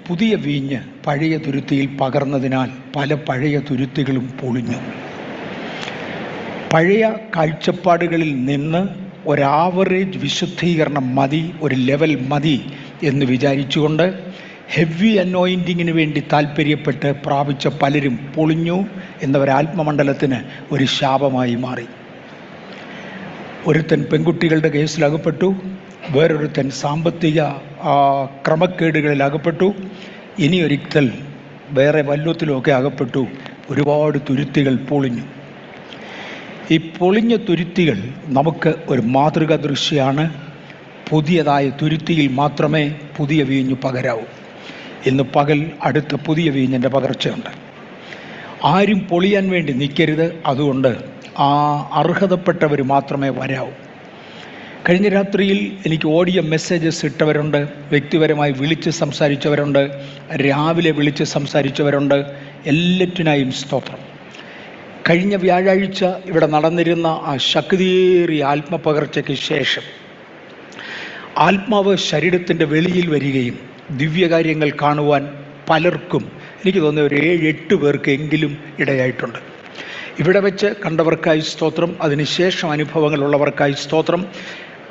പുതിയ വീഞ്ഞ് പഴയ തുരുത്തിയിൽ പകർന്നതിനാൽ പല പഴയ തുരുത്തികളും പൊളിഞ്ഞു. പഴയ കാഴ്ചപ്പാടുകളിൽ നിന്ന് ഒരാവറേജ് വിശുദ്ധീകരണം മതി, ഒരു ലെവൽ മതി എന്ന് വിചാരിച്ചുകൊണ്ട് ഹെവി അനോയിൻറ്റിങ്ങിന് വേണ്ടി താല്പര്യപ്പെട്ട് പ്രാപിച്ച പലരും പൊളിഞ്ഞു എന്നൊരാത്മമണ്ഡലത്തിന് ഒരു ശാപമായി മാറി. ഒരുത്തൻ പെൺകുട്ടികളുടെ കേസിൽ അകപ്പെട്ടു, വേറൊരുത്തൻ സാമ്പത്തിക ക്രമക്കേടുകളിൽ അകപ്പെട്ടു, ഇനിയൊരിക്കൽ വേറെ വല്ലത്തിലുമൊക്കെ അകപ്പെട്ടു. ഒരുപാട് തുരുത്തികൾ പൊളിഞ്ഞു. ഈ പൊളിഞ്ഞ തുരുത്തികൾ നമുക്ക് ഒരു മാതൃകാ ദൃശ്യമാണ്. പുതിയതായ തുരുത്തിയിൽ മാത്രമേ പുതിയ വീഞ്ഞു പകരാവൂ. ഇന്ന് പകൽ അടുത്ത പുതിയ വീഞ്ഞിൻ്റെ പകർച്ചയുണ്ട്. ആരും പൊളിയാൻ വേണ്ടി നിൽക്കരുത്. അതുകൊണ്ട് അർഹതപ്പെട്ടവർ മാത്രമേ വരാവൂ. കഴിഞ്ഞ രാത്രിയിൽ എനിക്ക് ഓഡിയോ മെസ്സേജസ് ഇട്ടവരുണ്ട്, വ്യക്തിപരമായി വിളിച്ച് സംസാരിച്ചവരുണ്ട്, രാവിലെ വിളിച്ച് സംസാരിച്ചവരുണ്ട്. എല്ലാറ്റിനായും സ്തോത്രം. കഴിഞ്ഞ വ്യാഴാഴ്ച ഇവിടെ നടന്നിരുന്ന ആ ശക്തിയേറിയ ആത്മപകർച്ചയ്ക്ക് ശേഷം ആത്മാവ് ശരീരത്തിൻ്റെ വെളിയിൽ വരികയും ദിവ്യകാര്യങ്ങൾ കാണുവാൻ പലർക്കും, എനിക്ക് തോന്നുന്ന ഒരു 7-8 പേർക്ക് എങ്കിലും ഇടയായിട്ടുണ്ട്. ഇവിടെ വെച്ച് കണ്ടവർക്കായി സ്തോത്രം. അതിനുശേഷം അനുഭവങ്ങളുള്ളവർക്കായി സ്തോത്രം.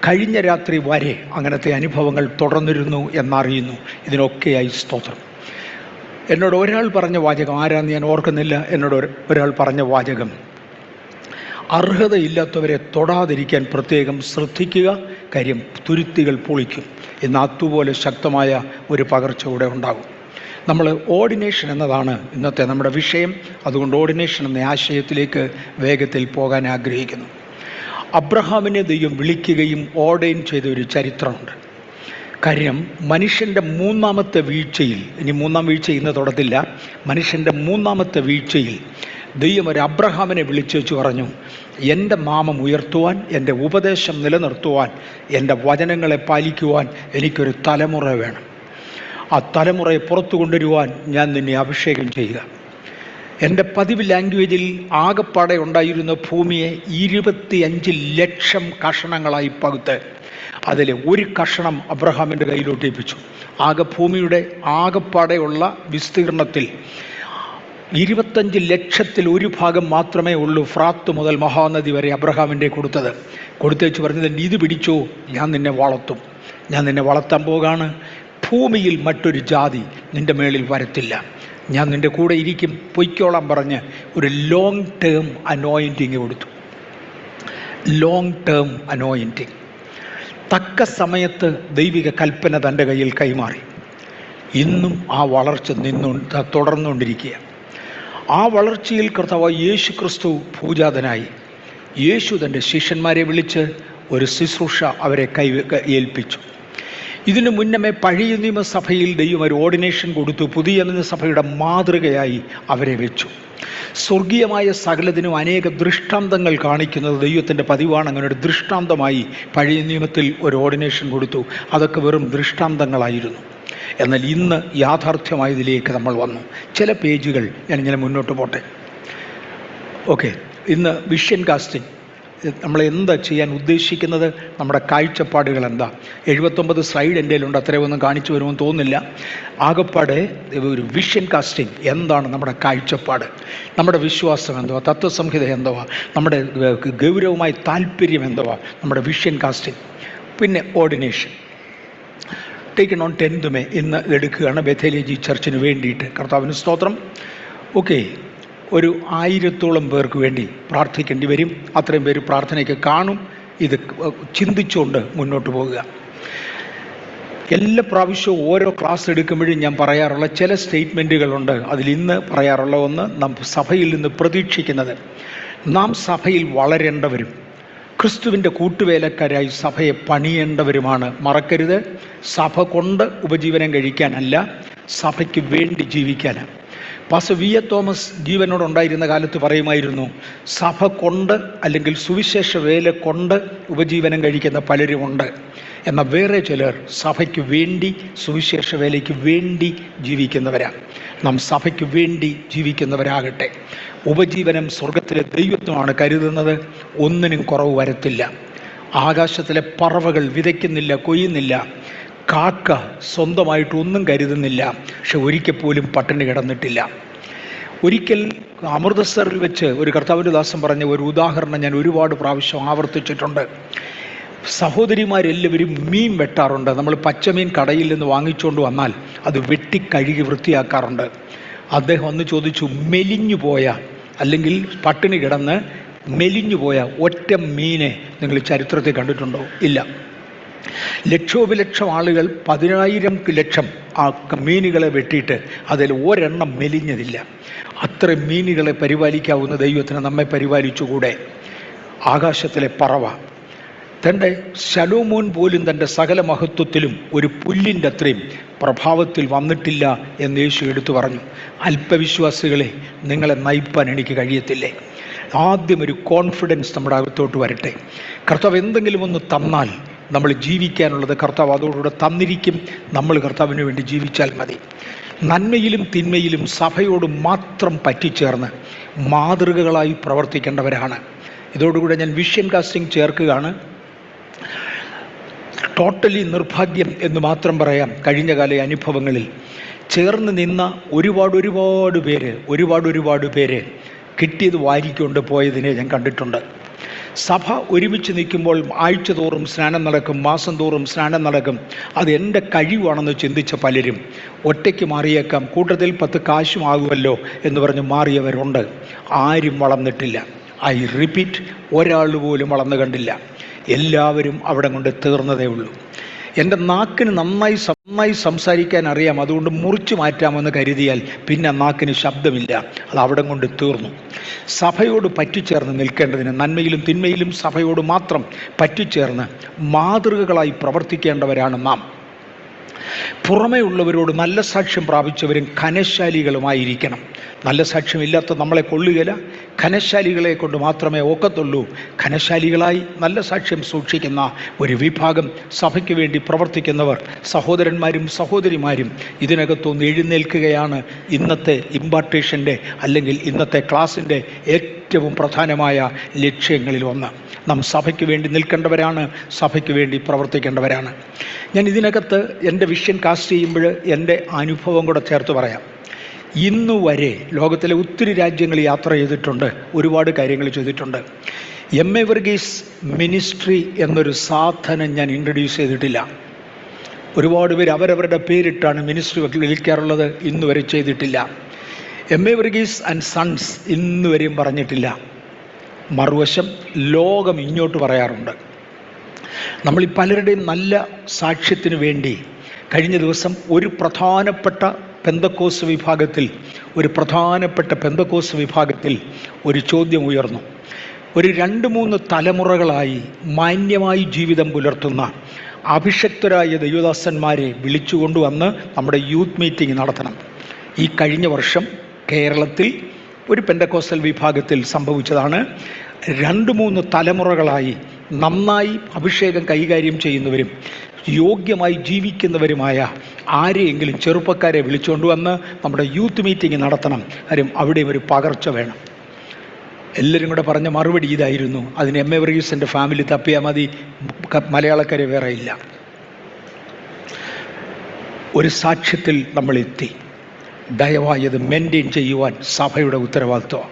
കഴിഞ്ഞ രാത്രി വരെ അങ്ങനത്തെ അനുഭവങ്ങൾ തുടർന്നിരുന്നു എന്നറിയുന്നു. ഇതിനൊക്കെയായി സ്തോത്രം. എന്നോട് ഒരാൾ പറഞ്ഞ വാചകം, ആരാന്ന് ഞാൻ ഓർക്കുന്നില്ല, എന്നോട് ഒരാൾ പറഞ്ഞ വാചകം, അർഹതയില്ലാത്തവരെ തൊടാതിരിക്കാൻ പ്രത്യേകം ശ്രദ്ധിക്കുക, കാര്യം തുരുത്തികൾ പൊളിക്കും. ഇന്ന് അതുപോലെ ശക്തമായ ഒരു പകർച്ച കൂടെ ഉണ്ടാകും. നമ്മൾ ഓർഡിനേഷൻ എന്നതാണ് ഇന്നത്തെ നമ്മുടെ വിഷയം. അതുകൊണ്ട് ഓർഡിനേഷൻ എന്ന ആശയത്തിലേക്ക് വേഗത്തിൽ പോകാൻ ആഗ്രഹിക്കുന്നു. അബ്രഹാമിനെ ദൈവം വിളിക്കുകയും ഓർഡൈൻ ചെയ്ത ഒരു ചരിത്രമുണ്ട്. കാര്യം മനുഷ്യൻ്റെ മൂന്നാമത്തെ വീഴ്ചയിൽ, ഇനി മൂന്നാം വീഴ്ച ഇന്ന് തൊടത്തില്ല, മനുഷ്യൻ്റെ മൂന്നാമത്തെ വീഴ്ചയിൽ ദൈവം ഒരു അബ്രഹാമിനെ വിളിച്ചു വെച്ച് പറഞ്ഞു, എൻ്റെ നാമം ഉയർത്തുവാൻ, എൻ്റെ ഉപദേശം നിലനിർത്തുവാൻ, എൻ്റെ വചനങ്ങളെ പാലിക്കുവാൻ എനിക്കൊരു തലമുറ വേണം. ആ തലമുറയെ പുറത്തു കൊണ്ടുവരുവാൻ ഞാൻ നിന്നെ അഭിഷേകം ചെയ്യുക. എൻ്റെ പതിവ് ലാംഗ്വേജിൽ ആകപ്പാടെ ഉണ്ടായിരുന്ന ഭൂമിയെ 25 ലക്ഷം കഷണങ്ങളായി പകുത്ത് അതിൽ ഒരു കഷണം അബ്രഹാമിൻ്റെ കയ്യിലോട്ട് ഏൽപ്പിച്ചു. ആകെ ഭൂമിയുടെ ആകപ്പാടെയുള്ള വിസ്തീർണത്തിൽ 25 ലക്ഷത്തിൽ ഒരു ഭാഗം മാത്രമേ ഉള്ളൂ ഫ്രാത്ത് മുതൽ മഹാനദി വരെ അബ്രഹാമിൻ്റെ കൊടുത്തേച്ച് പറഞ്ഞത്, ഇത് പിടിച്ചോ, ഞാൻ നിന്നെ വളർത്തും, ഞാൻ നിന്നെ വളർത്താൻ പോകാണ്. ഭൂമിയിൽ മറ്റൊരു ജാതി നിൻ്റെ മേളിൽ വരത്തില്ല, ഞാൻ നിൻ്റെ കൂടെ ഇരിക്കും, പൊയ്ക്കോളാൻ പറഞ്ഞ് ഒരു ലോങ് ടേം അനോയിൻറ്റിങ് കൊടുത്തു. Long term anointing. തക്ക സമയത്ത് ദൈവിക കൽപ്പന തൻ്റെ കയ്യിൽ കൈമാറി. ഇന്നും ആ വളർച്ച തുടർന്നുകൊണ്ടിരിക്കുക. ആ വളർച്ചയിൽ കർത്താവായ യേശു ക്രിസ്തു ഭൂജാതനായി. യേശു തൻ്റെ ശിഷ്യന്മാരെ വിളിച്ച് ഒരു ശുശ്രൂഷ അവരെ ഏൽപ്പിച്ചു. ഇതിനു മുന്നമേ പഴയ നിയമസഭയിൽ ദൈവം ഒരു ഓർഡിനേഷൻ കൊടുത്തു. പുതിയ നിയമസഭയുടെ മാതൃകയായി അവരെ വെച്ചു. സ്വർഗീയമായ സകലതിനും അനേക ദൃഷ്ടാന്തങ്ങൾ കാണിക്കുന്നത് ദൈവത്തിൻ്റെ പതിവാണ്. അങ്ങനെ ഒരു ദൃഷ്ടാന്തമായി പഴയ നിയമത്തിൽ ഒരു ഓർഡിനേഷൻ കൊടുത്തു. അതൊക്കെ വെറും ദൃഷ്ടാന്തങ്ങളായിരുന്നു. എന്നാൽ ഇന്ന് യാഥാർത്ഥ്യമായതിലേക്ക് നമ്മൾ വന്നു. ചില പേജുകൾ ഞാനിങ്ങനെ മുന്നോട്ട് പോട്ടെ. ഓക്കെ, ഇന്ന് വിഷൻ കാസ്റ്റിംഗ് നമ്മൾ എന്താ ചെയ്യാൻ ഉദ്ദേശിക്കുന്നത്, നമ്മുടെ കാഴ്ചപ്പാടുകൾ എന്താ. 79 സ്ലൈഡ് എൻ്റെ കയ്യിലുണ്ട്, അത്രയൊന്നും കാണിച്ചു വരുമെന്ന് തോന്നുന്നില്ല. ആകപ്പാടെ ഒരു വിഷൻ കാസ്റ്റിംഗ്. എന്താണ് നമ്മുടെ കാഴ്ചപ്പാട്, നമ്മുടെ വിശ്വാസം എന്തുവാ, തത്വസംഹിത എന്തുവാ, നമ്മുടെ ഗൗരവമായ താല്പര്യം എന്തുവാ, നമ്മുടെ വിഷൻ കാസ്റ്റിംഗ്. പിന്നെ ordination taken on 10th May ഇന്ന് എടുക്കുകയാണ് ബെഥേലിയ ചർച്ചിന് വേണ്ടിയിട്ട്. കർത്താവിന് സ്തോത്രം. ഓക്കെ, ഒരു 1000-ഓളം പേർക്ക് വേണ്ടി പ്രാർത്ഥിക്കേണ്ടി വരും. അത്രയും പേര് പ്രാർത്ഥനയ്ക്ക് കാണും. ഇത് ചിന്തിച്ചുകൊണ്ട് മുന്നോട്ട് പോകുക. എല്ലാ പ്രാവശ്യവും ഓരോ ക്ലാസ് എടുക്കുമ്പോഴും ഞാൻ പറയാറുള്ള ചില സ്റ്റേറ്റ്മെൻറ്റുകളുണ്ട്. അതിൽ ഇന്ന് പറയാറുള്ള ഒന്ന്, നാം സഭയിൽ നിന്ന് പ്രതീക്ഷിക്കുന്നത്, നാം സഭയിൽ വളരേണ്ടവരും ക്രിസ്തുവിൻ്റെ കൂട്ടുവേലക്കാരായി സഭയെ പണിയേണ്ടവരുമാണ്. മറക്കരുത്, സഭ കൊണ്ട് ഉപജീവനം കഴിക്കാനല്ല, സഭയ്ക്ക് വേണ്ടി ജീവിക്കാനാണ്. Pastor V. എ. തോമസ് ജീവനോടുണ്ടായിരുന്ന കാലത്ത് പറയുമായിരുന്നു, സഭ കൊണ്ട് അല്ലെങ്കിൽ സുവിശേഷ വേല കൊണ്ട് ഉപജീവനം കഴിക്കുന്ന പലരുമുണ്ട്, എന്നാൽ വേറെ ചിലർ സഭയ്ക്ക് വേണ്ടി സുവിശേഷ വേലയ്ക്ക് വേണ്ടി ജീവിക്കുന്നവരാണ്. നാം സഭയ്ക്ക് വേണ്ടി ജീവിക്കുന്നവരാകട്ടെ. ഉപജീവനം സ്വർഗത്തിലെ ദൈവത്വമാണ് കരുതുന്നത്. ഒന്നിനും കുറവ് വരത്തില്ല. ആകാശത്തിലെ പറവകൾ വിതയ്ക്കുന്നില്ല, കൊയ്യുന്നില്ല, കാക്ക സ്വന്തമായിട്ടൊന്നും കരുതുന്നില്ല, പക്ഷെ ഒരിക്കൽ പോലും പട്ടിണി കിടന്നിട്ടില്ല. ഒരിക്കൽ അമൃതസറിൽ വെച്ച് ഒരു കർത്താവിൻ്റെ ദാസൻ പറഞ്ഞ ഒരു ഉദാഹരണം ഞാൻ ഒരുപാട് പ്രാവശ്യം ആവർത്തിച്ചിട്ടുണ്ട്. സഹോദരിമാരെല്ലാവരും മീൻ വെട്ടാറുണ്ട്. നമ്മൾ പച്ചമീൻ കടയിൽ നിന്ന് വാങ്ങിച്ചുകൊണ്ട് വന്നാൽ അത് വെട്ടി കഴുകി വൃത്തിയാക്കാറുണ്ട്. അദ്ദേഹം ഒന്ന് ചോദിച്ചു, മെലിഞ്ഞു പോയ അല്ലെങ്കിൽ പട്ടിണി കിടന്ന് മെലിഞ്ഞു പോയ ഒറ്റ മീനെ നിങ്ങൾ ചരിത്രത്തിൽ കണ്ടിട്ടുണ്ടോ? ഇല്ല. ലക്ഷോപലക്ഷം ആളുകൾ 10,000 ലക്ഷം ആ മീനുകളെ വെട്ടിയിട്ട് അതിൽ ഒരെണ്ണം മെലിഞ്ഞതില്ല. അത്രയും മീനുകളെ പരിപാലിക്കാവുന്ന ദൈവത്തിന് നമ്മെ പരിപാലിച്ചുകൂടെ? ആകാശത്തിലെ പറവ തൻ്റെ ശലോമോൻ പോലും തൻ്റെ സകല മഹത്വത്തിലും ഒരു പുല്ലിൻ്റെ അത്രയും പ്രഭാവത്തിൽ വന്നിട്ടില്ല എന്ന് യേശു എടുത്തു പറഞ്ഞു. അല്പവിശ്വാസികളെ, നിങ്ങളെ നയിപ്പാൻ എനിക്ക് കഴിയത്തില്ലേ? ആദ്യം ഒരു കോൺഫിഡൻസ് നമ്മുടെ അകത്തോട്ട് വരട്ടെ. കർത്താവ് എന്തെങ്കിലും ഒന്ന് തന്നാൽ നമ്മൾ ജീവിക്കാനുള്ളത് കർത്താവ് അതോടുകൂടെ തന്നിരിക്കും. നമ്മൾ കർത്താവിന് വേണ്ടി ജീവിച്ചാൽ മതി. നന്മയിലും തിന്മയിലും സഭയോട് മാത്രം പറ്റിച്ചേർന്ന് മാതൃകകളായി പ്രവർത്തിക്കേണ്ടവരാണ്. ഇതോടുകൂടെ ഞാൻ വിഷൻ കാസ്റ്റിംഗ് ചേർക്കുകയാണ്. ടോട്ടലി നിർഭാഗ്യം എന്ന് മാത്രം പറയാം. കഴിഞ്ഞകാല അനുഭവങ്ങളിൽ ചേർന്ന് നിന്ന ഒരുപാട് പേര് കിട്ടിയത് വാരിക്കൊണ്ട് പോയതിനെ ഞാൻ കണ്ടിട്ടുണ്ട്. സഭ ഒരുമിച്ച് നിൽക്കുമ്പോൾ ആഴ്ച തോറും സ്നാനം നടക്കും, മാസം തോറും സ്നാനം നടക്കും. അത് എൻ്റെ കഴിവാണെന്ന് ചിന്തിച്ച പലരും ഒറ്റയ്ക്ക് മാറിയേക്കാം. കൂട്ടത്തിൽ 10 കാശും ആകുമല്ലോ എന്ന് പറഞ്ഞ് മാറിയവരുണ്ട്. ആരും വളർന്നിട്ടില്ല. ഐ റിപ്പീറ്റ്, ഒരാൾ പോലും വളർന്നു കണ്ടില്ല. എല്ലാവരും അവിടെ കൊണ്ട് തീർന്നതേ ഉള്ളൂ. എൻ്റെ നാക്കിന് നന്നായി സംസാരിക്കാൻ അറിയാം, അതുകൊണ്ട് മുറിച്ചു മാറ്റാമെന്ന് കരുതിയാൽ പിന്നെ നാക്കിന് ശബ്ദമില്ല. അത് അവിടെ കൊണ്ട് തീർന്നു. സഭയോട് പറ്റിച്ചേർന്ന് നിൽക്കേണ്ടതിന്, നന്മയിലും തിന്മയിലും സഭയോട് മാത്രം പറ്റിച്ചേർന്ന് മാതൃകകളായി പ്രവർത്തിക്കേണ്ടവരാണ് നാം. പുറമേ ഉള്ളവരോട് നല്ല സാക്ഷ്യം പ്രാപിച്ചവരും ഘനശാലികളുമായിരിക്കണം. നല്ല സാക്ഷ്യമില്ലാത്ത നമ്മളെ കൊള്ളുകയില്ല. ഘനശാലികളെ കൊണ്ട് മാത്രമേ ഒക്കത്തുള്ളൂ. ഘനശാലികളായി നല്ല സാക്ഷ്യം സൂക്ഷിക്കുന്ന ഒരു വിഭാഗം സഭയ്ക്ക് വേണ്ടി പ്രവർത്തിക്കുന്നവർ, സഹോദരന്മാരും സഹോദരിമാരും ഇതിനകത്തൊന്ന് എഴുന്നേൽക്കുകയാണ് ഇന്നത്തെ ഇമ്പാർട്ടേഷൻ്റെ അല്ലെങ്കിൽ ഇന്നത്തെ ക്ലാസ്സിൻ്റെ ഏറ്റവും പ്രധാനമായ ലക്ഷ്യങ്ങളിൽ ഒന്ന്. നാം സഭയ്ക്ക് വേണ്ടി നിൽക്കേണ്ടവരാണ്, സഭയ്ക്ക് വേണ്ടി പ്രവർത്തിക്കേണ്ടവരാണ്. ഞാൻ ഇതിനകത്ത് എൻ്റെ വിഷൻ കാസ്റ്റ് ചെയ്യുമ്പോൾ എൻ്റെ അനുഭവം കൂടെ ചേർത്ത് പറയാം. ഇന്നുവരെ ലോകത്തിലെ ഒത്തിരി രാജ്യങ്ങൾ യാത്ര ചെയ്തിട്ടുണ്ട്, ഒരുപാട് കാര്യങ്ങൾ ചെയ്തിട്ടുണ്ട്. എം.എ. വർഗീസ് മിനിസ്ട്രി എന്നൊരു സാധനം ഞാൻ ഇൻട്രൊഡ്യൂസ് ചെയ്തിട്ടില്ല. ഒരുപാട് പേര് അവരവരുടെ പേരിട്ടാണ് മിനിസ്ട്രി വിളിക്കാറുള്ളത്. ഇന്നുവരെ ചെയ്തിട്ടില്ല. എം.എ. വർഗീസ് ആൻഡ് സൺസ് ഇന്നുവരെയും പറഞ്ഞിട്ടില്ല. മറുവശം ലോകം ഇങ്ങോട്ട് പറയാറുണ്ട്. നമ്മൾ ഈ പലരുടെയും നല്ല സാക്ഷ്യത്തിന് വേണ്ടി കഴിഞ്ഞ ദിവസം ഒരു പ്രധാനപ്പെട്ട പെന്തക്കോസ് വിഭാഗത്തിൽ ഒരു ചോദ്യം ഉയർന്നു. ഒരു 2-3 തലമുറകളായി മാന്യമായി ജീവിതം പുലർത്തുന്ന അഭിഷക്തരായ ദൈവദാസന്മാരെ വിളിച്ചുകൊണ്ടുവന്ന് നമ്മുടെ യൂത്ത് മീറ്റിംഗ് നടത്തണം. ഈ കഴിഞ്ഞ വർഷം കേരളത്തിൽ ഒരു പെന്തക്കോസ്റ്റൽ വിഭാഗത്തിൽ സംഭവിച്ചതാണ്. 2-3 തലമുറകളായി നന്നായി അഭിഷേകം കൈകാര്യം ചെയ്യുന്നവരും യോഗ്യമായി ജീവിക്കുന്നവരുമായ ആരെയെങ്കിലും ചെറുപ്പക്കാരെ വിളിച്ചുകൊണ്ടുവന്ന് നമ്മുടെ യൂത്ത് മീറ്റിംഗ് നടത്തണം. കാര്യം അവിടെയും ഒരു പകർച്ച വേണം. എല്ലാവരും കൂടെ പറഞ്ഞ മറുപടി ഇതായിരുന്നു, അതിന് എം.എ. വർഗീസിൻ്റെ ഫാമിലി തപ്പിയാൽ മതി, മലയാളക്കരെ വേറെ ഇല്ല. ഒരു സാക്ഷ്യത്തിൽ നമ്മൾ എത്തി. ദയവായി അത് മെയിൻറ്റെയിൻ ചെയ്യുവാൻ സഭയുടെ ഉത്തരവാദിത്വം.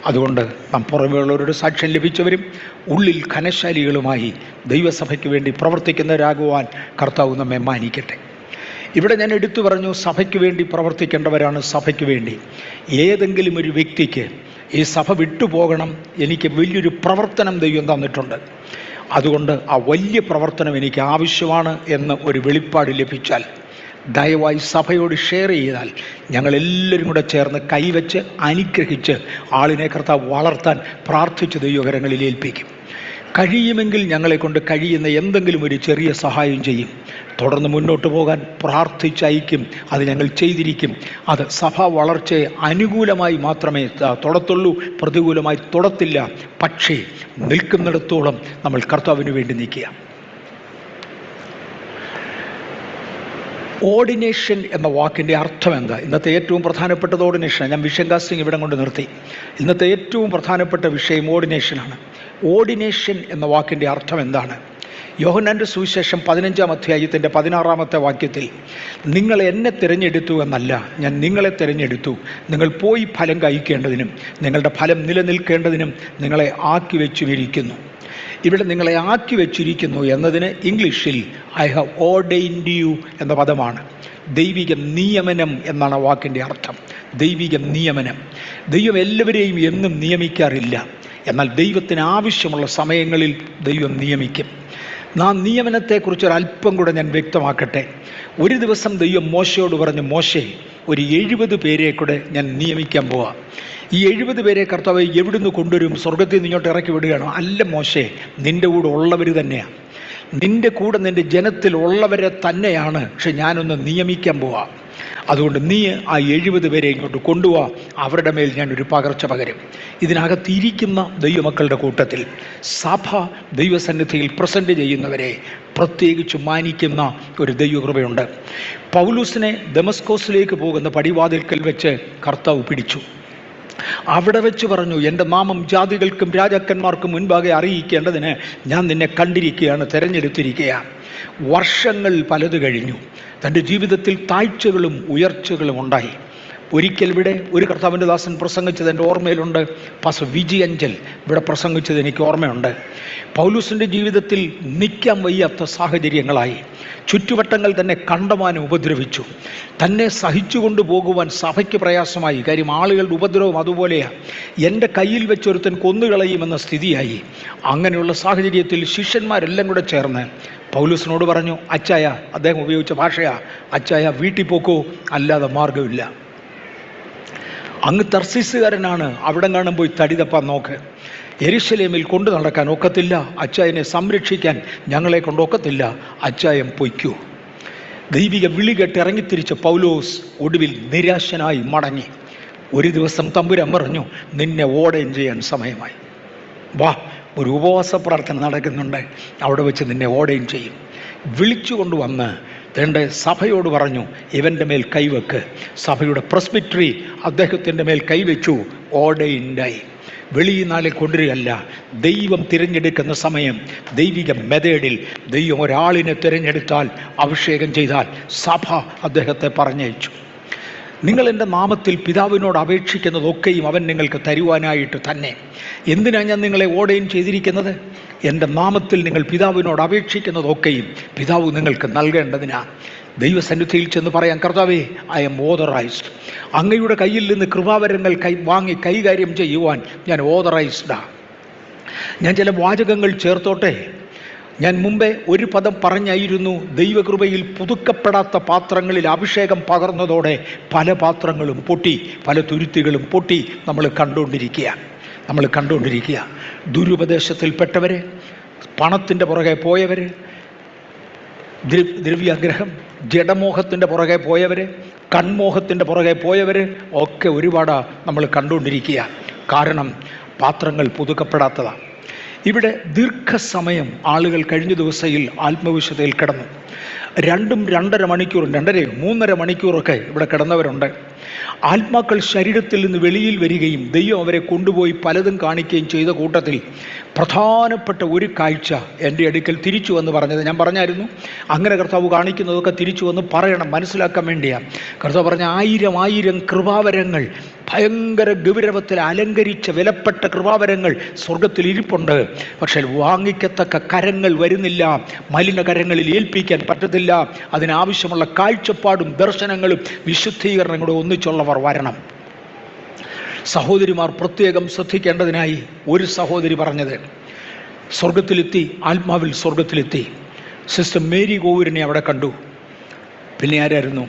അതുകൊണ്ട് നാം പുറമേയുള്ളവരുടെ സാക്ഷ്യം ലഭിച്ചവരും ഉള്ളിൽ ഘനശാലികളുമായി ദൈവസഭയ്ക്ക് വേണ്ടി പ്രവർത്തിക്കുന്നവരാകുവാൻ കർത്താവ് നമ്മെ മാനിക്കട്ടെ. ഇവിടെ ഞാൻ എടുത്തു പറഞ്ഞു, സഭയ്ക്ക് വേണ്ടി പ്രവർത്തിക്കേണ്ടവരാണ്. സഭയ്ക്ക് വേണ്ടി ഏതെങ്കിലും ഒരു വ്യക്തിക്ക് ഈ സഭ വിട്ടുപോകണം, എനിക്ക് വലിയൊരു പ്രവർത്തനം ദൈവം തന്നിട്ടുണ്ട്, അതുകൊണ്ട് ആ വലിയ പ്രവർത്തനം എനിക്ക് ആവശ്യമാണ് എന്ന് ഒരു വെളിപ്പാട് ലഭിച്ചാൽ ദയവായി സഭയോട് ഷെയർ ചെയ്താൽ ഞങ്ങളെല്ലാവരും കൂടെ ചേർന്ന് കൈവച്ച് അനുഗ്രഹിച്ച് ആളിനെ കർത്താവ് വളർത്താൻ പ്രാർത്ഥിച്ച് ദൈവകരങ്ങളിൽ ഏൽപ്പിക്കും. കഴിയുമെങ്കിൽ ഞങ്ങളെക്കൊണ്ട് കഴിയുന്ന എന്തെങ്കിലും ഒരു ചെറിയ സഹായം ചെയ്യും. തുടർന്ന് മുന്നോട്ട് പോകാൻ പ്രാർത്ഥിച്ചയക്കും. അത് ഞങ്ങൾ ചെയ്തിരിക്കും. അത് സഭാ വളർച്ചയെ അനുകൂലമായി മാത്രമേ തൊടത്തുള്ളൂ, പ്രതികൂലമായി തൊടത്തില്ല. പക്ഷേ നിൽക്കുന്നിടത്തോളം നമ്മൾ കർത്താവിന് വേണ്ടി നിൽക്കുക. ഓർഡിനേഷൻ എന്ന വാക്കിൻ്റെ അർത്ഥം എന്താ? ഇന്നത്തെ ഏറ്റവും പ്രധാനപ്പെട്ടത് ഓർഡിനേഷൻ. ഞാൻ വിഷൻ കാസ്റ്റിംഗ് ഇവിടെ കൊണ്ട് നിർത്തി. ഇന്നത്തെ ഏറ്റവും പ്രധാനപ്പെട്ട വിഷയം ഓർഡിനേഷനാണ്. ഓർഡിനേഷൻ എന്ന വാക്കിൻ്റെ അർത്ഥം എന്താണ്? യോഹന്നാന്റെ സുവിശേഷം 15-ാം അധ്യായത്തിൻ്റെ 16-ാമത്തെ വാക്യത്തിൽ, നിങ്ങൾ എന്നെ തിരഞ്ഞെടുത്തു എന്നല്ല, ഞാൻ നിങ്ങളെ തിരഞ്ഞെടുത്തു, നിങ്ങൾ പോയി ഫലം കായ്ക്കേണ്ടതിനും നിങ്ങളുടെ ഫലം നിലനിൽക്കേണ്ടതിനും നിങ്ങളെ ആക്കി വെച്ചുമിരിക്കുന്നു. ഇവിടെ നിങ്ങളെ ആക്കി വെച്ചിരിക്കുന്നു എന്നതിന് ഇംഗ്ലീഷിൽ ഐ ഹാവ് ഓർഡെയിൻഡ് യു എന്ന പദമാണ്. ദൈവിക നിയമനം എന്നാണ് ആ വാക്കിൻ്റെ അർത്ഥം. ദൈവിക നിയമനം. ദൈവം എല്ലാവരെയും എന്നും നിയമിക്കാറില്ല, എന്നാൽ ദൈവത്തിന് ആവശ്യമുള്ള സമയങ്ങളിൽ ദൈവം നിയമിക്കും. നിയമനത്തെക്കുറിച്ച് ഒരല്പം കൂടെ ഞാൻ വ്യക്തമാക്കട്ടെ. ഒരു ദിവസം ദൈവം മോശയോട് പറഞ്ഞു, മോശേ, ഒരു 70 പേരെ കൂടെ ഞാൻ നിയമിക്കാൻ പോവാം. ഈ 70 പേരെ കർത്താവ് എവിടുന്ന് കൊണ്ടുവരും? സ്വർഗത്തിൽ നിന്ന് ഇങ്ങോട്ട് ഇറക്കി വിടുകയാണോ? അല്ല മോശേ, നിൻ്റെ കൂടെ ഉള്ളവർ തന്നെയാണ്, നിൻ്റെ കൂടെ നിൻ്റെ ജനത്തിൽ ഉള്ളവരെ തന്നെയാണ്, പക്ഷെ ഞാനൊന്ന് നിയമിക്കാൻ പോവാം. അതുകൊണ്ട് നീ ആ 70 പേരെ ഇങ്ങോട്ട് കൊണ്ടുപോവാ, അവരുടെ മേൽ ഞാനൊരു പകർച്ച പകരും. ഇതിനകത്തിരിക്കുന്ന ദൈവമക്കളുടെ കൂട്ടത്തിൽ സഭ ദൈവസന്നിധിയിൽ പ്രസൻറ്റ് ചെയ്യുന്നവരെ പ്രത്യേകിച്ച് മാനിക്കുന്ന ഒരു ദൈവകൃപയുണ്ട്. പൗലൂസിനെ ദമസ്കോസിലേക്ക് പോകുന്ന പടിവാതിൽക്കൽ വെച്ച് കർത്താവ് പിടിച്ചു. അവിടെ വെച്ച് പറഞ്ഞു, എൻ്റെ നാമം ജാതികൾക്കും രാജാക്കന്മാർക്കും മുൻപാകെ അറിയിക്കേണ്ടതിന് ഞാൻ നിന്നെ കണ്ടിരിക്കുകയാണ്, തിരഞ്ഞെടുത്തിരിക്കുകയാണ്. വർഷങ്ങൾ പലത് കഴിഞ്ഞു. തൻ്റെ ജീവിതത്തിൽ താഴ്ചകളും ഉയർച്ചകളും ഉണ്ടായി. ഒരിക്കൽ ഇവിടെ ഒരു കർത്താവിൻ്റെ ദാസൻ പ്രസംഗിച്ചത് എൻ്റെ ഓർമ്മയിലുണ്ട്. പാസ്റ്റർ വിജയഞ്ചൽ ഇവിടെ പ്രസംഗിച്ചത് എനിക്ക് ഓർമ്മയുണ്ട്. പൗലൂസിൻ്റെ ജീവിതത്തിൽ നിൽക്കാൻ വയ്യാത്ത സാഹചര്യങ്ങളായി. ചുറ്റുവട്ടങ്ങൾ തന്നെ കണ്ടമാനം ഉപദ്രവിച്ചു. തന്നെ സഹിച്ചുകൊണ്ടു പോകുവാൻ സഭയ്ക്ക് പ്രയാസമായി. കാര്യം ആളുകളുടെ ഉപദ്രവം അതുപോലെയാണ്. എൻ്റെ കയ്യിൽ വെച്ചൊരുത്തൻ കൊന്നുകളയുമെന്ന സ്ഥിതിയായി. അങ്ങനെയുള്ള സാഹചര്യത്തിൽ ശിഷ്യന്മാരെല്ലാം കൂടെ ചേർന്ന് പൗലൂസിനോട് പറഞ്ഞു, അച്ചായ, അദ്ദേഹം ഉപയോഗിച്ച ഭാഷയാ, അച്ചായ വീട്ടിൽ പോക്കോ, അല്ലാതെ മാർഗമില്ല. അങ്ങ് തർസീസുകാരനാണ്, അവിടെ കാണും പോയി തടി തപ്പാൻ നോക്ക്. യെരുശലേമിൽ കൊണ്ടു നടക്കാൻ ഒക്കത്തില്ല, അച്ചായനെ സംരക്ഷിക്കാൻ ഞങ്ങളെ കൊണ്ടൊക്കത്തില്ല, അച്ചായം പൊയ്ക്കൂ. ദൈവിക വിളി കേട്ട് ഇറങ്ങിത്തിരിച്ച പൗലോസ് ഒടുവിൽ നിരാശനായി മടങ്ങി. ഒരു ദിവസം തമ്പുരാൻ പറഞ്ഞു, നിന്നെ ഓടയം ചെയ്യാൻ സമയമായി, വാ, ഒരു ഉപവാസ പ്രാർത്ഥന നടക്കുന്നുണ്ട്, അവിടെ വെച്ച് നിന്നെ ഓടയം ചെയ്യും. വിളിച്ചു കൊണ്ടുവന്ന് തൻ്റെ സഭയോട് പറഞ്ഞു, ഇവൻ്റെ മേൽ കൈവെക്ക്. സഭയുടെ പ്രസ്ബിറ്ററി അദ്ദേഹത്തിൻ്റെ മേൽ കൈവച്ചു. ഓർഡൈൻഡായി. വെളിയിൽ നാളിൽ കൊണ്ടുവരികയല്ല, ദൈവം തിരഞ്ഞെടുക്കുന്ന സമയം, ദൈവിക മെതേഡിൽ ദൈവം ഒരാളിനെ തിരഞ്ഞെടുത്താൽ, അഭിഷേകം ചെയ്താൽ സഭ അദ്ദേഹത്തെ പറഞ്ഞയച്ചു. നിങ്ങൾ എൻ്റെ നാമത്തിൽ പിതാവിനോട് അപേക്ഷിക്കുന്നതൊക്കെയും അവൻ നിങ്ങൾക്ക് തരുവാനായിട്ട് തന്നെ. എന്തിനാണ് ഞാൻ നിങ്ങളെ ഓർഡൈൻ ചെയ്തിരിക്കുന്നത്? എൻ്റെ നാമത്തിൽ നിങ്ങൾ പിതാവിനോട് അപേക്ഷിക്കുന്നതൊക്കെയും പിതാവ് നിങ്ങൾക്ക് നൽകേണ്ടതിനാണ്. ദൈവസന്നിധിയിൽ ചെന്ന് പറയാൻ, കർത്താവേ, ഐ എം ഓതറൈസ്ഡ്. അങ്ങയുടെ കയ്യിൽ നിന്ന് കൃപാവരങ്ങൾ വാങ്ങി കൈകാര്യം ചെയ്യുവാൻ ഞാൻ ഓതറൈസ്ഡാണ്. ഞാൻ ചില വാചകങ്ങൾ ചേർത്തോട്ടെ. ഞാൻ മുമ്പേ ഒരു പദം പറഞ്ഞായിരുന്നു, ദൈവകൃപയിൽ പുതുക്കപ്പെടാത്ത പാത്രങ്ങളിൽ അഭിഷേകം പകർന്നതോടെ പല പാത്രങ്ങളും പൊട്ടി, പല തുരുത്തികളും പൊട്ടി. നമ്മൾ കണ്ടുകൊണ്ടിരിക്കുക. ദുരുപദേശത്തിൽപ്പെട്ടവർ, പണത്തിൻ്റെ പുറകെ പോയവർ, ദ്രവ്യാഗ്രഹം, ജഡമോഹത്തിൻ്റെ പുറകെ പോയവർ, കൺമോഹത്തിൻ്റെ പുറകെ പോയവർ ഒക്കെ ഒരുപാട് നമ്മൾ കണ്ടുകൊണ്ടിരിക്കുക. കാരണം പാത്രങ്ങൾ പുതുക്കപ്പെടാത്തതാണ്. ഇവിടെ ദീർഘസമയം ആളുകൾ കഴിഞ്ഞ ദിവസയിൽ ആത്മവിശുദ്ധയിൽ കിടന്നു. 2-2.5 മണിക്കൂർ, 2.5-3 മണിക്കൂറൊക്കെ ഇവിടെ കിടന്നവരുണ്ട്. ആത്മാക്കൾ ശരീരത്തിൽ നിന്ന് വെളിയിൽ വരികയും ദൈവം അവരെ കൊണ്ടുപോയി പലതും കാണിക്കുകയും ചെയ്ത കൂട്ടത്തിൽ പ്രധാനപ്പെട്ട ഒരു കാഴ്ച എൻ്റെ അടുക്കൽ തിരിച്ചു വന്ന് പറഞ്ഞത് ഞാൻ പറഞ്ഞായിരുന്നു. അങ്ങനെ കർത്താവ് കാണിക്കുന്നതൊക്കെ തിരിച്ചു വന്ന് പറയണം, മനസ്സിലാക്കാൻ വേണ്ടിയാണ്. കർത്താവ് പറഞ്ഞ 1000 കൃപാവരങ്ങൾ, ഭയങ്കര ഗൗരവത്തിൽ അലങ്കരിച്ച വിലപ്പെട്ട കൃപാവരങ്ങൾ സ്വർഗത്തിൽ ഇരിപ്പുണ്ട്. പക്ഷേ വാങ്ങിക്കത്തക്ക കരങ്ങൾ വരുന്നില്ല, മലിന കരങ്ങളിൽ ഏൽപ്പിക്കാൻ പറ്റത്തില്ല. അതിനാവശ്യമുള്ള കാഴ്ചപ്പാടും ദർശനങ്ങളും വിശുദ്ധീകരണങ്ങളും ഒന്നിച്ചുള്ളവർ വരണം. സഹോദരിമാർ പ്രത്യേകം ശ്രദ്ധിക്കേണ്ടതിനായി ഒരു സഹോദരി പറഞ്ഞത്, സ്വർഗത്തിലെത്തി, ആത്മാവിൽ സ്വർഗത്തിലെത്തി. സിസ്റ്റർ മേരി കോവൂരിനെ അവിടെ കണ്ടു. പിന്നെ ആരായിരുന്നു?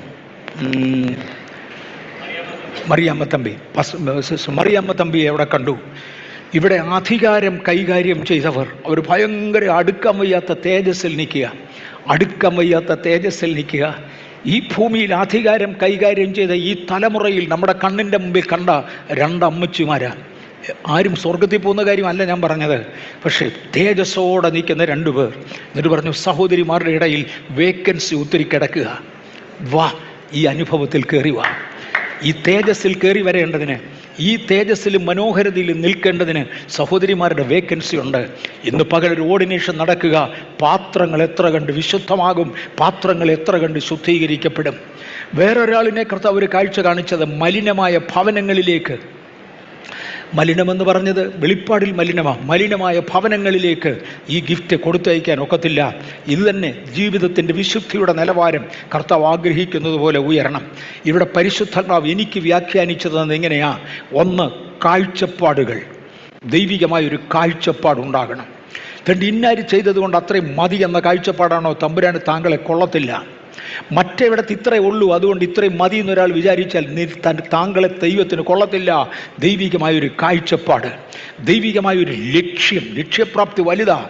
മറിയാമ്മ തമ്പിയെ അവിടെ കണ്ടു. ഇവിടെ അധികാരം കൈകാര്യം ചെയ്തവർ, അവർ ഭയങ്കര അടുക്കാൻ വയ്യാത്ത തേജസ്സിൽ നിൽക്കുക. ഈ ഭൂമിയിൽ അധികാരം കൈകാര്യം ചെയ്ത ഈ തലമുറയിൽ നമ്മുടെ കണ്ണിൻ്റെ മുമ്പിൽ കണ്ട 2 അമ്മച്ചിമാരാണ്. ആരും സ്വർഗത്തിൽ പോകുന്ന കാര്യമല്ല ഞാൻ പറഞ്ഞത്, പക്ഷേ തേജസ്സോടെ നിൽക്കുന്ന 2 പേർ. എന്നിട്ട് പറഞ്ഞു, സഹോദരിമാരുടെ ഇടയിൽ വേക്കൻസി ഒത്തിരി കിടക്കുക, വാ, ഈ അനുഭവത്തിൽ കയറി വാ. ഈ തേജസ്സിൽ കയറി വരേണ്ടതിന് ഈ തേജസ്സിലും മനോഹരതയിലും നിൽക്കേണ്ടതിന് സഹോദരിമാരുടെ വേക്കൻസി ഉണ്ട്. ഇന്ന് പകലൊരു ഓർഡിനേഷൻ നടക്കുക. പാത്രങ്ങൾ എത്ര കണ്ട് വിശുദ്ധമാകും, പാത്രങ്ങൾ എത്ര കണ്ട് ശുദ്ധീകരിക്കപ്പെടും. വേറൊരാളിനെ കർത്താവ് ഒരു കാഴ്ച കാണിച്ചത് മലിനമായ ഭവനങ്ങളിലേക്ക്, മലിനമെന്ന് പറഞ്ഞത് വെളിപ്പാടിൽ മലിനമായ ഭവനങ്ങളിലേക്ക് ഈ ഗിഫ്റ്റ് കൊടുത്തയക്കാൻ ഒക്കത്തില്ല. ഇത് തന്നെ ജീവിതത്തിൻ്റെ വിശുദ്ധിയുടെ നിലവാരം കർത്താവ് ആഗ്രഹിക്കുന്നത് പോലെ ഉയരണം. ഇവിടെ പരിശുദ്ധാത്മാവ് എനിക്ക് വ്യാഖ്യാനിച്ചതെന്ന് എങ്ങനെയാ? ഒന്ന്, കാഴ്ചപ്പാടുകൾ, ദൈവികമായൊരു കാഴ്ചപ്പാടുണ്ടാകണം. രണ്ട്, ഇന്നാര് ചെയ്തതുകൊണ്ട് അത്രയും മതി എന്ന കാഴ്ചപ്പാടാണോ തമ്പുരാന് താങ്കളെ കൊള്ളത്തില്ല. മറ്റെവിടത്ത് ഇത്രേ ഉള്ളൂ അതുകൊണ്ട് ഇത്രയും മതി എന്നൊരാൾ വിചാരിച്ചാൽ താങ്കളെ ദൈവത്തിന് കൊള്ളത്തില്ല. ദൈവികമായൊരു കാഴ്ചപ്പാട്, ദൈവികമായൊരു ലക്ഷ്യപ്രാപ്തി വലുതാ.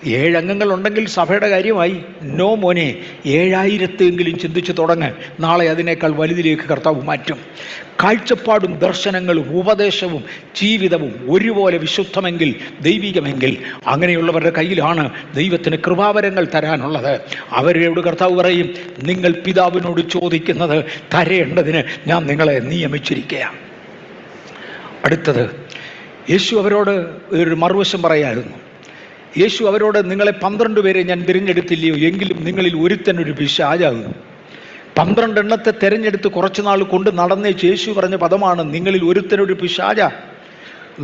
7 അംഗങ്ങളുണ്ടെങ്കിൽ സഭയുടെ കാര്യമായി. നോ മോനെ, 7000 ചിന്തിച്ച് തുടങ്ങ്. നാളെ അതിനേക്കാൾ വലുതിലേക്ക് കർത്താവ് മാറ്റും. കാഴ്ചപ്പാടും ദർശനങ്ങളും ഉപദേശവും ജീവിതവും ഒരുപോലെ വിശുദ്ധമെങ്കിൽ, ദൈവികമെങ്കിൽ, അങ്ങനെയുള്ളവരുടെ കയ്യിലാണ് ദൈവത്തിന് കൃപാവരങ്ങൾ തരാനുള്ളത്. അവരോട് കർത്താവ് പറയും, നിങ്ങൾ പിതാവിനോട് ചോദിക്കുന്നത് തരേണ്ടതിന് ഞാൻ നിങ്ങളെ നിയമിച്ചിരിക്കുകയാണ്. അടുത്തത്, യേശു അവരോട് ഒരു മറുവശം പറയായിരുന്നു. യേശു അവരോട്, നിങ്ങളെ 12 പേരെ ഞാൻ തിരഞ്ഞെടുത്തില്ലയോ, എങ്കിലും നിങ്ങളിൽ ഒരുത്തനൊരു പിശാചാകുന്നു. 12 എണ്ണത്തെ തിരഞ്ഞെടുത്ത് കുറച്ചു നാൾ കൊണ്ട് നടന്നേച്ച് യേശു പറഞ്ഞ പദമാണ്, നിങ്ങളിൽ ഒരുത്തനൊരു പിശാച.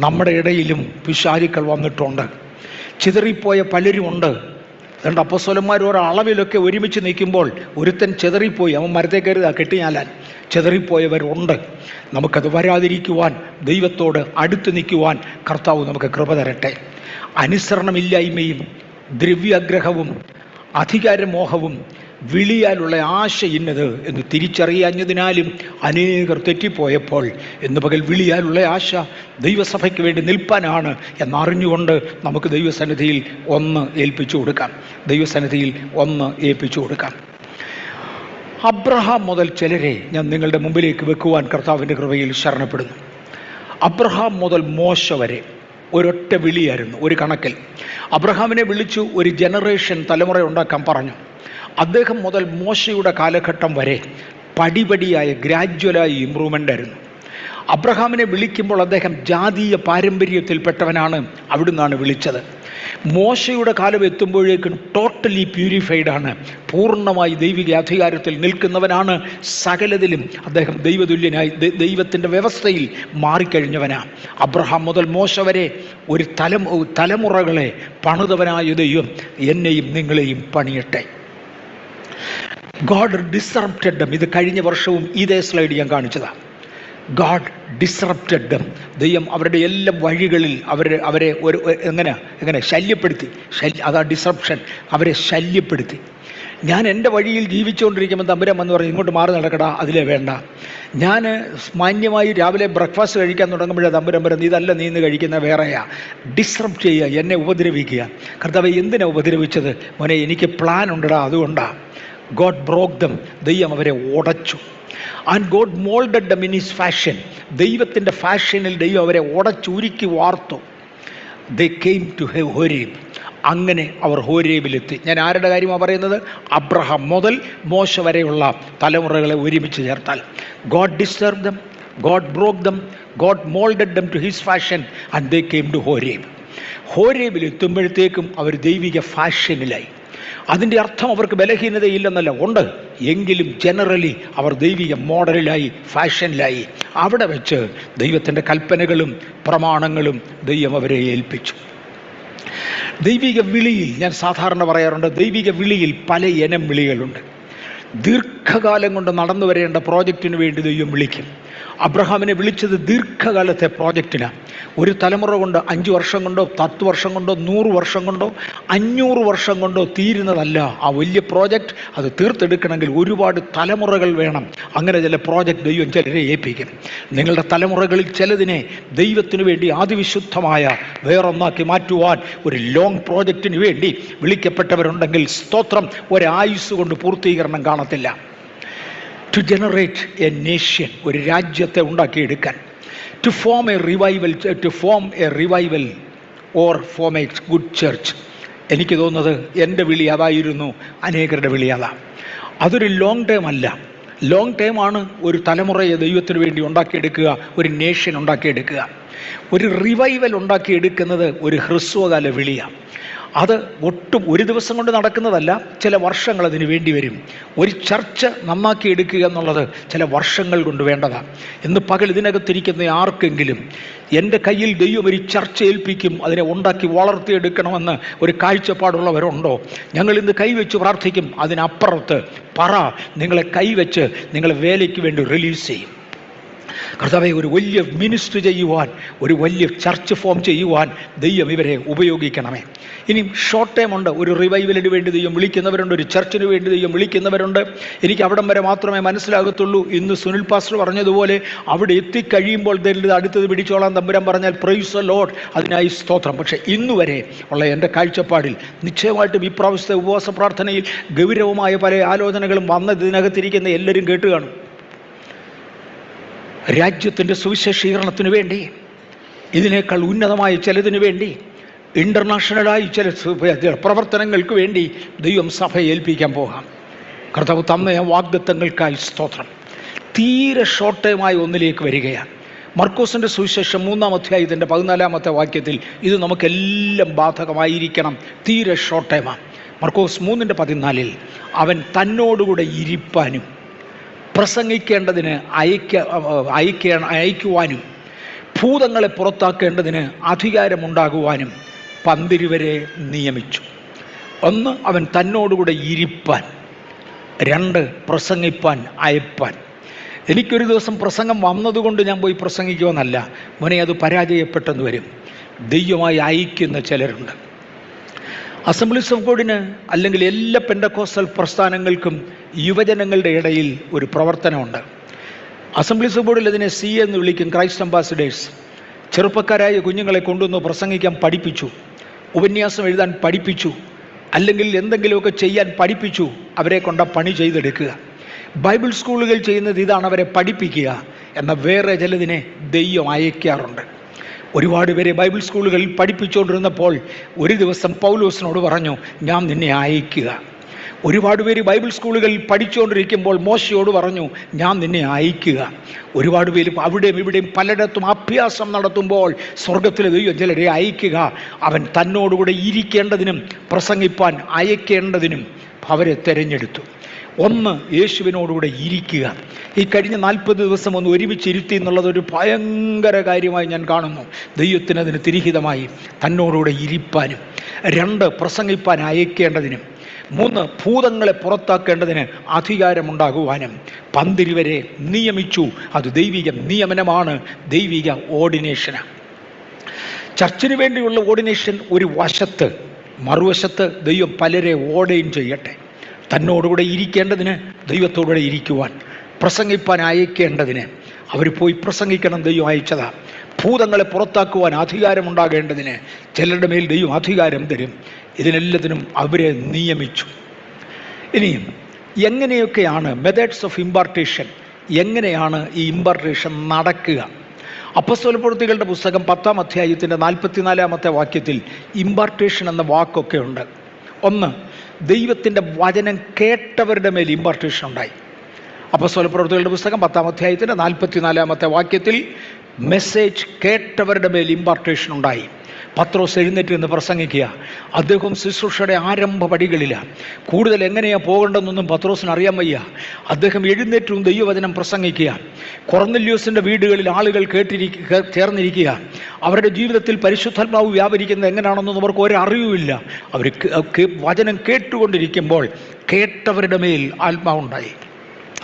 നമ്മുടെ ഇടയിലും പിശാചുക്കൾ വന്നിട്ടുണ്ട്. ചിതറിപ്പോയ പലരുമുണ്ട്. രണ്ട് അപ്പോസ്തലന്മാർ ഒരളവിലൊക്കെ ഒരുമിച്ച് നിൽക്കുമ്പോൾ ഒരുത്തൻ ചിതറിപ്പോയി, അവൻ മരത്തെ കയറി കെട്ടിയാലാൻ. ചിതറിപ്പോയവരുണ്ട്. നമുക്കത് വരാതിരിക്കുവാൻ, ദൈവത്തോട് അടുത്ത് നിൽക്കുവാൻ കർത്താവ് നമുക്ക് കൃപ തരട്ടെ. അനുസരണമില്ലായ്മയും ദ്രവ്യാഗ്രഹവും അധികാരമോഹവും വിളിയാലുള്ള ആശ ഇന്നത് എന്ന് തിരിച്ചറിയാഞ്ഞതിനാലും അനേകർ തെറ്റിപ്പോയപ്പോൾ ഇന്ന് പകൽ വിളിയാലുള്ള ആശ ദൈവസഭയ്ക്ക് വേണ്ടി നിൽപ്പാനാണ് എന്നറിഞ്ഞുകൊണ്ട് നമുക്ക് ദൈവസന്നിധിയിൽ ഒന്ന് ഏൽപ്പിച്ചു കൊടുക്കാം. അബ്രഹാം മുതൽ ചിലരെ ഞാൻ നിങ്ങളുടെ മുമ്പിലേക്ക് വെക്കുവാൻ കർത്താവിൻ്റെ കൃപയിൽ ശരണപ്പെടുന്നു. അബ്രഹാം മുതൽ മോശ വരെ ഒരൊറ്റ വിളിയായിരുന്നു. ഒരു കണക്കിൽ അബ്രഹാമിനെ വിളിച്ചു ഒരു ജനറേഷൻ തലമുറ ഉണ്ടാക്കാൻ പറഞ്ഞു. അദ്ദേഹം മുതൽ മോശയുടെ കാലഘട്ടം വരെ പടിപടിയായ ഗ്രാജ്വലായ ഇമ്പ്രൂവ്മെൻ്റ് ആയിരുന്നു. അബ്രഹാമിനെ വിളിക്കുമ്പോൾ അദ്ദേഹം ജാതീയ പാരമ്പര്യത്തിൽപ്പെട്ടവനാണ്, അവിടുന്നാണ് വിളിച്ചത്. മോശയുടെ കാലം എത്തുമ്പോഴേക്കും ടോട്ടലി പ്യൂരിഫൈഡ് ആണ്, പൂർണ്ണമായി ദൈവിക അധികാരത്തിൽ നിൽക്കുന്നവനാണ്. സകലതിലും അദ്ദേഹം ദൈവതുല്യനായി ദൈവത്തിൻ്റെ വ്യവസ്ഥയിൽ മാറിക്കഴിഞ്ഞവനാണ്. അബ്രഹാം മുതൽ മോശ വരെ ഒരു തലമുറകളെ പണിതവനായ ദൈവം എന്നെയും നിങ്ങളെയും പണിയട്ടെ. God disrupted dum. ഇത് കഴിഞ്ഞ വർഷവും ഇതേ സ്ലൈഡ് ഞാൻ കാണിച്ചതാണ്. God disrupted them. ദൈവം അവരുടെ എല്ലാ വഴികളിൽ അവരെ എങ്ങനെ ശല്യപ്പെടുത്തി. അതാ ഡിസ്റപ്ഷൻ. അവരെ ശല്യപ്പെടുത്തി. ഞാൻ എൻ്റെ വഴിയിൽ ജീവിച്ചുകൊണ്ടിരിക്കുമ്പോൾ തമ്പുരാൻ വന്ന് പറഞ്ഞു, ഇങ്ങോട്ട് മാറി നടക്കടാ, അതിലേ വേണ്ട. ഞാൻ മാന്യമായി രാവിലെ ബ്രേക്ക്ഫാസ്റ്റ് കഴിക്കാൻ തുടങ്ങുമ്പോഴേ തമ്പുരാൻ പറയുന്നത്, ഇതല്ല നീ ഇന്ന് കഴിക്കുന്ന വേറെയാ. ഡിസ്റപ്റ്റ് ചെയ്യുക, എന്നെ ഉപദ്രവിക്കുക. കർത്താവേ, എന്തിനാ ഉപദ്രവിച്ചത്? മോനെ, എനിക്ക് പ്ലാൻ ഉണ്ടടാ, അതുകൊണ്ടാണ്. God broke them. ദൈവം അവരെ ഉടച്ചു. And God moulded them in his fashion. ദൈവത്തിൻ്റെ ഫാഷനിൽ ദൈവം അവരെ ഉടച്ചുരുക്കി വാർത്തു. They came to Horeb. അങ്ങനെ അവർ ഹോരേബിലെത്തി. ഞാൻ ആരുടെ കാര്യമാണ് പറയുന്നത്? അബ്രഹാം മുതൽ മോശ വരെയുള്ള തലമുറകളെ ഒരുമിച്ച് ചേർത്താൽ God disturb them, God broke them, God moulded them to his fashion and they came to Horeb. ഹോരേബിലെത്തുമ്പോഴത്തേക്കും അവർ ദൈവിക ഫാഷനിലായി. അതിൻ്റെ അർത്ഥം അവർക്ക് ബലഹീനതയില്ലെന്നല്ല, ഉണ്ട്. എങ്കിലും ജനറലി അവർ ദൈവിക മോഡലിലായി, ഫാഷനിലായി. അവിടെ വെച്ച് ദൈവത്തിൻ്റെ കൽപ്പനകളും പ്രമാണങ്ങളും ദൈവം അവരെ ഏൽപ്പിച്ചു. ദൈവിക വിളിയിൽ ഞാൻ സാധാരണ പറയാറുണ്ട്, ദൈവിക വിളിയിൽ പല ഇനം വിളികളുണ്ട്. ദീർഘകാലം കൊണ്ട് നടന്നു വരേണ്ട പ്രോജക്റ്റിന് വേണ്ടി ദൈവം വിളിക്കും. അബ്രഹാമിനെ വിളിച്ചത് ദീർഘകാലത്തെ പ്രോജക്റ്റിനാണ്. ഒരു തലമുറ കൊണ്ട് 5 വർഷം കൊണ്ടോ 10 വർഷം കൊണ്ടോ 100 വർഷം കൊണ്ടോ 500 വർഷം കൊണ്ടോ തീരുന്നതല്ല ആ വലിയ പ്രോജക്റ്റ്. അത് തീർത്തെടുക്കണമെങ്കിൽ ഒരുപാട് തലമുറകൾ വേണം. അങ്ങനെ ചില പ്രോജക്റ്റ് ദൈവം ചിലരെ ഏൽപ്പിക്കും. നിങ്ങളുടെ തലമുറകളിൽ ചിലതിനെ ദൈവത്തിനു വേണ്ടി അതിവിശുദ്ധമായ വേറൊന്നാക്കി മാറ്റുവാൻ ഒരു ലോങ് പ്രോജക്റ്റിന് വേണ്ടി വിളിക്കപ്പെട്ടവരുണ്ടെങ്കിൽ സ്തോത്രം, ഒരായുസ് കൊണ്ട് പൂർത്തീകരണം കാണത്തില്ല. ടു ജനറേറ്റ് എ നേഷൻ, ഒരു രാജ്യത്തെ ഉണ്ടാക്കിയെടുക്കാൻ. To form a revival or form a good church. എനിക്ക് തോന്നുന്നത് എൻ്റെ വിളി അതായിരുന്നു, അനേകരുടെ വിളി അതാണ്. അതൊരു ലോങ് ടേം അല്ല, ലോങ് ടൈമാണ് ഒരു തലമുറയെ ദൈവത്തിന് വേണ്ടി ഉണ്ടാക്കിയെടുക്കുക, ഒരു നേഷൻ ഉണ്ടാക്കിയെടുക്കുക. ഒരു റിവൈവൽ ഉണ്ടാക്കിയെടുക്കുന്നത് ഒരു ഹ്രസ്വകാല വിളിയാണ്. അത് ഒട്ടും ഒരു ദിവസം കൊണ്ട് നടക്കുന്നതല്ല, ചില വർഷങ്ങൾ അതിന് വേണ്ടി വരും. ഒരു ചർച്ച് നന്നാക്കി എടുക്കുക എന്നുള്ളത് ചില വർഷങ്ങൾ കൊണ്ട് വേണ്ടതാണ്. ഇന്ന് പകൽ ഇതിനകത്തിരിക്കുന്ന ആർക്കെങ്കിലും എൻ്റെ കയ്യിൽ ദൈവം ഒരു ചർച്ച ഏൽപ്പിക്കും, അതിനെ ഉണ്ടാക്കി വളർത്തിയെടുക്കണമെന്ന് ഒരു കാഴ്ചപ്പാടുള്ളവരുണ്ടോ? ഞങ്ങൾ ഇന്ന് കൈവച്ച് പ്രാർത്ഥിക്കും. അതിനപ്പുറത്ത് പറ, നിങ്ങളെ കൈവച്ച് നിങ്ങളെ വേലയ്ക്ക് വേണ്ടി റിലീസ് ചെയ്യും. കർത്താവേ, ഒരു വലിയ മിനിസ്ട്രി ചെയ്യുവാൻ, ഒരു വലിയ ചർച്ച് ഫോം ചെയ്യുവാൻ ദൈവം ഇവരെ ഉപയോഗിക്കണമേ. ഇനി ഷോർട്ട് ടൈം ഉണ്ട്. ഒരു റിവൈവലിന് വേണ്ടി ദൈവം വിളിക്കുന്നവരുണ്ട്, ഒരു ചർച്ചിന് വേണ്ടി ദൈവം വിളിക്കുന്നവരുണ്ട്. എനിക്ക് അവിടം വരെ മാത്രമേ മനസ്സിലാകത്തുള്ളൂ. ഇന്ന് സുനിൽ പാസ്റ്റർ പറഞ്ഞതുപോലെ അവിടെ എത്തിക്കഴിയുമ്പോൾ അടുത്തത് പിടിച്ചോളാൻ തമ്പുരാൻ പറഞ്ഞാൽ പ്രൈസ് ദി ലോർഡ്, അതിനായി സ്തോത്രം. പക്ഷേ ഇന്നുവരെ ഉള്ള എൻ്റെ കാഴ്ചപ്പാടിൽ നിശ്ചയമായിട്ടും ഇപ്രാവശ്യത്തെ ഉപവാസ പ്രാർത്ഥനയിൽ ഗൗരവമായ പല ആലോചനകളും വന്നതിനകത്തിരിക്കുന്ന എല്ലാവരും കേട്ട് കാണും. രാജ്യത്തിൻ്റെ സുവിശേഷീകരണത്തിന് വേണ്ടി, ഇതിനേക്കാൾ ഉന്നതമായ ചിലതിനു വേണ്ടി, ഇൻ്റർനാഷണലായി ചില പ്രവർത്തനങ്ങൾക്ക് വേണ്ടി ദൈവം സഭയെ ഏൽപ്പിക്കാൻ പോകാം. കർത്താവ് തന്ന വാഗ്ദത്തങ്ങൾക്കായി സ്തോത്രം. തീരെ ഷോർട്ട് ടൈമായി ഒന്നിലേക്ക് വരികയാണ്. മർക്കോസിൻ്റെ സുവിശേഷം 3-ാം അധ്യായത്തിൻ്റെ 14-ാമത്തെ വാക്യത്തിൽ ഇത് നമുക്കെല്ലാം ബാധകമായിരിക്കണം. തീരെ ഷോർട്ട് ടൈമാണ്. മർക്കോസ് 3:14 അവൻ തന്നോടുകൂടെ ഇരിപ്പാനും പ്രസംഗിക്കേണ്ടതിന് അയക്കുവാനും ഭൂതങ്ങളെ പുറത്താക്കേണ്ടതിന് അധികാരമുണ്ടാകുവാനും 12 നിയമിച്ചു. 1 അവൻ തന്നോടുകൂടെ ഇരിപ്പാൻ, 2 പ്രസംഗിപ്പാൻ, അയപ്പാൻ. എനിക്കൊരു ദിവസം പ്രസംഗം വന്നതുകൊണ്ട് ഞാൻ പോയി പ്രസംഗിക്കുമെന്നല്ല മോനെ, അത് പരാജയപ്പെട്ടെന്ന് വരും. ദൈവമായി അയക്കുന്ന ചിലരുണ്ട്. അസംബ്ലീസ് ഓഫ് ഗോഡിന് അല്ലെങ്കിൽ എല്ലാ പെന്തക്കോസ്റ്റൽ പ്രസ്ഥാനങ്ങൾക്കും യുവജനങ്ങളുടെ ഇടയിൽ ഒരു പ്രവർത്തനമുണ്ട്. അസംബ്ലീസ് ഓഫ് ഗോഡിൽ അതിനെ CA എന്ന് വിളിക്കും, ക്രൈസ്റ്റ് അംബാസിഡേഴ്സ്. ചെറുപ്പക്കാരായ കുഞ്ഞുങ്ങളെ കൊണ്ടുവന്ന് പ്രസംഗിക്കാൻ പഠിപ്പിച്ചു, ഉപന്യാസം എഴുതാൻ പഠിപ്പിച്ചു, അല്ലെങ്കിൽ എന്തെങ്കിലുമൊക്കെ ചെയ്യാൻ പഠിപ്പിച്ചു. അവരെ കൊണ്ട് പണി ചെയ്തെടുക്കുക. ബൈബിൾ സ്കൂളുകൾ ചെയ്യുന്നത് ഇതാണ്, അവരെ പഠിപ്പിക്കുക. എന്നാൽ വേറെ ചിലതിനെ ദൈവം അയക്കാറുണ്ട്. ഒരുപാട് പേരെ ബൈബിൾ സ്കൂളുകളിൽ പഠിപ്പിച്ചുകൊണ്ടിരുന്നപ്പോൾ ഒരു ദിവസം പൗലോസിനോട് പറഞ്ഞു, ഞാൻ നിന്നെ അയക്കുക. ഒരുപാട് പേര് ബൈബിൾ സ്കൂളുകളിൽ പഠിച്ചുകൊണ്ടിരിക്കുമ്പോൾ മോശയോട് പറഞ്ഞു, ഞാൻ നിന്നെ അയക്കുക. ഒരുപാട് പേര് അവിടെയും ഇവിടെയും പലയിടത്തും അഭ്യാസം നടത്തുമ്പോൾ സ്വർഗത്തിലെ ദൈവം ചിലരെ അയക്കുക. അവൻ തന്നോടുകൂടെ ഇരിക്കേണ്ടതിനും പ്രസംഗിപ്പാൻ അയക്കേണ്ടതിനും അവരെ തിരഞ്ഞെടുത്തു. 1 യേശുവിനോടുകൂടെ ഇരിക്കുക. ഈ കഴിഞ്ഞ 40 ദിവസം ഒന്ന് ഒരുമിച്ചിരുത്തി എന്നുള്ളതൊരു ഭയങ്കര കാര്യമായി ഞാൻ കാണുന്നു. ദൈവത്തിന് അതിന് തിരിഹിതമായി തന്നോടുകൂടെ ഇരിപ്പാനും, 2 പ്രസംഗിപ്പാൻ അയക്കേണ്ടതിനും, 3 ഭൂതങ്ങളെ പുറത്താക്കേണ്ടതിന് അധികാരമുണ്ടാകുവാനും 12 നിയമിച്ചു. അത് ദൈവിക നിയമനമാണ്, ദൈവിക ഓർഡിനേഷനാണ്. ചർച്ചിന് വേണ്ടിയുള്ള ഓർഡിനേഷൻ ഒരു വശത്ത്, മറുവശത്ത് ദൈവം പലരെ ഓർഡൈൻ ചെയ്യട്ടെ. തന്നോടുകൂടെ ഇരിക്കേണ്ടതിന് ദൈവത്തോടുകൂടെ ഇരിക്കുവാൻ, പ്രസംഗിപ്പാൻ അയക്കേണ്ടതിന് അവർ പോയി പ്രസംഗിക്കണം, ദൈവം അയച്ചതാ. ഭൂതങ്ങളെ പുറത്താക്കുവാൻ അധികാരമുണ്ടാകേണ്ടതിന് ചിലരുടെ മേൽ ദൈവം അധികാരം തരും. ഇതിനെല്ലാത്തിനും അവരെ നിയമിച്ചു. ഇനിയും എങ്ങനെയൊക്കെയാണ് മെത്തേഡ്സ് ഓഫ് ഇമ്പാർട്ടേഷൻ, എങ്ങനെയാണ് ഈ ഇമ്പാർട്ടേഷൻ നടക്കുക? അപ്പോസ്തലപ്രവൃത്തികളുടെ പുസ്തകം 10-ാം അധ്യായത്തിൻ്റെ 44-ാമത്തെ വാക്യത്തിൽ ഇമ്പാർട്ടേഷൻ എന്ന വാക്കൊക്കെ ഉണ്ട്. 1 ദൈവത്തിൻ്റെ വചനം കേട്ടവരുടെ മേൽ ഇമ്പാർട്ടേഷൻ ഉണ്ടായി. അപ്പോസ്തലപ്രവൃത്തികളുടെ പുസ്തകം 10-ാം അധ്യായത്തിൻ്റെ 44-ാമത്തെ വാക്യത്തിൽ മെസ്സേജ് കേട്ടവരുടെ മേൽ ഇമ്പാർട്ടേഷൻ ഉണ്ടായി. പത്രോസ് എഴുന്നേറ്റ് നിന്ന് പ്രസംഗിക്കുക. അദ്ദേഹം ശുശ്രൂഷയുടെ ആരംഭ പടികളിലാണ്. കൂടുതൽ എങ്ങനെയാണ് പോകേണ്ടതെന്നൊന്നും പത്രോസിന് അറിയാൻ വയ്യ. അദ്ദേഹം എഴുന്നേറ്റും ദൈവവചനം പ്രസംഗിക്കുക. കൊർന്നല്യോസിൻ്റെ വീടുകളിൽ ആളുകൾ ചേർന്നിരിക്കുക. അവരുടെ ജീവിതത്തിൽ പരിശുദ്ധാത്മാവ് വ്യാപരിക്കുന്നത് എങ്ങനെയാണെന്നൊന്നും അവർക്ക് ഒരറിവുമില്ല. അവർ വചനം കേട്ടുകൊണ്ടിരിക്കുമ്പോൾ കേട്ടവരുടെ മേൽ ആത്മാവുണ്ടായി.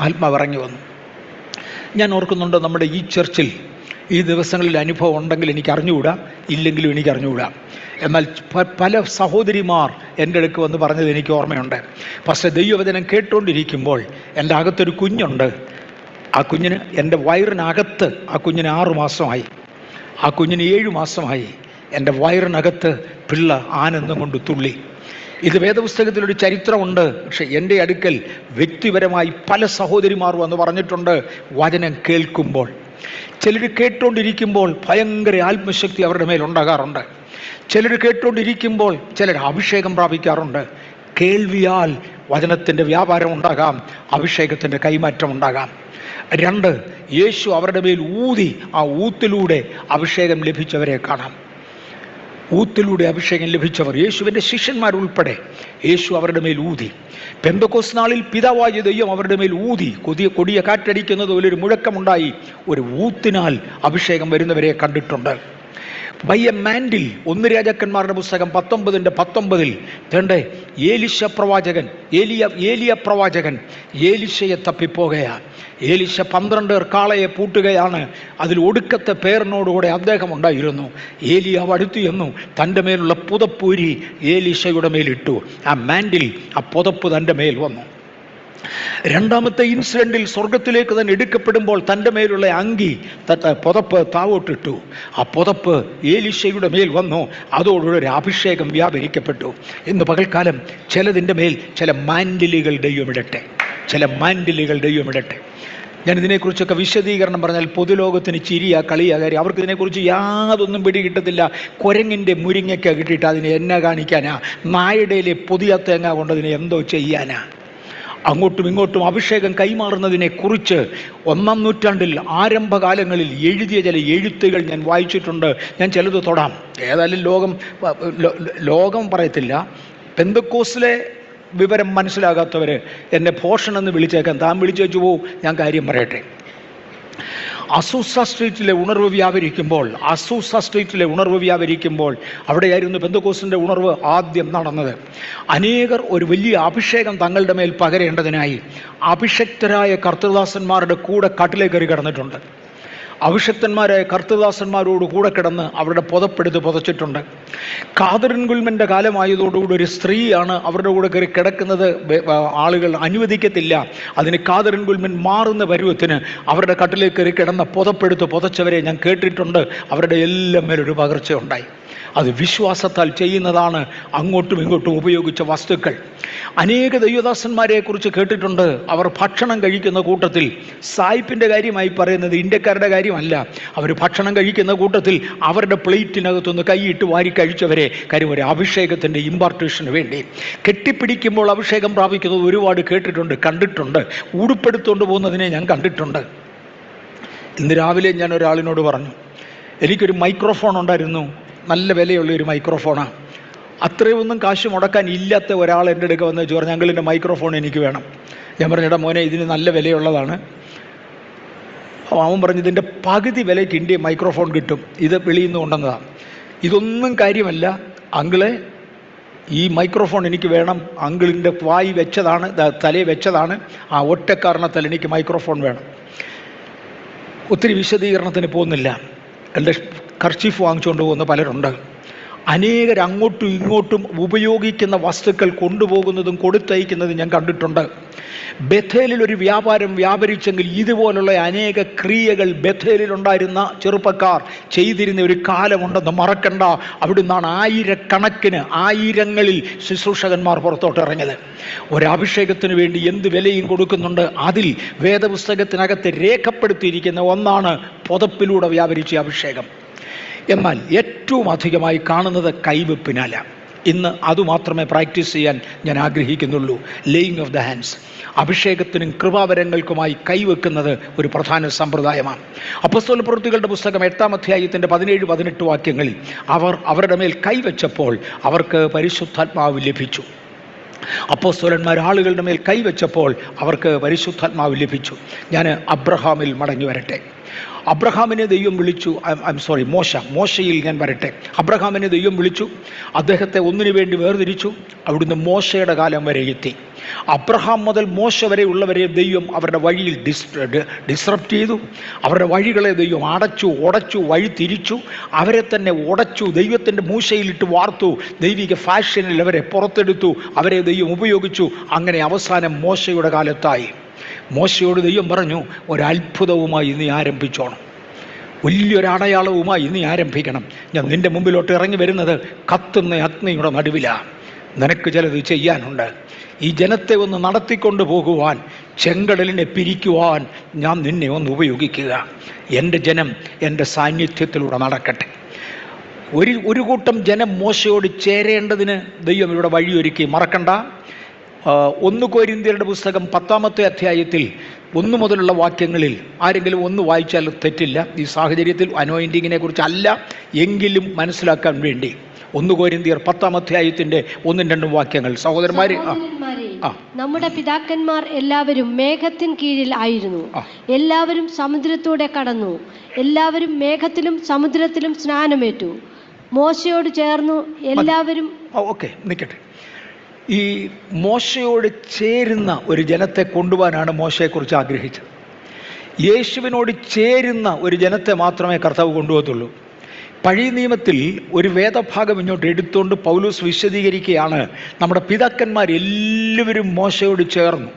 ആത്മാവ് ഇറങ്ങി വന്നു. ഞാൻ ഓർക്കുന്നുണ്ട്, നമ്മുടെ ഈ ചർച്ചിൽ ഈ ദിവസങ്ങളിൽ അനുഭവം ഉണ്ടെങ്കിൽ എനിക്ക് അറിഞ്ഞുകൂടാ, ഇല്ലെങ്കിലും എനിക്ക് അറിഞ്ഞുകൂടാ. എന്നാൽ പല സഹോദരിമാർ എൻ്റെ അടുക്ക് വന്ന് പറഞ്ഞത് എനിക്ക് ഓർമ്മയുണ്ട്. പക്ഷേ ദൈവവചനം കേട്ടുകൊണ്ടിരിക്കുമ്പോൾ എൻ്റെ അകത്തൊരു കുഞ്ഞുണ്ട്. ആ കുഞ്ഞിന്, എൻ്റെ വയറിനകത്ത് ആ കുഞ്ഞിന് 6 മാസമായി, ആ കുഞ്ഞിന് 7 മാസമായി. എൻ്റെ വയറിനകത്ത് പിള്ള ആനന്ദം കൊണ്ട് തുള്ളി. ഇത് വേദപുസ്തകത്തിലൊരു ചരിത്രമുണ്ട്. പക്ഷെ എൻ്റെ അടുക്കൽ വ്യക്തിപരമായി പല സഹോദരിമാർ വന്ന് പറഞ്ഞിട്ടുണ്ട്, വചനം കേൾക്കുമ്പോൾ, ചിലർ കേട്ടുകൊണ്ടിരിക്കുമ്പോൾ ഭയങ്കര ആത്മശക്തി അവരുടെ മേലുണ്ടാകാറുണ്ട്. ചിലർ കേട്ടുകൊണ്ടിരിക്കുമ്പോൾ ചിലർ അഭിഷേകം പ്രാപിക്കാറുണ്ട്. കേൾവിയാൽ വചനത്തിൻ്റെ വ്യാപാരം ഉണ്ടാകാം, അഭിഷേകത്തിൻ്റെ കൈമാറ്റം ഉണ്ടാകാം. 2, യേശു അവരുടെ മേൽ ഊതി, ആ ഊത്തിലൂടെ അഭിഷേകം ലഭിച്ചവരെ കാണാം. ഊത്തിലൂടെ അഭിഷേകം ലഭിച്ചവർ, യേശുവിൻ്റെ ശിഷ്യന്മാരുൾപ്പെടെ യേശു അവരുടെ മേൽ ഊതി. പെന്തക്കോസ്ത് നാളിൽ പിതാവായ ദൈവം അവരുടെ മേൽ ഊതി, കൊടിയ കാറ്റടിക്കുന്നത് പോലെ ഒരു മുഴക്കമുണ്ടായി. ഒരു ഊത്തിനാൽ അഭിഷേകം വരുന്നവരെ കണ്ടിട്ടുണ്ട്. ബൈ എ മാൻഡിൽ, 1 രാജാക്കന്മാരുടെ പുസ്തകം 19:19 തേണ്ടേ ഏലിശ പ്രവാചകൻ, ഏലിയ പ്രവാചകൻ ഏലിശയെ തപ്പിപ്പോകുകയാണ്. ഏലിശ 12 കാളയെ പൂട്ടുകയാണ്. അതിൽ ഒടുക്കത്തെ പേരിനോടുകൂടെ അദ്ദേഹം ഉണ്ടായിരുന്നു. ഏലിയാവ് അടുത്തു ചെന്നു, തൻ്റെ മേലുള്ള പുതപ്പൂരി ഏലിശയുടെ മേലിട്ടു. ആ മാൻഡിൽ, ആ പുതപ്പ് തൻ്റെ മേൽ വന്നു. 2ാമത്തെ ഇൻസിഡൻറ്റിൽ സ്വർഗത്തിലേക്ക് തന്നെ എടുക്കപ്പെടുമ്പോൾ തൻ്റെ മേലുള്ള അങ്കി, പുതപ്പ് താവോട്ടിട്ടു. ആ പുതപ്പ് ഏലിശയുടെ മേൽ വന്നു. അതോടുകൂടി ഒരു അഭിഷേകം വ്യാപരിക്കപ്പെട്ടു. ഇന്ന് പകൽക്കാലം ചിലതിൻ്റെ മേൽ ചില മാൻഡിലുകൾ ദൈവമിടട്ടെ, ചില മാൻഡിലുകൾ ദൈവമിടട്ടെ. ഞാൻ ഇതിനെക്കുറിച്ചൊക്കെ വിശദീകരണം പറഞ്ഞാൽ പൊതുലോകത്തിന് ചിരിയാ, കളിയാ കാര്യം. അവർക്ക് ഇതിനെക്കുറിച്ച് യാതൊന്നും പിടികിട്ടത്തില്ല. കുരങ്ങിൻ്റെ മുരിങ്ങയ്ക്ക കിട്ടിയിട്ട് അതിനെ എന്നാ കാണിക്കാനാ? നായടയിലെ പുതിയ തേങ്ങ കൊണ്ടതിനെ എന്തോ ചെയ്യാനാ? അങ്ങോട്ടും ഇങ്ങോട്ടും അഭിഷേകം കൈമാറുന്നതിനെ കുറിച്ച് 1-ാം നൂറ്റാണ്ടിൽ ആരംഭകാലങ്ങളിൽ എഴുതിയ ചില എഴുത്തുകൾ ഞാൻ വായിച്ചിട്ടുണ്ട്. ഞാൻ ചിലത് തൊടാം. ഏതായാലും ലോകം പറയത്തില്ല. പെന്തക്കോസ്തിലെ വിവരം മനസ്സിലാകാത്തവർ എന്നെ ഭോഷണെന്ന് വിളിച്ചേക്കാൻ, താൻ വിളിച്ചേച്ചു പോവും. ഞാൻ കാര്യം പറയട്ടെ. അസൂസ സ്ട്രീറ്റിലെ ഉണർവ് വ്യാപരിക്കുമ്പോൾ അവിടെയായിരുന്നു പെന്തക്കോസ്തിൻ്റെ ഉണർവ് ആദ്യം നടന്നത്. അനേകർ ഒരു വലിയ അഭിഷേകം തങ്ങളുടെ മേൽ പകരേണ്ടതിനായി അഭിഷക്തരായ കർത്തൃദാസന്മാരുടെ കൂടെ കാട്ടിലേക്ക് കയറി കിടന്നിട്ടുണ്ട്. അഭിഷക്തന്മാരായ കർത്തൃദാസന്മാരോട് കൂടെ കിടന്ന് അവരുടെ പുതപ്പെടുത്ത് പുതച്ചിട്ടുണ്ട്. കാതറിൻ ഗുൽമൻ്റെ കാലമായതോടുകൂടി ഒരു സ്ത്രീയാണ് അവരുടെ കൂടെ കയറി കിടക്കുന്നത്. ആളുകൾ അനുവദിക്കത്തില്ല. അതിന് കാതറിൻ ഗുൽമൻ മാറുന്ന പരുവത്തിന് അവരുടെ കട്ടിലേക്ക് കയറി കിടന്ന പുതപ്പെടുത്ത് പുതച്ചവരെ ഞാൻ കേട്ടിട്ടുണ്ട്. അവരുടെ എല്ലാം മേലൊരു പകർച്ച ഉണ്ടായി. അത് വിശ്വാസത്താൽ ചെയ്യുന്നതാണ്. അങ്ങോട്ടും ഇങ്ങോട്ടും ഉപയോഗിച്ച വസ്തുക്കൾ. അനേക ദൈവദാസന്മാരെ കുറിച്ച് കേട്ടിട്ടുണ്ട്. അവർ ഭക്ഷണം കഴിക്കുന്ന കൂട്ടത്തിൽ, സായിപ്പിൻ്റെ കാര്യമായി പറയുന്നത്, ഇന്ത്യക്കാരുടെ കാര്യമല്ല, അവർ ഭക്ഷണം കഴിക്കുന്ന കൂട്ടത്തിൽ അവരുടെ പ്ലേറ്റിനകത്തൊന്ന് കൈയിട്ട് വാരി കഴിച്ചവരെ. കാര്യം ഒരു അഭിഷേകത്തിൻ്റെ ഇമ്പാർട്ടേഷന് വേണ്ടി കെട്ടിപ്പിടിക്കുമ്പോൾ അഭിഷേകം പ്രാപിക്കുന്നത് ഒരുപാട് കേട്ടിട്ടുണ്ട്, കണ്ടിട്ടുണ്ട്. ഉടുപ്പെടുത്തുകൊണ്ട് പോകുന്നതിനെ ഞാൻ കണ്ടിട്ടുണ്ട്. ഇന്ന് രാവിലെ ഞാൻ ഒരാളിനോട് പറഞ്ഞു, എനിക്കൊരു മൈക്രോഫോൺ ഉണ്ടായിരുന്നു, നല്ല വിലയുള്ള ഒരു മൈക്രോഫോണാണ്. അത്രയൊന്നും കാശ് മുടക്കാൻ ഇല്ലാത്ത ഒരാൾ എൻ്റെ അടുക്ക വന്ന് ചോദിച്ചു, ഞങ്ങളിൻ്റെ മൈക്രോഫോൺ എനിക്ക് വേണം. ഞാൻ പറഞ്ഞു, എടാ മോനെ, ഇതിന് നല്ല വിലയുള്ളതാണ്. അവൻ പറഞ്ഞു, ഇതിൻ്റെ പകുതി വിലയ്ക്ക് ഇന്ത്യ മൈക്രോഫോൺ കിട്ടും, ഇത് വെളിയിൽ നിന്ന് കൊണ്ടുവന്നതാണ്. ഇതൊന്നും കാര്യമല്ല അങ്കിളെ, ഈ മൈക്രോഫോൺ എനിക്ക് വേണം. അങ്കിളിൻ്റെ വായി വെച്ചതാണ്, തലയിൽ വെച്ചതാണ്. ആ ഒറ്റ കാരണത്താൽ എനിക്ക് മൈക്രോഫോൺ വേണം. ഒത്തിരി വിശദീകരണത്തിന് പോകുന്നില്ല. എൻ്റെ കർച്ചീഫ് വാങ്ങിച്ചുകൊണ്ട് പോകുന്ന പലരുണ്ട്. അനേകർ അങ്ങോട്ടും ഇങ്ങോട്ടും ഉപയോഗിക്കുന്ന വസ്തുക്കൾ കൊണ്ടുപോകുന്നതും കൊടുത്തയക്കുന്നതും ഞാൻ കണ്ടിട്ടുണ്ട്. ബഥേലിൽ ഒരു വ്യാപാരം വ്യാപരിച്ചെങ്കിൽ ഇതുപോലുള്ള അനേക ക്രിയകൾ ബഥേലിലുണ്ടായിരുന്ന ചെറുപ്പക്കാർ ചെയ്തിരുന്ന ഒരു കാലമുണ്ടെന്ന് മറക്കണ്ട. അവിടുന്നാണ് ആയിരക്കണക്കിന്, ആയിരങ്ങളിൽ ശുശ്രൂഷകന്മാർ പുറത്തോട്ട് ഇറങ്ങിയത്. ഒരഭിഷേകത്തിന് വേണ്ടി എന്ത് വിലയും കൊടുക്കുന്നുണ്ട്. അതിൽ വേദപുസ്തകത്തിനകത്ത് രേഖപ്പെടുത്തിയിരിക്കുന്ന ഒന്നാണ് പുതപ്പിലൂടെ വ്യാപരിച്ച അഭിഷേകം. എന്നാൽ ഏറ്റവും അധികമായി കാണുന്നത് കൈവെപ്പിനല്ല. ഇന്ന് അതുമാത്രമേ പ്രാക്ടീസ് ചെയ്യാൻ ഞാൻ ആഗ്രഹിക്കുന്നുള്ളൂ. Laying of the hands. അഭിഷേകത്തിനും കൃപാവരങ്ങൾക്കുമായി കൈവെക്കുന്നത് ഒരു പ്രധാന സമ്പ്രദായമാണ്. അപ്പോസ്തല പ്രവൃത്തികളുടെ പുസ്തകം 8-ാം അധ്യായത്തിൻ്റെ 17-18 വാക്യങ്ങളിൽ അവരുടെ മേൽ കൈവച്ചപ്പോൾ അവർക്ക് പരിശുദ്ധാത്മാവ് ലഭിച്ചു. അപ്പോസ്തലന്മാർ ആളുകളുടെ മേൽ കൈവച്ചപ്പോൾ അവർക്ക് പരിശുദ്ധാത്മാവ് ലഭിച്ചു. ഞാൻ അബ്രഹാമിൽ മടങ്ങി വരട്ടെ. അബ്രഹാമിനെ ദൈവം വിളിച്ചു. മോശയിൽ ഞാൻ വരട്ടെ. അബ്രഹാമിനെ ദൈവം വിളിച്ചു, അദ്ദേഹത്തെ ഒന്നിനു വേണ്ടി വേർതിരിച്ചു. അവിടുന്ന് മോശയുടെ കാലം വരെ എത്തി. അബ്രഹാം മുതൽ മോശ വരെ ഉള്ളവരെ ദൈവം അവരുടെ വഴിയിൽ ഡിസ്റപ്റ്റ് ചെയ്തു. അവരുടെ വഴികളെ ദൈവം ഉടച്ചു, വഴി തിരിച്ചു. അവരെ തന്നെ ഉടച്ചു, ദൈവത്തിൻ്റെ മൂശയിലിട്ട് വാർത്തു. ദൈവിക ഫാഷനിൽ അവരെ പുറത്തെടുത്തു. അവരെ ദൈവം ഉപയോഗിച്ചു. അങ്ങനെ അവസാനം മോശയുടെ കാലത്തായി. മോശയോട് ദൈവം പറഞ്ഞു, ഒരത്ഭുതവുമായി നീ ആരംഭിച്ചോണം, വലിയൊരടയാളവുമായി നീ ആരംഭിക്കണം. ഞാൻ നിൻ്റെ മുമ്പിലോട്ട് ഇറങ്ങി വരുന്നത് കത്തുന്ന അഗ്നിയുടെ നടുവിലാണ്. നിനക്ക് ചിലത് ചെയ്യാനുണ്ട്. ഈ ജനത്തെ ഒന്ന് നടത്തിക്കൊണ്ട് പോകുവാൻ, ചെങ്കടലിനെ പിരിക്കുവാൻ ഞാൻ നിന്നെ ഒന്ന് ഉപയോഗിക്കുക. എൻ്റെ ജനം എൻ്റെ സാന്നിധ്യത്തിലൂടെ നടക്കട്ടെ. ഒരു കൂട്ടം ജനം മോശയോട് ചേരേണ്ടതിന് ദൈവം ഇവിടെ വഴിയൊരുക്കി. മറക്കണ്ട, 1 കൊരിന്ത്യരുടെ പുസ്തകം 10-ാമത്തെ അധ്യായത്തിൽ 1 മുതലുള്ള വാക്യങ്ങളിൽ ആരെങ്കിലും ഒന്ന് വായിച്ചാൽ തെറ്റില്ല. ഈ സാഹചര്യത്തിൽ അനോയിൻറ്റിങ്ങിനെ കുറിച്ചല്ല, എങ്കിലും മനസ്സിലാക്കാൻ വേണ്ടി 1 കൊരിന്ത്യർ 10-ാം അധ്യായത്തിൻ്റെ 1-2 വാക്യങ്ങൾ. സഹോദരന്മാരെ, നമ്മുടെ പിതാക്കന്മാർ എല്ലാവരും മേഘത്തിൻ കീഴിൽ ആയിരുന്നു. എല്ലാവരും സമുദ്രത്തൂടെ കടന്നു. എല്ലാവരും മേഘത്തിലും സമുദ്രത്തിലും സ്നാനമേറ്റു. മോശയോട് ചേർന്നു എല്ലാവരും. ഓക്കെ, നിൽക്കട്ടെ. ഈ മോശയോട് ചേരുന്ന ഒരു ജനത്തെ കൊണ്ടുപോകാനാണ് മോശയെക്കുറിച്ച് ആഗ്രഹിച്ചത്. യേശുവിനോട് ചേരുന്ന ഒരു ജനത്തെ മാത്രമേ കർത്താവ് കൊണ്ടുപോകത്തുള്ളൂ. പഴയ നിയമത്തിൽ ഒരു വേദഭാഗം ഇങ്ങോട്ട് എടുത്തുകൊണ്ട് പൗലോസ് വിശദീകരിക്കുകയാണ്, നമ്മുടെ പിതാക്കന്മാരെല്ലാവരും മോശയോട് ചേർന്നു.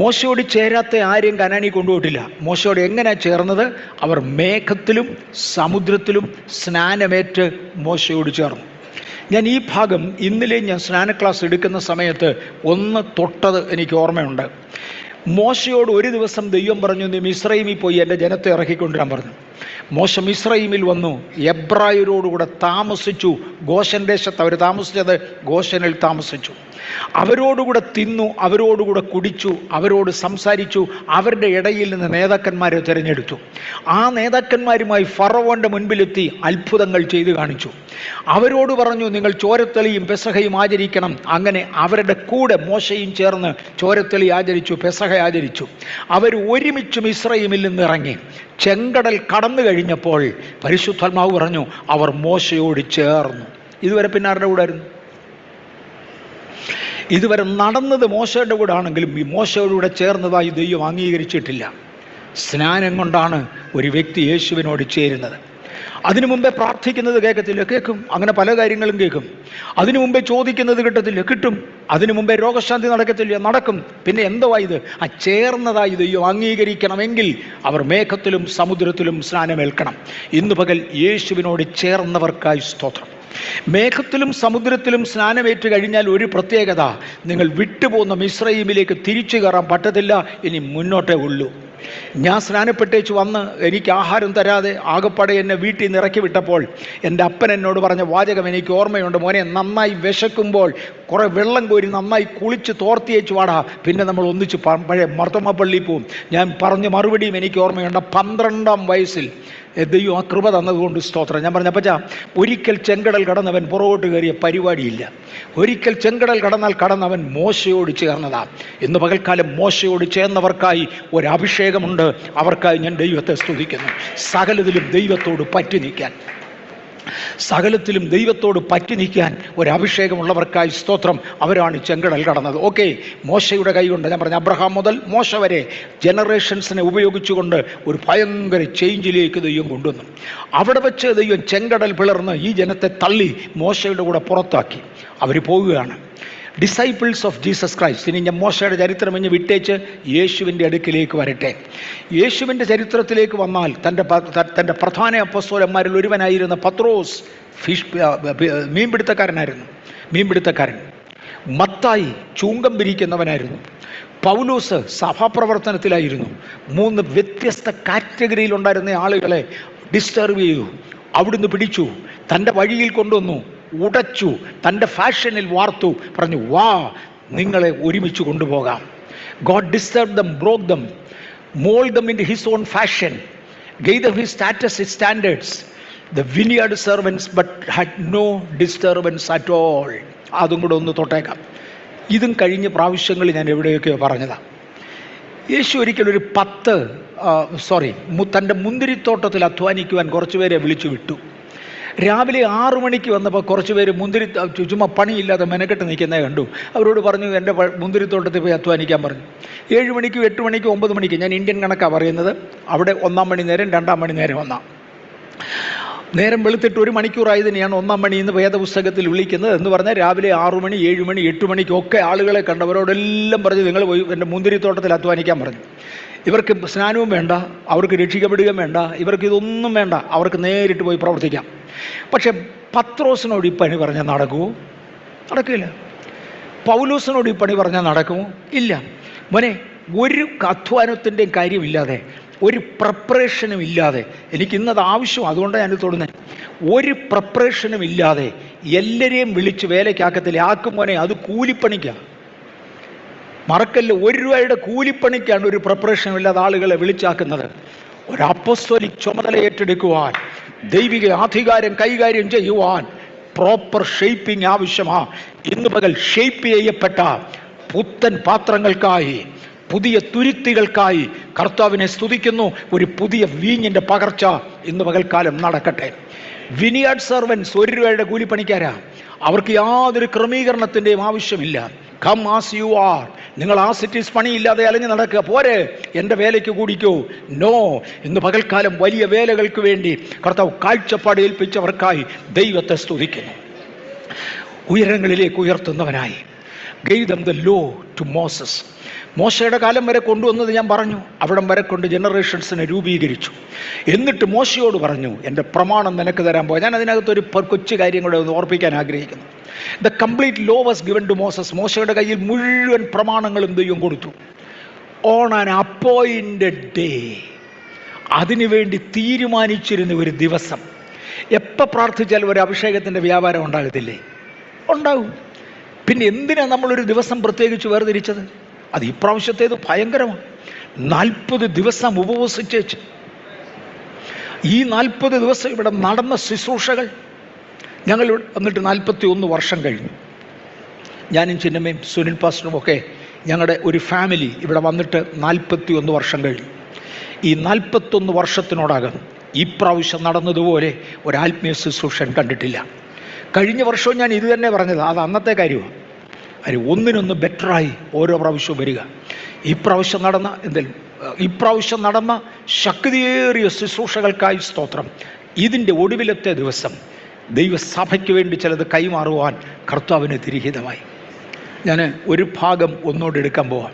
മോശയോട് ചേരാത്ത ആരെയും കനാനി കൊണ്ടുപോയിട്ടില്ല. മോശയോട് എങ്ങനെയാണ് ചേർന്നത്? അവർ മേഘത്തിലും സമുദ്രത്തിലും സ്നാനമേറ്റ് മോശയോട് ചേർന്നു. ഞാൻ ഈ ഭാഗം ഇന്നലെ ഞാൻ സ്നാന ക്ലാസ് എടുക്കുന്ന സമയത്ത് ഒന്ന് തൊട്ടത് എനിക്ക് ഓർമ്മയുണ്ട്. മോശയോട് ഒരു ദിവസം ദൈവം പറഞ്ഞു, നീ മിസ്രയീമിൽ പോയി എൻ്റെ ജനത്തെ ഇറക്കിക്കൊണ്ടുവരാൻ പറഞ്ഞു. മോശ മിസ്രയീമിൽ വന്നു, എബ്രായരോടുകൂടെ താമസിച്ചു. ഗോശൻ ദേശത്ത് അവർ താമസിച്ചത്, ഗോശനിൽ താമസിച്ചു. അവരോടുകൂടെ തിന്നു, അവരോടുകൂടെ കുടിച്ചു, അവരോട് സംസാരിച്ചു. അവരുടെ ഇടയിൽ നിന്ന് നേതാക്കന്മാരെ തിരഞ്ഞെടുത്തു. ആ നേതാക്കന്മാരുമായി ഫറവോൻ്റെ മുൻപിലെത്തി അത്ഭുതങ്ങൾ ചെയ്തു കാണിച്ചു. അവരോട് പറഞ്ഞു, നിങ്ങൾ ചോരത്തെളിയും പെസഹയും ആചരിക്കണം. അങ്ങനെ അവരുടെ കൂടെ മോശയും ചേർന്ന് ചോരത്തെളി ആചരിച്ചു, പെസഹ ആചരിച്ചു. അവർ ഒരുമിച്ച് മിസ്രയീമിൽ നിന്ന് ഇറങ്ങി. ചെങ്കടൽ കടന്നു കഴിഞ്ഞപ്പോൾ പരിശുദ്ധാത്മാവ് പറഞ്ഞു, അവർ മോശയോട് ചേർന്നു. ഇതുവരെ പിന്നെ ആരുടെ കൂടെ ആയിരുന്നു? ഇതുവരെ നടന്നത് മോശയുടെ കൂടെ ആണെങ്കിലും ഈ മോശയോടുകൂടെ ചേർന്നതായി ദൈവം അംഗീകരിച്ചിട്ടില്ല. സ്നാനം കൊണ്ടാണ് ഒരു വ്യക്തി യേശുവിനോട് ചേരുന്നത്. അതിനു മുമ്പേ പ്രാർത്ഥിക്കുന്നത് കേൾക്കത്തില്ല, കേൾക്കും. അങ്ങനെ പല കാര്യങ്ങളും കേൾക്കും. അതിനു മുമ്പേ ചോദിക്കുന്നത് കിട്ടത്തില്ല, കിട്ടും. അതിനു മുമ്പേ രോഗശാന്തി നടക്കത്തില്ല, നടക്കും. പിന്നെ എന്തുവായത്? ആ ചേർന്നതായി ദൈവം അംഗീകരിക്കണമെങ്കിൽ അവർ മേഘത്തിലും സമുദ്രത്തിലും സ്നാനമേൽക്കണം. ഇന്ന് പകൽ യേശുവിനോട് ചേർന്നവർക്കായി സ്തോത്രം. മേഘത്തിലും സമുദ്രത്തിലും സ്നാനമേറ്റ് കഴിഞ്ഞാൽ ഒരു പ്രത്യേകത, നിങ്ങൾ വിട്ടുപോകുന്ന മിസ്രയീമിലേക്ക് തിരിച്ചു കയറാൻ പറ്റത്തില്ല, ഇനി മുന്നോട്ടേ ഉള്ളൂ. ഞാൻ സ്നാനപ്പെട്ടേച്ച് വന്ന് എനിക്ക് ആഹാരം തരാതെ ആകപ്പാടെ എന്നെ വീട്ടിൽ നിന്ന് ഇറക്കി വിട്ടപ്പോൾ എൻ്റെ അപ്പൻ എന്നോട് പറഞ്ഞ വാചകം എനിക്ക് ഓർമ്മയുണ്ട്. മോനെ, നന്നായി വിശക്കുമ്പോൾ കുറേ വെള്ളം കോരി നന്നായി കുളിച്ച് തോർത്തിയേച്ച് വാടാ, പിന്നെ നമ്മൾ ഒന്നിച്ച് പഴയ മർത്തമ്മ പള്ളിയിൽ പോവും. ഞാൻ പറഞ്ഞ മറുപടിയും എനിക്ക് ഓർമ്മയുണ്ട്. 12-ാം വയസ്സിൽ ദൈവം ആ കൃപ തന്നതുകൊണ്ട് സ്തോത്രം. ഞാൻ പറഞ്ഞ അപ്പച്ചാ, ഒരിക്കൽ ചെങ്കടൽ കടന്നവൻ പുറകോട്ട് കയറിയ പരിപാടിയില്ല. ഒരിക്കൽ ചെങ്കടൽ കടന്നവൻ മോശയോട് ചേർന്നതാണ്. ഇന്ന് പകൽക്കാലം മോശയോട് ചേർന്നവർക്കായി ഒരഭിഷേകമുണ്ട്. അവർക്കായി ഞാൻ ദൈവത്തെ സ്തുതിക്കുന്നു. സകലത്തിലും ദൈവത്തോട് പറ്റി നിൽക്കാൻ, സകലത്തിലും ദൈവത്തോട് പറ്റി നിൽക്കാൻ ഒരഭിഷേകമുള്ളവർക്കായി സ്തോത്രം. അവരാണ് ചെങ്കടൽ കടന്നത്. ഓക്കെ, മോശയുടെ കൈകൊണ്ട്, ഞാൻ പറഞ്ഞ അബ്രഹാം മുതൽ മോശ വരെ ജനറേഷൻസിനെ ഉപയോഗിച്ചുകൊണ്ട് ഒരു ഭയങ്കര ചേഞ്ചിലേക്ക് ദൈവം കൊണ്ടുവന്നു. അവിടെ വെച്ച് ദൈവം ചെങ്കടൽ പിളർന്ന് ഈ ജനത്തെ തള്ളി മോശയുടെ കൂടെ പുറത്താക്കി. അവർ പോവുകയാണ്. Disciples of Jesus Christ. ഇനി ഞാൻ മോശയുടെ ചരിത്രം ഇഞ്ഞ് വിട്ടേച്ച് യേശുവിൻ്റെ അടുക്കിലേക്ക് വരട്ടെ. യേശുവിൻ്റെ ചരിത്രത്തിലേക്ക് വന്നാൽ തൻ്റെ പ്രധാന അപ്പോസ്തലന്മാരിൽ ഒരുവനായിരുന്ന പത്രോസ് മീൻപിടുത്തക്കാരൻ. മത്തായി ചൂങ്കം പിരിക്കുന്നവനായിരുന്നു. പൗലോസ് സഭാപ്രവർത്തനത്തിലായിരുന്നു. 3 വ്യത്യസ്ത കാറ്റഗറിയിലുണ്ടായിരുന്ന ആളുകളെ ഡിസ്റ്റർബ് ചെയ്തു, അവിടുന്ന് പിടിച്ചു, തൻ്റെ വഴിയിൽ കൊണ്ടുവന്നു, ഉടച്ചു, തൻ്റെ ഫാഷനിൽ വാർത്തു, പറഞ്ഞു, വാ, നിങ്ങളെ ഒരുമിച്ച് കൊണ്ടുപോകാം. God disturbed them, broke them, molded them into his own fashion, gave them his status, his standards. The vineyard servants but had no disturbance at all. അതും കൂടെ ഒന്ന് തൊട്ടേക്കാം. ഇതും കഴിഞ്ഞ പ്രാവശ്യങ്ങളിൽ ഞാൻ എവിടെയൊക്കെയോ പറഞ്ഞതാണ്. യേശു ഒരിക്കലൊരു തൻ്റെ മുന്തിരിത്തോട്ടത്തിൽ അധ്വാനിക്കുവാൻ കുറച്ച് പേരെ വിളിച്ചു വിട്ടു. രാവിലെ 6 മണിക്ക് വന്നപ്പോൾ കുറച്ച് പേര് ചുമ്മാ പണിയില്ലാതെ മെനക്കെട്ട് നിൽക്കുന്നേ കണ്ടു. അവരോട് പറഞ്ഞു, എൻ്റെ മുന്തിരിത്തോട്ടത്തിൽ പോയി അധ്വാനിക്കാൻ പറഞ്ഞു. 7 മണിക്കും 8 മണിക്കും 9 മണിക്ക്, ഞാൻ ഇന്ത്യൻ കണക്കാണ് പറയുന്നത്, അവിടെ 1-ാം മണി നേരം 2-ാം മണി നേരം നേരം വെളുത്തിട്ട് 1 മണിക്കൂറായതിനെയാണ് 1-ാം മണി എന്ന് വേദപുസ്തകത്തിൽ വിളിക്കുന്നത്. എന്ന് പറഞ്ഞാൽ രാവിലെ 6 മണി 7 മണി 8 മണിക്കൊക്കെ ആളുകളെ കണ്ടവരോടെല്ലാം പറഞ്ഞു, നിങ്ങൾ പോയി എൻ്റെ മുന്തിരിത്തോട്ടത്തിൽ അധ്വാനിക്കാൻ പറഞ്ഞു. ഇവർക്ക് സ്നാനവും വേണ്ട, അവർക്ക് രക്ഷിക്കപ്പെടുകയും വേണ്ട, ഇവർക്ക് ഇതൊന്നും വേണ്ട, അവർക്ക് നേരിട്ട് പോയി പ്രവർത്തിക്കാം. പക്ഷെ പത്രോസിനോട് ഈ പണി പറഞ്ഞാൽ നടക്കുമോ? നടക്കില്ല. പൗലോസിനോട് ഈ പണി പറഞ്ഞാൽ നടക്കുമോ? ഇല്ല. മോനെ, ഒരു അധ്വാനത്തിൻ്റെയും കാര്യമില്ലാതെ, ഒരു പ്രിപ്പറേഷനും ഇല്ലാതെ, എനിക്ക് ഇന്നത് ആവശ്യം, അതുകൊണ്ടാണ് ഞാൻ തൊടുന്നത്. ഒരു പ്രിപ്പറേഷനും ഇല്ലാതെ എല്ലാവരെയും വിളിച്ച് വേലയ്ക്കാക്കത്തില്ല. ആക്കും മോനെ, അത് കൂലിപ്പണിക്കാണ്. മറക്കല്ല്, 1 രൂപയുടെ കൂലിപ്പണിക്കാണ് ഒരു പ്രിപ്പറേഷനും ഇല്ലാതെ ആളുകളെ വിളിച്ചാക്കുന്നത്. ഒരു അപ്പസ്തോലിക് ചുമതല ഏറ്റെടുക്കുവാൻ, ദൈവിക അധികാരം കൈകാര്യം ചെയ്യുവാൻ പ്രോപ്പർ ഷേപ്പിംഗ് ആവശ്യമാണ്. ഇന്ന് പകൽ ഷേപ്പ് ചെയ്യപ്പെട്ട പുത്തൻ പാത്രങ്ങൾക്കായി, പുതിയ തുരുത്തികൾക്കായി കർത്താവിനെ സ്തുതിക്കുന്നു. ഒരു പുതിയ വീഞ്ഞിൻ്റെ പകർച്ച ഇന്ന് പകൽക്കാലം നടക്കട്ടെ. വിനിയാർഡ് സെർവൻസ് 1 രൂപയുടെ കൂലിപ്പണിക്കാരാ. അവർക്ക് യാതൊരു ക്രമീകരണത്തിൻ്റെയും ആവശ്യമില്ല. Come as you are. നിങ്ങൾ ആസിറ്റീസ് പണിയില്ലാതെ അലഞ്ഞു നടക്കുക, പോരെ എൻ്റെ വേലയ്ക്ക് കൂടിക്കോ. നോ, ഇന്ന് പകൽക്കാലം വലിയ വേലകൾക്ക് വേണ്ടി കർത്താവ് കാഴ്ചപ്പാട് ഏൽപ്പിച്ചവർക്കായി ദൈവത്തെ സ്തുതിക്കുന്നു. ഉയരങ്ങളിലേക്ക് ഉയർത്തുന്നവനായി gave them the law to Moses. മോശയുടെ കാലം വരെ കൊണ്ടുവന്നത് ഞാൻ പറഞ്ഞു, അവിടം വരെ കൊണ്ട് ജനറേഷൻസിനെ രൂപീകരിച്ചു. എന്നിട്ട് മോശയോട് പറഞ്ഞു, എൻ്റെ പ്രമാണം നിനക്ക് തരാൻ പോയ. ഞാൻ അതിനകത്തൊരു കൊച്ചു കാര്യം കൂടെ ഒന്ന് ഓർപ്പിക്കാൻ ആഗ്രഹിക്കുന്നു. The complete law was given to Moses. മോശയുടെ കയ്യിൽ മുഴുവൻ പ്രമാണങ്ങളും ദൈവം കൊടുത്തു. ഓൺ ആൻ അപ്പോയിൻറ്റഡ് ഡേ, അതിനുവേണ്ടി തീരുമാനിച്ചിരുന്ന ഒരു ദിവസം. എപ്പോൾ പ്രാർത്ഥിച്ചാലും ഒരു അഭിഷേകത്തിൻ്റെ വ്യാപാരം ഉണ്ടാകത്തില്ലേ? ഉണ്ടാവും. പിന്നെ എന്തിനാണ് നമ്മളൊരു ദിവസം പ്രത്യേകിച്ച് വേർതിരിച്ചത്? അത് ഇപ്രാവശ്യത്തേത് ഭയങ്കരമാണ്. 40 ദിവസം ഉപവസിച്ചേച്ച് ഈ 40 ദിവസം ഇവിടെ നടന്ന ശുശ്രൂഷകൾ ഞങ്ങൾ വന്നിട്ട് 41 വർഷം കഴിഞ്ഞു. ഞാനും ചിന്നമ്മയും സുനിൽ പാസ്റ്ററും ഒക്കെ ഞങ്ങളുടെ ഒരു ഫാമിലി ഇവിടെ വന്നിട്ട് 41 വർഷം കഴിഞ്ഞു. ഈ 41 വർഷത്തിനോടകം ഈ പ്രാവശ്യം നടന്നതുപോലെ ഒരു ആത്മീയ ശുശ്രൂഷൻ കണ്ടിട്ടില്ല. കഴിഞ്ഞ വർഷവും ഞാൻ ഇത് തന്നെ പറഞ്ഞത്, അത് അന്നത്തെ കാര്യമാണ്. അത് ഒന്നിനൊന്ന് ബെറ്ററായി ഓരോ പ്രാവശ്യവും വരിക. ഇപ്രാവശ്യം നടന്ന ശക്തിയേറിയ ശുശ്രൂഷകൾക്കായി സ്തോത്രം. ഇതിൻ്റെ ഒടുവിലത്തെ ദിവസം ദൈവസഭയ്ക്ക് വേണ്ടി ചിലത് കൈമാറുവാൻ കർത്താവിന് തിരിഹിതമായി. ഞാൻ ഒരു ഭാഗം ഒന്നുകൂടെ എടുക്കാൻ പോവാം.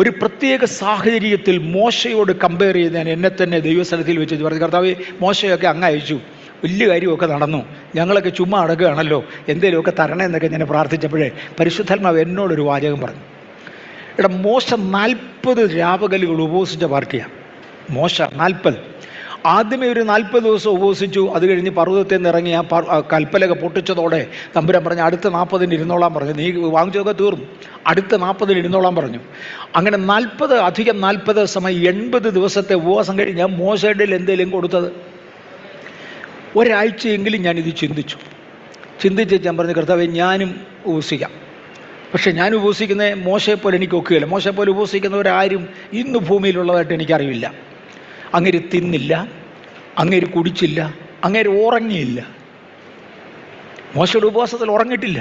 ഒരു പ്രത്യേക സാഹചര്യത്തിൽ മോശയോട് കമ്പയർ ചെയ്ത് ഞാൻ എന്നെ തന്നെ ദൈവസ്ഥലത്തിൽ വെച്ച് പറഞ്ഞു, കർത്താവ് മോശയൊക്കെ അങ്ങ് അയച്ചു, വലിയ കാര്യമൊക്കെ നടന്നു, ഞങ്ങളൊക്കെ ചുമ്മാ അടക്കുകയാണല്ലോ, എന്തെങ്കിലുമൊക്കെ തരണേ എന്നൊക്കെ ഞാൻ പ്രാർത്ഥിച്ചപ്പോഴേ പരിശുദ്ധാത്മാവ് എന്നോടൊരു വാചകം പറഞ്ഞു. ഇവിടെ മോശ 40 രാപകലുകൾ ഉപവസിച്ച പാർട്ടിയാണ്. മോശ 40 ആദ്യമേ ഒരു 40 ദിവസം ഉപവസിച്ചു. അത് കഴിഞ്ഞ് പർവ്വതത്തിൽ നിന്ന് ഇറങ്ങി ആ കൽപ്പലക പൊട്ടിച്ചതോടെ തമ്പുരാൻ പറഞ്ഞു, അടുത്ത 40 ഇരുന്നോളാൻ പറഞ്ഞു. നീ വാങ്ങിച്ചതൊക്കെ തീർന്നു, അടുത്ത 40 ഇരുന്നോളാൻ പറഞ്ഞു. അങ്ങനെ 40 അധികം 40 സമയം 80 ദിവസത്തെ ഉപവാസം കഴിഞ്ഞ് മോശയുടെ എന്തെങ്കിലും കൊടുത്തത്. ഒരാഴ്ചയെങ്കിലും ഞാനിത് ചിന്തിച്ച് ഞാൻ പറഞ്ഞു, കർത്താവേ ഞാനും ഉപവസിക്കാം. പക്ഷെ ഞാൻ ഉപവസിക്കുന്നത് മോശയെപ്പോലെ എനിക്ക് ഒക്കുകയില്ല. മോശയെപ്പോലെ ഉപവസിക്കുന്നവരാരും ഇന്ന് ഭൂമിയിലുള്ളതായിട്ട് എനിക്കറിയില്ല. അങ്ങേര് തിന്നില്ല, അങ്ങേര് കുടിച്ചില്ല, അങ്ങേര് ഉറങ്ങിയില്ല. മോശയുടെ ഉപവാസത്തിൽ ഉറങ്ങിയിട്ടില്ല.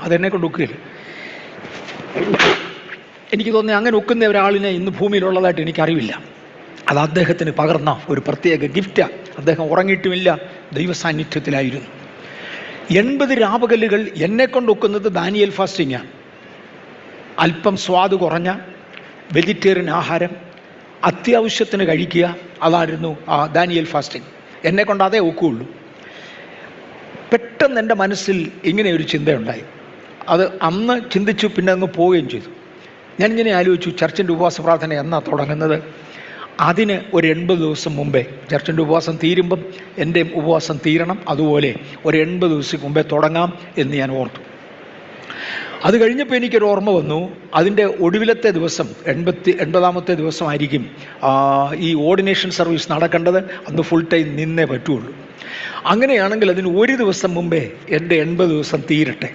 അതെന്നെ കൊണ്ട് ഒക്കുകയില്ല. എനിക്ക് തോന്നി അങ്ങനെ ഒക്കുന്ന ഒരാളിനെ ഇന്ന് ഭൂമിയിലുള്ളതായിട്ട് എനിക്കറിയില്ല. അത് അദ്ദേഹത്തിന് പകർന്ന ഒരു പ്രത്യേക ഗിഫ്റ്റാണ്. അദ്ദേഹം ഉറങ്ങിയിട്ടുമില്ല, ദൈവസാന്നിധ്യത്തിലായിരുന്നു. 80 രാപകലുകൾ എന്നെ കൊണ്ടൊക്കുന്നത് ദാനിയേൽ ഫാസ്റ്റിങ്ങാണ്. അല്പം സ്വാദ് കുറഞ്ഞ വെജിറ്റേറിയൻ ആഹാരം അത്യാവശ്യത്തിന് കഴിക്കുക, അതായിരുന്നു ആ ദാനിയേൽ ഫാസ്റ്റിംഗ്. എന്നെ കൊണ്ട് അതേ ഒക്കുകയുള്ളൂ. പെട്ടെന്ന് എൻ്റെ മനസ്സിൽ ഇങ്ങനെ ഒരു ചിന്തയുണ്ടായി. അത് അന്ന് ചിന്തിച്ചു, പിന്നെ അങ്ങ് പോവുകയും ചെയ്തു. ഞാനിങ്ങനെ ആലോചിച്ചു, ചർച്ചിൻ്റെ ഉപവാസ പ്രാർത്ഥന എന്നാണ് തുടങ്ങുന്നത്? അതിന് ഒരു 80 ദിവസം മുമ്പേ, ചർച്ചിൻ്റെ ഉപവാസം തീരുമ്പം എൻ്റെ ഉപവാസം തീരണം, അതുപോലെ ഒരു 80 ദിവസം മുമ്പേ തുടങ്ങാം എന്ന് ഞാൻ ഓർത്തു. അത് കഴിഞ്ഞപ്പോൾ എനിക്കൊരു ഓർമ്മ വന്നു, അതിൻ്റെ ഒടുവിലത്തെ ദിവസം 80ാമത്തെ ദിവസമായിരിക്കും ഈ ഓർഡിനേഷൻ സർവീസ് നടക്കേണ്ടത്. അന്ന് ഫുൾ ടൈം നിന്നേ പറ്റുള്ളൂ. അങ്ങനെയാണെങ്കിൽ അതിന് ഒരു ദിവസം മുമ്പേ എൻ്റെ 80 ദിവസം തീരട്ടെ,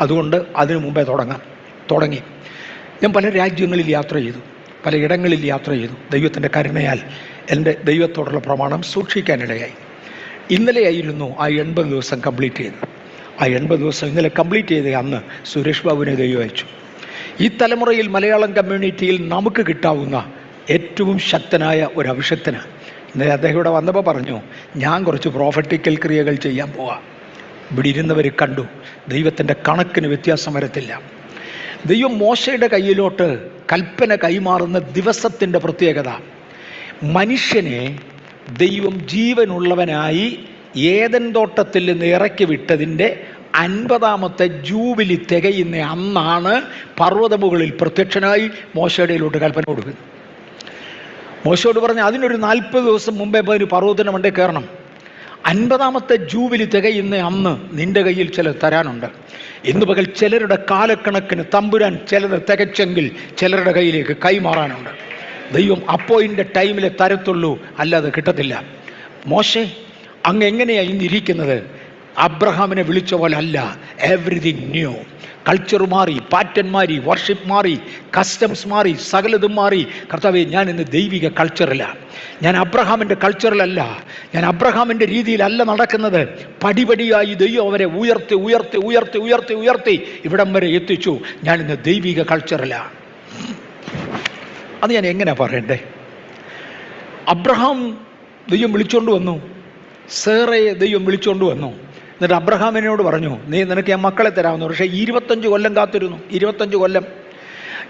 അതുകൊണ്ട് അതിനു മുമ്പേ തുടങ്ങി. ഞാൻ പല രാജ്യങ്ങളിൽ യാത്ര ചെയ്തു, പല ഇടങ്ങളിൽ യാത്ര ചെയ്തു. ദൈവത്തിൻ്റെ കരുണയാൽ എൻ്റെ ദൈവത്തോടുള്ള പ്രമാണം സൂക്ഷിക്കാനിടയായി. ഇന്നലെയായിരുന്നു ആ 80 ദിവസം കംപ്ലീറ്റ് ചെയ്തത്. ആ 80 ദിവസം ഇന്നലെ കംപ്ലീറ്റ് ചെയ്ത അന്ന് സുരേഷ് ബാബുവിനെ ദൈവം അയച്ചു. ഈ തലമുറയിൽ മലയാളം കമ്മ്യൂണിറ്റിയിൽ നമുക്ക് കിട്ടാവുന്ന ഏറ്റവും ശക്തനായ ഒരു അഭിഷക്തനാണ്. ഇന്നലെ അദ്ദേഹം ഇവിടെ വന്നപ്പോൾ പറഞ്ഞു, ഞാൻ കുറച്ച് പ്രോഫറ്റിക്കൽ ക്രിയകൾ ചെയ്യാൻ പോവാം. ഇവിടെ ഇരുന്നവർ കണ്ടു, ദൈവത്തിൻ്റെ കണക്കിന് വ്യത്യാസം വരത്തില്ല. ദൈവം മോശയുടെ കയ്യിലോട്ട് കൽപ്പന കൈമാറുന്ന ദിവസത്തിൻ്റെ പ്രത്യേകത, മനുഷ്യനെ ദൈവം ജീവനുള്ളവനായി ഏദൻ തോട്ടത്തിൽ നിന്ന് ഇറക്കി വിട്ടതിൻ്റെ 50ാമത്തെ ജൂബിലി തികയുന്ന അന്നാണ് പർവ്വതമുകളിൽ പ്രത്യക്ഷനായി മോശയുടെ കയ്യിലോട്ട് കൽപ്പന കൊടുക്കുന്നത്. മോശയോട് പറഞ്ഞ് അതിനൊരു 40 ദിവസം മുമ്പേ ഒരു പർവ്വതത്തിന് മണ്ടേ കയറണം. 50-ാമത്തെ ജൂബിലി തികയുന്ന അന്ന് നിന്റെ കയ്യിൽ ചിലത് തരാനുണ്ട്. ഇന്ന് പകൽ ചിലരുടെ കാലക്കണക്കിന് തമ്പുരാൻ ചിലത് തികച്ചെങ്കിൽ ചിലരുടെ കയ്യിലേക്ക് കൈമാറാനുണ്ട്. ദൈവം അപ്പോയിൻ്റെ ടൈമിലെ തരത്തുള്ളൂ, അല്ലാതെ കിട്ടത്തില്ല. മോശെ, അങ്ങ് എങ്ങനെയാണ് ഇന്നിരിക്കുന്നത്? അബ്രഹാമിനെ വിളിച്ച പോലെ അല്ല. Everything new. കൾച്ചർ മാറി, പാറ്റേൺ മാറി, വർഷിപ്പ് മാറി, കസ്റ്റംസ് മാറി, സകലതും മാറി. കർത്താവേ, ഞാൻ ഇന്ന് ദൈവിക കൾച്ചറിലാണ്. ഞാൻ അബ്രഹാമിൻ്റെ കൾച്ചറിലല്ല, ഞാൻ അബ്രഹാമിൻ്റെ രീതിയിലല്ല നടക്കുന്നത്. പടിപടിയായി ദൈവം അവരെ ഉയർത്തി ഉയർത്തി ഉയർത്തി ഉയർത്തി ഉയർത്തി ഇവിടം വരെ എത്തിച്ചു. ഞാൻ ഇന്ന് ദൈവിക കൾച്ചറിലാണ്. അത് ഞാൻ എങ്ങനെ പറയണ്ടേ? അബ്രഹാം ദൈവം വിളിച്ചുകൊണ്ട് വന്നു, സേറയെ ദൈവം വിളിച്ചുകൊണ്ട് വന്നു. എന്നിട്ട് അബ്രഹാമിനോട് പറഞ്ഞു, നിനക്ക് ഞാൻ മക്കളെ തരാമെന്ന്. പക്ഷേ 25 കൊല്ലം കാത്തിരുന്നു. 25 കൊല്ലം.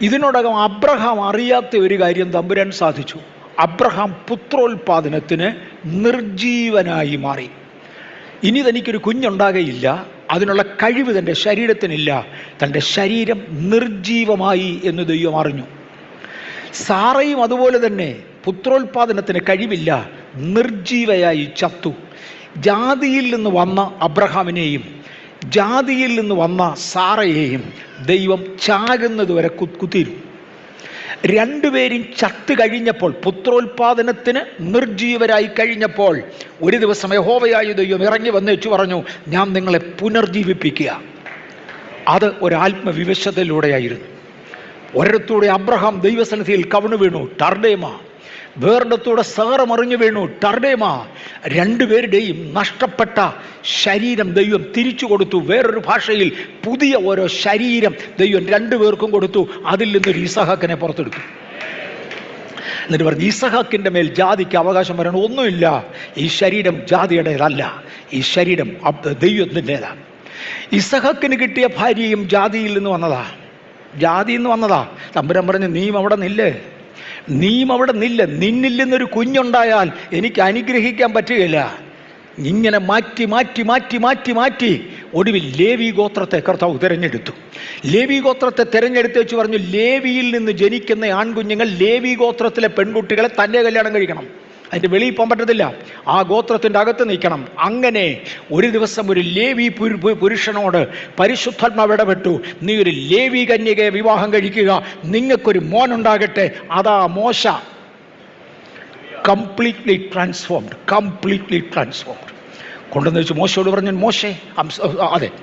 ഇതിനോടകം അബ്രഹാം അറിയാത്ത ഒരു കാര്യം തമ്പുരാൻ സാധിച്ചു. അബ്രഹാം പുത്രോൽപാദനത്തിന് നിർജീവനായി മാറി. ഇനി തനിക്കൊരു കുഞ്ഞുണ്ടാകയില്ല, അതിനുള്ള കഴിവ് തൻ്റെ ശരീരത്തിനില്ല. തൻ്റെ ശരീരം നിർജീവമായി എന്ന് ദൈവം അറിഞ്ഞു. സാറയും അതുപോലെ തന്നെ പുത്രോൽപാദനത്തിന് കഴിവില്ല, നിർജീവയായി ചത്തു. ജാതിയിൽ നിന്ന് വന്ന അബ്രഹാമിനെയും ജാതിയിൽ നിന്ന് വന്ന സാറയെയും ദൈവം ചാകുന്നതുവരെ കുത്തിയിരുന്നു. രണ്ടുപേരും ചത്തു കഴിഞ്ഞപ്പോൾ, പുത്രോൽപാദനത്തിന് നിർജീവരായി കഴിഞ്ഞപ്പോൾ, ഒരു ദിവസം യഹോവയായ ദൈവം ഇറങ്ങി വന്നേച്ചു പറഞ്ഞു, ഞാൻ നിങ്ങളെ പുനർജീവിപ്പിക്കുക. അത് ഒരാത്മവിവശതയിലൂടെയായിരുന്നു. ഒരിടത്തൂടെ അബ്രഹാം ദൈവസന്നിധിയിൽ കവിണു വീണു, ടർഡേമ. വേറിടത്തൂടെ സാറ മറിഞ്ഞു വീണു, ടർഡേമ. രണ്ടുപേരുടെയും നഷ്ടപ്പെട്ട ശരീരം ദൈവം തിരിച്ചു കൊടുത്തു. വേറൊരു ഭാഷയിൽ പുതിയ ഓരോ ശരീരം ദൈവം രണ്ടുപേർക്കും കൊടുത്തു. അതിൽ നിന്നൊരു ഇസഹാക്കിനെ പുറത്തെടുത്തു. എന്നിട്ട് പറഞ്ഞു, ഇസഹാക്കിൻ്റെ മേൽ ജാതിക്ക് അവകാശം വരണം. ഒന്നുമില്ല, ഈ ശരീരം ജാതിയുടേതല്ല, ഈ ശരീരം ദൈവത്തിൻ്റെതാണ്. ഇസഹാക്കിന് കിട്ടിയ ഭാര്യയും ജാതിയിൽ നിന്ന് വന്നതാ, ജാതിയിൽ നിന്ന് വന്നതാ. തമ്പുരാൻ പറഞ്ഞു, നീയും അവിടെ നില്ല്, നീയും അവിടെ നില്ല്. നിന്നിൽ നിന്നൊരു കുഞ്ഞുണ്ടായാൽ എനിക്ക് അനുഗ്രഹിക്കാൻ പറ്റുകയില്ല. ഇങ്ങനെ മാറ്റി മാറ്റി മാറ്റി മാറ്റി മാറ്റി ഒടുവിൽ ലേവി ഗോത്രത്തെ കർത്താവ് തിരഞ്ഞെടുത്തു. ലേവി ഗോത്രത്തെ തിരഞ്ഞെടുത്ത് വെച്ച് പറഞ്ഞു, ലേവിയിൽ നിന്ന് ജനിക്കുന്ന ആൺകുഞ്ഞുങ്ങൾ ലേവി ഗോത്രത്തിലെ പെൺകുട്ടികളെ തന്നെ കല്യാണം കഴിക്കണം. അതിൻ്റെ വെളിയിൽ പോകാൻ പറ്റത്തില്ല, ആ ഗോത്രത്തിൻ്റെ അകത്ത് നിൽക്കണം. അങ്ങനെ ഒരു ദിവസം ഒരു ലേവി പുരുഷനോട് പരിശുദ്ധാത്മാവ് ഇടപെട്ടു, നീ ഒരു ലേവി കന്യകയെ വിവാഹം കഴിക്കുക, നിങ്ങൾക്കൊരു മോനുണ്ടാകട്ടെ. അതാ മോശ. Completely transformed, completely transformed. കൊണ്ടുവന്ന് വെച്ച് മോശയോട് പറഞ്ഞു, മോശേ,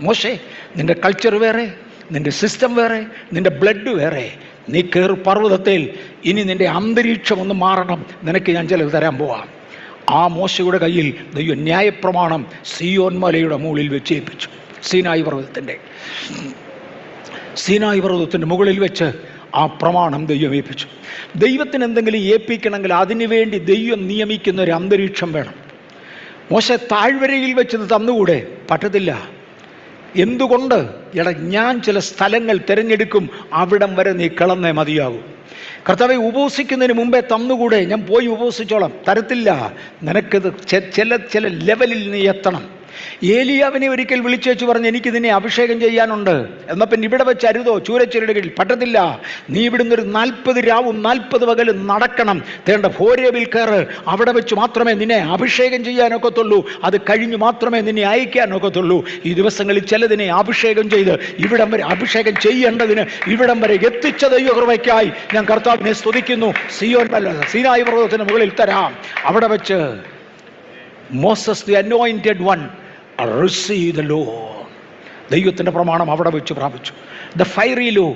മോശേ, നിൻ്റെ കൾച്ചർ വേറെ, നിൻ്റെ സിസ്റ്റം വേറെ, നിൻ്റെ ബ്ലഡ് വേറെ. നീ കയറി പർവ്വതത്തിൽ, ഇനി നിൻ്റെ അന്തരീക്ഷം ഒന്ന് മാറണം, നിനക്ക് ഞാൻ ചിലത് തരാൻ പോവാം. ആ മോശയുടെ കയ്യിൽ ദൈവം ന്യായപ്രമാണം സിയോൻ മലയുടെ മുകളിൽ വെച്ചേൽപ്പിച്ചു. സീനായി പർവ്വതത്തിൻ്റെ മുകളിൽ വെച്ച് ആ പ്രമാണം ദൈവം ഏൽപ്പിച്ചു. ദൈവത്തിന് എന്തെങ്കിലും ഏൽപ്പിക്കണമെങ്കിൽ അതിനുവേണ്ടി ദൈവം നിയമിക്കുന്ന ഒരു അന്തരീക്ഷം വേണം. മോശ താഴ്വരയിൽ വെച്ചത് തന്നുകൂടെ? പറ്റത്തില്ല. എന്തുകൊണ്ട്? ഞാൻ ചില സ്ഥലങ്ങൾ തിരഞ്ഞെടുക്കും, അവിടം വരെ നീ കിളന്നേ മതിയാകും. കർത്താവെ, ഉപവസിക്കുന്നതിന് മുമ്പേ തന്നുകൂടെ? ഞാൻ പോയി ഉപവസിച്ചോളാം. തരത്തില്ല. നിനക്കിത് ചില ലെവലിൽ നീ എത്തണം. ഏലിയാവിനെ ഒരിക്കൽ വിളിച്ചേച്ചു പറഞ്ഞു, എനിക്ക് നിന്നെ അഭിഷേകം ചെയ്യാനുണ്ട്. എന്നാൽ പിന്നെ ഇവിടെ വെച്ച് അരുതോ, ചൂരച്ചിരയുടെ കീഴിൽ? പറ്റത്തില്ല. നീ ഇവിടുന്ന് ഒരു 40 രാവും 40 പകലും നടക്കണം. തേണ്ട ഹോരേബിൽ കയറ്. അവിടെ വെച്ച് മാത്രമേ നിന്നെ അഭിഷേകം ചെയ്യാനൊക്കത്തുള്ളൂ. അത് കഴിഞ്ഞ് മാത്രമേ നിന്നെ അയക്കാനൊക്കത്തുള്ളൂ. ഈ ദിവസങ്ങളിൽ ചിലതിനെ അഭിഷേകം ചെയ്ത് ഇവിടം വരെ, അഭിഷേകം ചെയ്യേണ്ടതിന് ഇവിടം വരെ എത്തിച്ച ദൈവകൃപയ്ക്കായി ഞാൻ കർത്താവിനെ സ്തുതിക്കുന്നു. സീനായി പർവ്വതത്തിന് മുകളിൽ തരാം. അവിടെ വെച്ച് Moses the anointed one receive the law. ദൈവത്തിൻ്റെ പ്രമാണം അവിടെ വെച്ച് പ്രാപിച്ചു. ദ ഫയറി ലോ,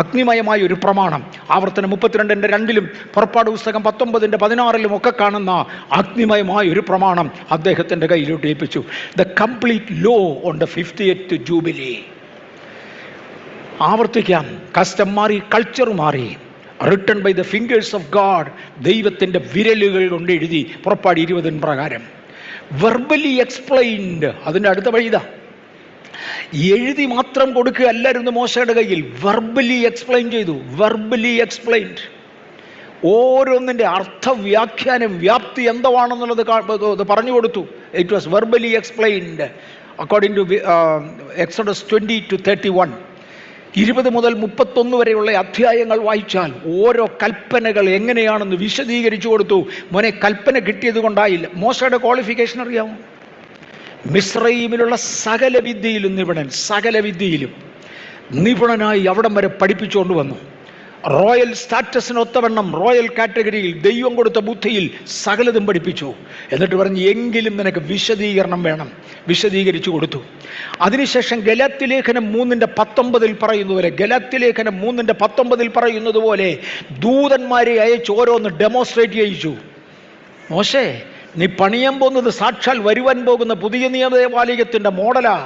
അഗ്നിമയമായ ഒരു പ്രമാണം. ആവർത്തനം 32:2 പുറപ്പാട് പുസ്തകം 19:16 ഒക്കെ കാണുന്ന അഗ്നിമയമായ ഒരു പ്രമാണം അദ്ദേഹത്തിൻ്റെ കയ്യിലോട്ട് ഏൽപ്പിച്ചു. The complete law on the 50th jubilee. ആവർത്തിക്കാം, കസ്റ്റം മാറി, കൾച്ചർ മാറി. Written by the fingers of God. ദൈവത്തിൻ്റെ വിരലുകൾ കൊണ്ട് എഴുതി. പുറപ്പാട് 20 പ്രകാരം. Verbally explained. അതിൻ്റെ അടുത്ത വഴിതാ. എഴുതി മാത്രം കൊടുക്കുക അല്ലായിരുന്നു മോശയുടെ കയ്യിൽ. വെർബലി എക്സ്പ്ലെയിൻ ചെയ്തു. Verbally explained. ഓരോന്നിൻ്റെ അർത്ഥവ്യാഖ്യാനം, വ്യാപ്തി എന്താണെന്നുള്ളത് പറഞ്ഞു കൊടുത്തു. It was verbally explained according to Exodus 20-31. 20 മുതൽ 31 വരെയുള്ള അധ്യായങ്ങൾ വായിച്ചാൽ ഓരോ കൽപ്പനകൾ എങ്ങനെയാണെന്ന് വിശദീകരിച്ചു കൊടുത്തു. മോനെ, കൽപ്പന കിട്ടിയത് കൊണ്ടായില്ല. മോശയുടെ ക്വാളിഫിക്കേഷൻ അറിയാമോ? മിസ്രയീമിലുള്ള സകല വിദ്യയിലും നിപുണൻ, സകല വിദ്യയിലും നിപുണനായി അവിടം വരെ പഠിപ്പിച്ചുകൊണ്ട് വന്നു. റോയൽ സ്റ്റാറ്റസിനൊത്തവണ്ണം റോയൽ കാറ്റഗറിയിൽ ദൈവം കൊടുത്ത ബുദ്ധിയിൽ സകലതും പഠിപ്പിച്ചു. എന്നിട്ട് പറഞ്ഞു, എങ്കിലും നിനക്ക് വിശദീകരണം വേണം. വിശദീകരിച്ചു കൊടുത്തു. അതിനുശേഷം ഗലാത്യലേഖനം 3:19 പറയുന്നതുപോലെ, ഗലാത്യലേഖനം 3:19 പറയുന്നത് പോലെ ദൂതന്മാരെ അയച്ച് ഓരോന്ന് ഡെമോൺസ്ട്രേറ്റ് ചെയ്യിച്ചു. മോശേ, നീ പണിയാൻ പോകുന്നത് സാക്ഷാൽ വരുവാൻ പോകുന്ന പുതിയ നിയമദേവാലയത്തിൻ്റെ മോഡലാ.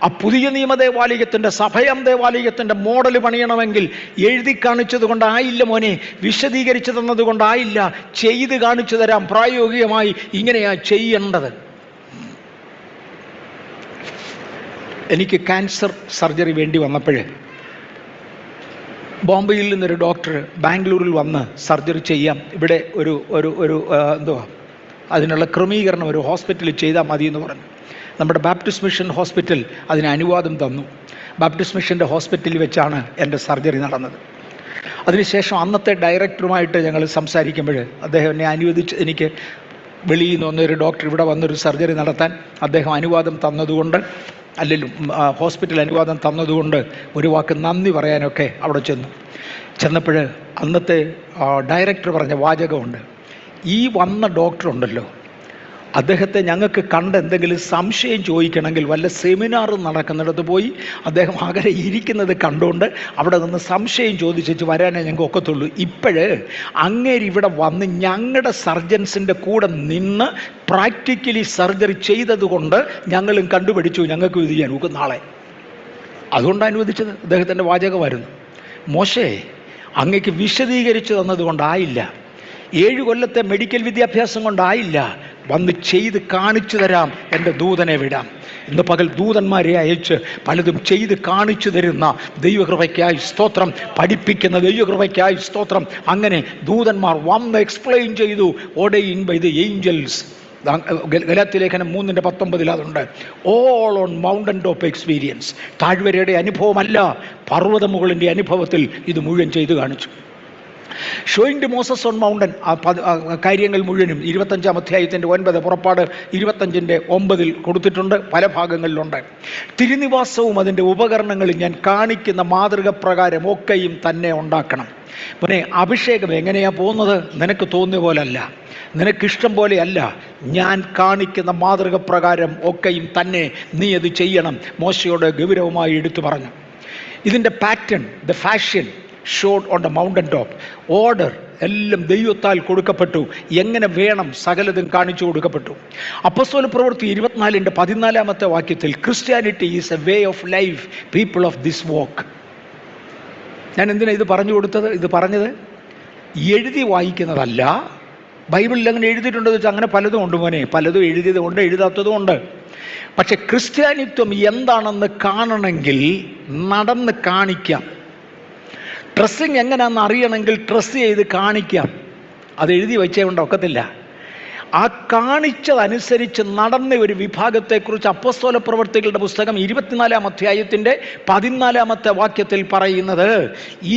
ആ പുതിയ നിയമദേവാലയത്തിൻ്റെ, സഭയം ദേവാലയത്തിൻ്റെ മോഡൽ പണിയണമെങ്കിൽ എഴുതി കാണിച്ചത് കൊണ്ടായില്ല മോനെ, വിശദീകരിച്ചു തന്നത് കൊണ്ടായില്ല, ചെയ്ത് കാണിച്ചു തരാം. പ്രായോഗികമായി ഇങ്ങനെയാ ചെയ്യേണ്ടത്. എനിക്ക് ക്യാൻസർ സർജറി വേണ്ടി വന്നപ്പോഴേ ബോംബെയിൽ നിന്നൊരു ഡോക്ടർ ബാംഗ്ലൂരിൽ വന്ന് സർജറി ചെയ്യാം, ഇവിടെ ഒരു എന്തുവാ അതിനുള്ള ക്രമീകരണം ഒരു ഹോസ്പിറ്റലിൽ ചെയ്താൽ മതി എന്ന് പറഞ്ഞു. നമ്മുടെ ബാപ്റ്റിസ്റ്റ് മിഷൻ ഹോസ്പിറ്റൽ അതിന് അനുവാദം തന്നു. ബാപ്റ്റിസ്റ്റ് മിഷൻ്റെ ഹോസ്പിറ്റലിൽ വെച്ചാണ് എൻ്റെ സർജറി നടന്നത്. അതിനുശേഷം അന്നത്തെ ഡയറക്ടറുമായിട്ട് ഞങ്ങൾ സംസാരിക്കുമ്പോൾ അദ്ദേഹം എന്നെ അനുവദിച്ച്, എനിക്ക് വെളിയിൽ നിന്ന് വന്നൊരു ഡോക്ടർ ഇവിടെ വന്നൊരു സർജറി നടത്താൻ അദ്ദേഹം അനുവാദം തന്നതുകൊണ്ട്, അല്ലെങ്കിൽ ഹോസ്പിറ്റൽ അനുവാദം തന്നതുകൊണ്ട് ഒരു വാക്ക് നന്ദി പറയാനൊക്കെ അവിടെ ചെന്നപ്പോൾ അന്നത്തെ ഡയറക്ടർ പറഞ്ഞ വാചകമുണ്ട്, ഈ വന്ന ഡോക്ടറുണ്ടല്ലോ, അദ്ദേഹത്തെ ഞങ്ങൾക്ക് കണ്ട് എന്തെങ്കിലും സംശയം ചോദിക്കണമെങ്കിൽ വല്ല സെമിനാർ നടക്കുന്നിടത്ത് പോയി അദ്ദേഹം അകലെ ഇരിക്കുന്നത് കണ്ടുകൊണ്ട് അവിടെ നിന്ന് സംശയം ചോദിച്ചു വരാനേ ഞങ്ങൾക്ക് ഒക്കത്തുള്ളൂ. ഇപ്പോഴ് അങ്ങേര് ഇവിടെ വന്ന് ഞങ്ങളുടെ സർജൻസിൻ്റെ കൂടെ നിന്ന് പ്രാക്ടിക്കലി സർജറി ചെയ്തതുകൊണ്ട് ഞങ്ങളും കണ്ടുപിടിച്ചു, ഞങ്ങൾക്ക് ഇത് ചെയ്യാൻ നമുക്ക് നാളെ. അതുകൊണ്ട് അനുവദിച്ചത് അദ്ദേഹത്തിൻ്റെ വാചകമായിരുന്നു. മോശേ, അങ്ങേക്ക് വിശദീകരിച്ചു തന്നതുകൊണ്ടായില്ല, 7 കൊല്ലത്തെ മെഡിക്കൽ വിദ്യാഭ്യാസം കൊണ്ടായില്ല, വന്ന് ചെയ്ത് കാണിച്ചു തരാം, എൻ്റെ ദൂതനെ വിടാം. ഇന്ന് പകൽ ദൂതന്മാരെ അയച്ച് പലതും ചെയ്ത് കാണിച്ചു തരുന്ന ദൈവകൃപയ്ക്കായി സ്തോത്രം, പഠിപ്പിക്കുന്ന ദൈവകൃപയ്ക്കായി സ്തോത്രം. അങ്ങനെ ദൂതന്മാർ വന്ന് എക്സ്പ്ലെയിൻ ചെയ്തു, ഓർഡെയിൻഡ് ബൈ ദി ഏഞ്ചൽസ്. ഗലാത്യലേഖനം 3:19 അതുണ്ട്. All on mountain top experience. താഴ്വരയുടെ അനുഭവമല്ല, പർവ്വതമുകളിൻ്റെ അനുഭവത്തിൽ ഇത് മുഴുവൻ ചെയ്തു കാണിച്ചു. Showing to Moses on mountain, കാര്യങ്ങൾ മുഴുവനും 25-ാം അധ്യായത്തിൻ്റെ 9, പുറപ്പാട് 25-9 കൊടുത്തിട്ടുണ്ട്, പല ഭാഗങ്ങളിലുണ്ട്. തിരുനിവാസവും അതിൻ്റെ ഉപകരണങ്ങളും ഞാൻ കാണിക്കുന്ന മാതൃക പ്രകാരം ഒക്കെയും തന്നെ ഉണ്ടാക്കണം. പിന്നെ അഭിഷേകം എങ്ങനെയാണ് പോകുന്നത്? നിനക്ക് തോന്നിയ പോലല്ല, നിനക്കിഷ്ടം പോലെയല്ല, ഞാൻ കാണിക്കുന്ന മാതൃക പ്രകാരം ഒക്കെയും തന്നെ നീ അത് ചെയ്യണം. മോശയോട് ഗൗരവമായി എടുത്തു പറഞ്ഞു. ഇതിൻ്റെ pattern, the fashion showed on the mountain top. Order എല്ലാം ദൈവത്താൽ കൊടുക്കപ്പെട്ടു, എങ്ങനെ വേണം സകലതും കാണിച്ചു കൊടുക്കപ്പെട്ടു. അപ്പോസ്തല പ്രവൃത്തി 24-14 വാക്യത്തിൽ Christianity is a way of life, people of this walk. ഞാൻ എന്തിനാണ് ഇത് പറഞ്ഞു കൊടുത്തത്? ഇത് പറഞ്ഞത് എഴുതി വായിക്കുന്നതല്ല. ബൈബിളിൽ അങ്ങനെ എഴുതിയിട്ടുണ്ടെന്ന് വെച്ചാൽ അങ്ങനെ പലതും ഉണ്ട് മോനെ, പലതും എഴുതിയതുകൊണ്ട് എഴുതാത്തതും ഉണ്ട്. പക്ഷെ ക്രിസ്ത്യാനിത്വം എന്താണെന്ന് കാണണമെങ്കിൽ നടന്ന് കാണിക്കാം. ഡ്രസ്സിങ് എങ്ങനെയാണെന്ന് അറിയണമെങ്കിൽ ഡ്രസ്സ് ചെയ്ത് കാണിക്കാം. അത് എഴുതി വെച്ചേ കൊണ്ട് ഒക്കത്തില്ല. ആ കാണിച്ചതനുസരിച്ച് നടന്ന ഒരു വിഭാഗത്തെക്കുറിച്ച് അപ്പോസ്തല പ്രവൃത്തികളുടെ പുസ്തകം 24-ാം അധ്യായത്തിൻ്റെ 14-ാമത്തെ വാക്യത്തിൽ പറയുന്നത്,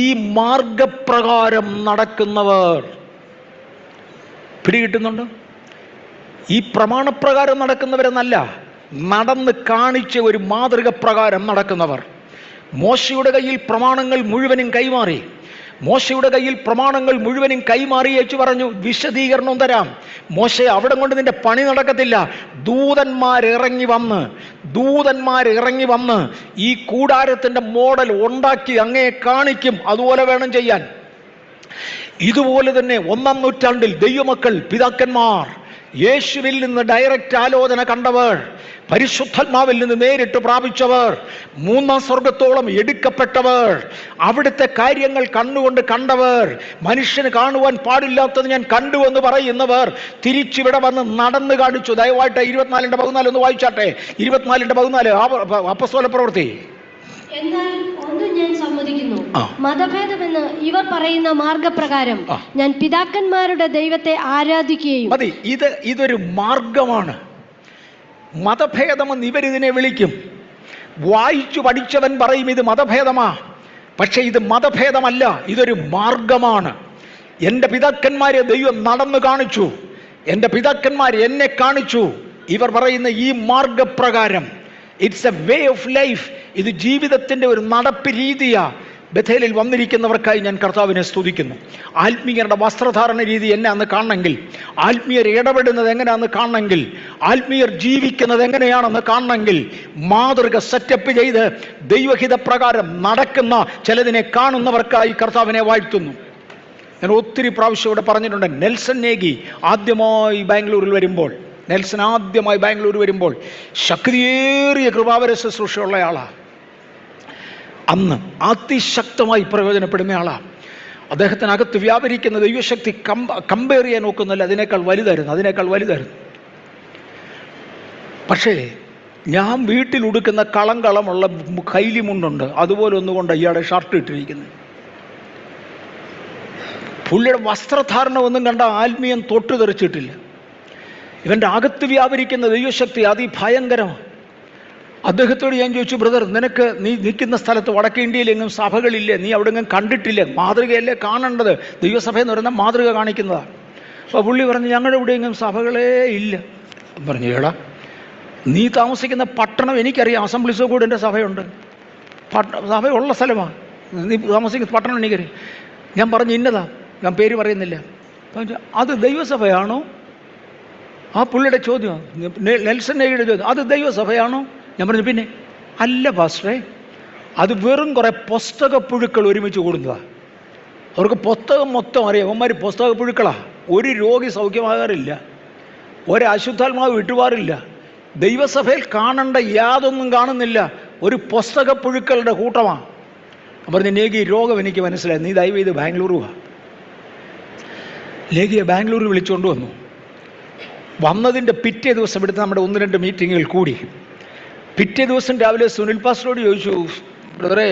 ഈ മാർഗപ്രകാരം നടക്കുന്നവർ. പിടികിട്ടുന്നുണ്ടോ? ഈ പ്രമാണപ്രകാരം നടക്കുന്നവരെന്നല്ല, നടന്ന് കാണിച്ച ഒരു മാതൃക പ്രകാരം നടക്കുന്നവർ. മോശയുടെ കയ്യിൽ പ്രമാണങ്ങൾ മുഴുവനും കൈമാറി. മോശയുടെ കയ്യിൽ പ്രമാണങ്ങൾ മുഴുവനും കൈമാറി അയച്ചു പറഞ്ഞു, വിശദീകരണം തരാം. മോശ, അവിടെ കൊണ്ട് നിന്റെ പണി നടക്കത്തില്ല. ദൂതന്മാരിറങ്ങി വന്ന് ഈ കൂടാരത്തിൻ്റെ മോഡൽ ഉണ്ടാക്കി അങ്ങയെ കാണിക്കും. അതുപോലെ വേണം ചെയ്യാൻ. ഇതുപോലെ തന്നെ 1-ാം നൂറ്റാണ്ടിൽ ദൈവമക്കൾ, പിതാക്കന്മാർ യേശുവിൽ നിന്ന് ഡയറക്റ്റ് ആലോചന കണ്ടവർ, പരിശുദ്ധാത്മാവിൽ നിന്ന് നേരിട്ട് പ്രാപിച്ചവർ, 3-ാം സ്വർഗത്തോളം എടുക്കപ്പെട്ടവർ, അവിടുത്തെ കാര്യങ്ങൾ കണ്ണുകൊണ്ട് കണ്ടവർ, മനുഷ്യന് കാണുവാൻ പാടില്ലാത്തത് ഞാൻ കണ്ടുവെന്ന് പറയുന്നവർ തിരിച്ചിവിടെ വന്ന് നടന്നു കാണിച്ചു. ദയവായിട്ട് 24-14 ഒന്ന് വായിച്ചാട്ടെ. 24-14 അപ്പോസ്തല പ്രവൃത്തി. എന്നാൽ ഒന്ന് ഞാൻ സമ്മതിക്കുന്നു, മതഭേദമെന്ന് ഇവർ പറയുന്ന മാർഗപ്രകാരം ഞാൻ പിതാക്കന്മാരുടെ ദൈവത്തെ ആരാധിക്കുകയും. മതി, ഇതൊരു മാർഗമാണ്. മതഭേദമെന്ന് ഇവരിതിനെ വിളിക്കും. വായിച്ചു പഠിച്ചവൻ പറയും ഇത് മതഭേദമാ. പക്ഷെ ഇത് മതഭേദമല്ല, ഇതൊരു മാർഗമാണ്. എൻ്റെ പിതാക്കന്മാരെ ദൈവം നടന്നു കാണിച്ചു, എൻ്റെ പിതാക്കന്മാർ എന്നെ കാണിച്ചു. ഇവർ പറയുന്ന ഈ മാർഗപ്രകാരം it's a way of life, ഇത് ജീവിതത്തിൻ്റെ ഒരു നടപ്പ് രീതിയാ. ബഥേലിൽ വന്നിരിക്കുന്നവർക്കായി ഞാൻ കർത്താവിനെ സ്തുതിക്കുന്നു. ആത്മീയരുടെ വസ്ത്രധാരണ രീതി എന്നെയാണെന്ന് കാണണമെങ്കിൽ, ആത്മീയർ ഇടപെടുന്നത് എങ്ങനെയാണെന്ന് കാണണമെങ്കിൽ, ആത്മീയർ ജീവിക്കുന്നത് എങ്ങനെയാണെന്ന് കാണണമെങ്കിൽ, മാതൃക സെറ്റപ്പ് ചെയ്ത് ദൈവഹിത പ്രകാരം നടക്കുന്ന ചിലതിനെ കാണുന്നവർക്കായി കർത്താവിനെ വാഴ്ത്തുന്നു. ഞാൻ ഒത്തിരി പ്രാവശ്യം ഇവിടെ പറഞ്ഞിട്ടുണ്ട്. നെൽസൺ നേഗി ആദ്യമായി ബാംഗ്ലൂരിൽ വരുമ്പോൾ ശക്തിയേറിയ കൃപാവര ശുശ്രൂഷയുള്ള ആളാണ്. അന്ന് അതിശക്തമായി പ്രയോജനപ്പെടുന്ന ആളാണ്. അദ്ദേഹത്തിനകത്ത് വ്യാപരിക്കുന്ന ദൈവശക്തി കമ്പയർ ചെയ്യാൻ നോക്കുന്നില്ല, അതിനേക്കാൾ വലുതായിരുന്നു. പക്ഷേ ഞാൻ വീട്ടിൽ ഉടുക്കുന്ന കളമുള്ള കൈലിമുണ്ടുണ്ട്, അതുപോലെ ഒന്നുകൊണ്ട് ഇയാളുടെ ഷർട്ട് ഇട്ടിരിക്കുന്നത്. പുള്ളിയുടെ വസ്ത്രധാരണ ഒന്നും കണ്ട ആത്മീയം തൊട്ടു തെറിച്ചിട്ടില്ല. ഇവൻ്റെ അകത്ത് വ്യാപരിക്കുന്ന ദൈവശക്തി അതിഭയങ്കരമാണ്. അദ്ദേഹത്തോട് ഞാൻ ചോദിച്ചു, ബ്രദർ, നീ നിൽക്കുന്ന സ്ഥലത്ത് വടക്കേ ഇന്ത്യയിലെങ്ങും സഭകളില്ലേ? നീ അവിടെ എങ്ങും കണ്ടിട്ടില്ലേ? മാതൃകയല്ലേ കാണേണ്ടത്? ദൈവസഭ എന്ന് പറയുന്ന മാതൃക കാണിക്കുന്നതാണ്. അപ്പോൾ പുള്ളി പറഞ്ഞു, ഞങ്ങളുടെ ഇവിടെ എങ്ങും സഭകളേ ഇല്ല. പറഞ്ഞു, ഏടാ, നീ താമസിക്കുന്ന പട്ടണം എനിക്കറിയാം, അസംബ്ലീസ് ഓഫ് ഗോഡിൻ്റെ സഭയുണ്ട്, സഭയുള്ള സ്ഥലമാണ്. നീ താമസിക്കുന്ന പട്ടണം എനിക്കറിയാം. ഞാൻ പറഞ്ഞു, ഇന്നതാ, ഞാൻ പേര് പറയുന്നില്ല. അത് ദൈവസഭയാണോ? ആ പുള്ളിയുടെ ചോദ്യം, നെൽസൺ നേഗിയുടെ ചോദ്യം, അത് ദൈവസഭയാണോ? ഞാൻ പറഞ്ഞു, പിന്നെ അല്ല പാസ്റ്ററെ, അത് വെറും കുറേ പുസ്തകപ്പുഴുക്കൾ ഒരുമിച്ച് കൂടുന്നതാണ്. അവർക്ക് പുസ്തകം മൊത്തം അറിയാം. അവന്മാർ പുസ്തകപ്പുഴുക്കളാണ്. ഒരു രോഗി സൗഖ്യമാകാറില്ല, ഒരശുദ്ധാത്മാവ് വിട്ടുപോകാറില്ല. ദൈവസഭയിൽ കാണേണ്ട യാതൊന്നും കാണുന്നില്ല, ഒരു പുസ്തകപ്പുഴുക്കളുടെ കൂട്ടമാണ്. ഞാൻ പറഞ്ഞു, നേഗി, രോഗം എനിക്ക് മനസ്സിലായി, നീ ദയവ് ചെയ്ത് ബാംഗ്ലൂർ വാ. നേഗിയെ ബാംഗ്ലൂർ വിളിച്ചുകൊണ്ട് വന്നതിൻ്റെ പിറ്റേ ദിവസം ഇവിടുത്തെ നമ്മുടെ 1-2 മീറ്റിങ്ങുകൾ കൂടി. പിറ്റേ ദിവസം രാവിലെ സുനിൽ പാസ്റ്ററോട് ചോദിച്ചു, ബ്രദറെ,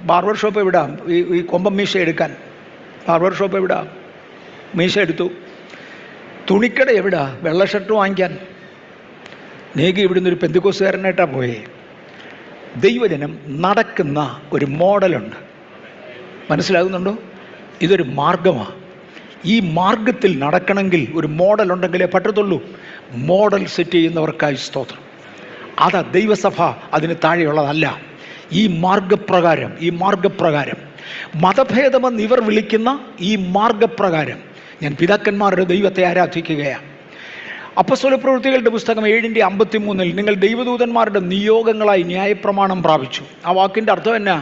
ബാർബർ ഷോപ്പ് എവിടാം, ഈ കൊമ്പം മീശ എടുക്കാൻ? ബാർബർ ഷോപ്പ് എവിടാ? മീശ എടുത്തു. തുണിക്കട എവിടാ? വെള്ള ഷർട്ട് വാങ്ങിക്കാൻ. നേഗി ഇവിടുന്ന് ഒരു പെന്തിക്കോസുകാരനായിട്ടാണ് പോയേ. ദൈവജനം നടക്കുന്ന ഒരു മോഡലുണ്ട്, മനസ്സിലാകുന്നുണ്ടോ? ഇതൊരു മാർഗമാണ്. ഈ മാർഗത്തിൽ നടക്കണമെങ്കിൽ ഒരു മോഡൽ ഉണ്ടെങ്കിലേ പറ്റത്തുള്ളൂ. മോഡൽ സെറ്റ് ചെയ്യുന്നവർക്കായി സ്തോത്രം. അതാ ദൈവസഭ, അതിന് താഴെയുള്ളതല്ല. ഈ മാർഗപ്രകാരം മതഭേദമെന്ന് ഇവർ വിളിക്കുന്ന ഈ മാർഗപ്രകാരം ഞാൻ പിതാക്കന്മാരുടെ ദൈവത്തെ ആരാധിക്കുകയാണ്. അപ്പോസ്തലപ്രവൃത്തികളുടെ പുസ്തകം 7:53 നിങ്ങൾ ദൈവദൂതന്മാരുടെ നിയോഗങ്ങളായി ന്യായപ്രമാണം പ്രാപിച്ചു. ആ വാക്കിൻ്റെ അർത്ഥം എന്നാ?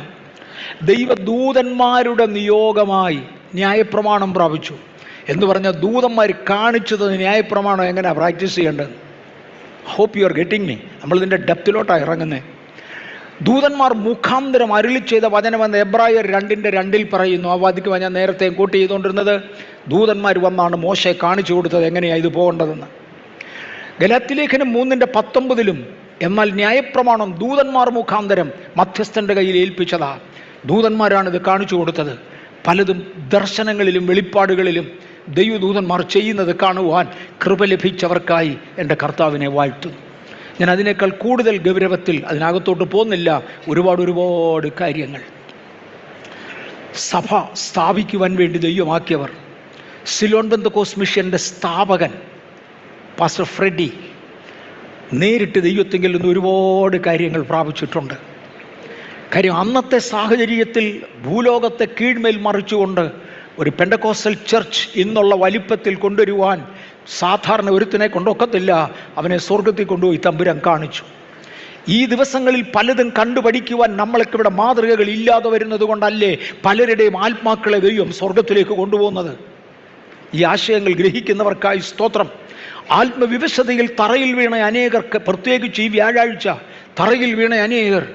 ദൈവദൂതന്മാരുടെ നിയോഗമായി ന്യായപ്രമാണം പ്രാപിച്ചു എന്ന് പറഞ്ഞാൽ ദൂതന്മാർ കാണിച്ചത് ന്യായപ്രമാണം എങ്ങനെയാണ് പ്രാക്ടീസ് ചെയ്യേണ്ടത്. Hope you are getting me. നമ്മളിതിൻ്റെ ഡെപ്തിലോട്ടാണ് ഇറങ്ങുന്നത്. ദൂതന്മാർ മുഖാന്തരം അരുളി ചെയ്ത വചനമെന്ന് എബ്രായർ 2:2 പറയുന്നു. ആ വാദിക്ക് ഞാൻ നേരത്തെ കോട്ട് ചെയ്തുകൊണ്ടിരുന്നത് ദൂതന്മാർ വന്നാണ് മോശയെ കാണിച്ചു കൊടുത്തത് എങ്ങനെയാണ് ഇത് പോകേണ്ടതെന്ന്. ഗലാത്യലേഖനം 3:19 എന്നാൽ ന്യായപ്രമാണം ദൂതന്മാർ മുഖാന്തരം മധ്യസ്ഥൻ്റെ കയ്യിൽ ഏൽപ്പിച്ചതാ. ദൂതന്മാരാണിത് കാണിച്ചു കൊടുത്തത്. പലതും ദർശനങ്ങളിലും വെളിപ്പാടുകളിലും ദൈവദൂതന്മാർ ചെയ്യുന്നത് കാണുവാൻ കൃപ ലഭിച്ചവർക്കായി എൻ്റെ കർത്താവിനെ വാഴ്ത്തുന്നു. ഞാൻ അതിനേക്കാൾ കൂടുതൽ ഗൗരവത്തിൽ അതിനകത്തോട്ട് പോകുന്നില്ല. ഒരുപാട് കാര്യങ്ങൾ സഭ സ്ഥാപിക്കുവാൻ വേണ്ടി ദൈവമാക്കിയവർ. സിലോൺ പെന്തക്കോസ്ത് മിഷൻ്റെ സ്ഥാപകൻ പാസ്റ്റർ ഫ്രെഡി നേരിട്ട് ദൈവത്തെങ്കിൽ നിന്ന് ഒരുപാട് കാര്യങ്ങൾ പ്രാപിച്ചിട്ടുണ്ട്. കാര്യം അന്നത്തെ സാഹചര്യത്തിൽ ഭൂലോകത്തെ കീഴ്മേൽ മറിച്ചുകൊണ്ട് ഒരു പെന്തക്കോസ്റ്റൽ ചർച്ച് ഇന്നുള്ള വലിപ്പത്തിൽ കൊണ്ടുവരുവാൻ സാധാരണ ഒരുത്തിനെ കൊണ്ടൊക്കത്തില്ല. അവനെ സ്വർഗത്തിൽ കൊണ്ടുപോയി തമ്പുരാൻ കാണിച്ചു. ഈ ദിവസങ്ങളിൽ പലതും കണ്ടുപഠിക്കുവാൻ നമ്മൾക്ക് ഇവിടെ മാതൃകകൾ ഇല്ലാതെ വരുന്നത് കൊണ്ടല്ലേ പലരുടെയും ആത്മാക്കളെ ദൈവം സ്വർഗത്തിലേക്ക് കൊണ്ടുപോകുന്നത്. ഈ ആശയങ്ങൾ ഗ്രഹിക്കുന്നവർക്കായി സ്തോത്രം. ആത്മവിവശതയിൽ തറയിൽ വീണ അനേകർക്ക്, പ്രത്യേകിച്ച് ഈ വ്യാഴാഴ്ച തറയിൽ വീണ അനേകർ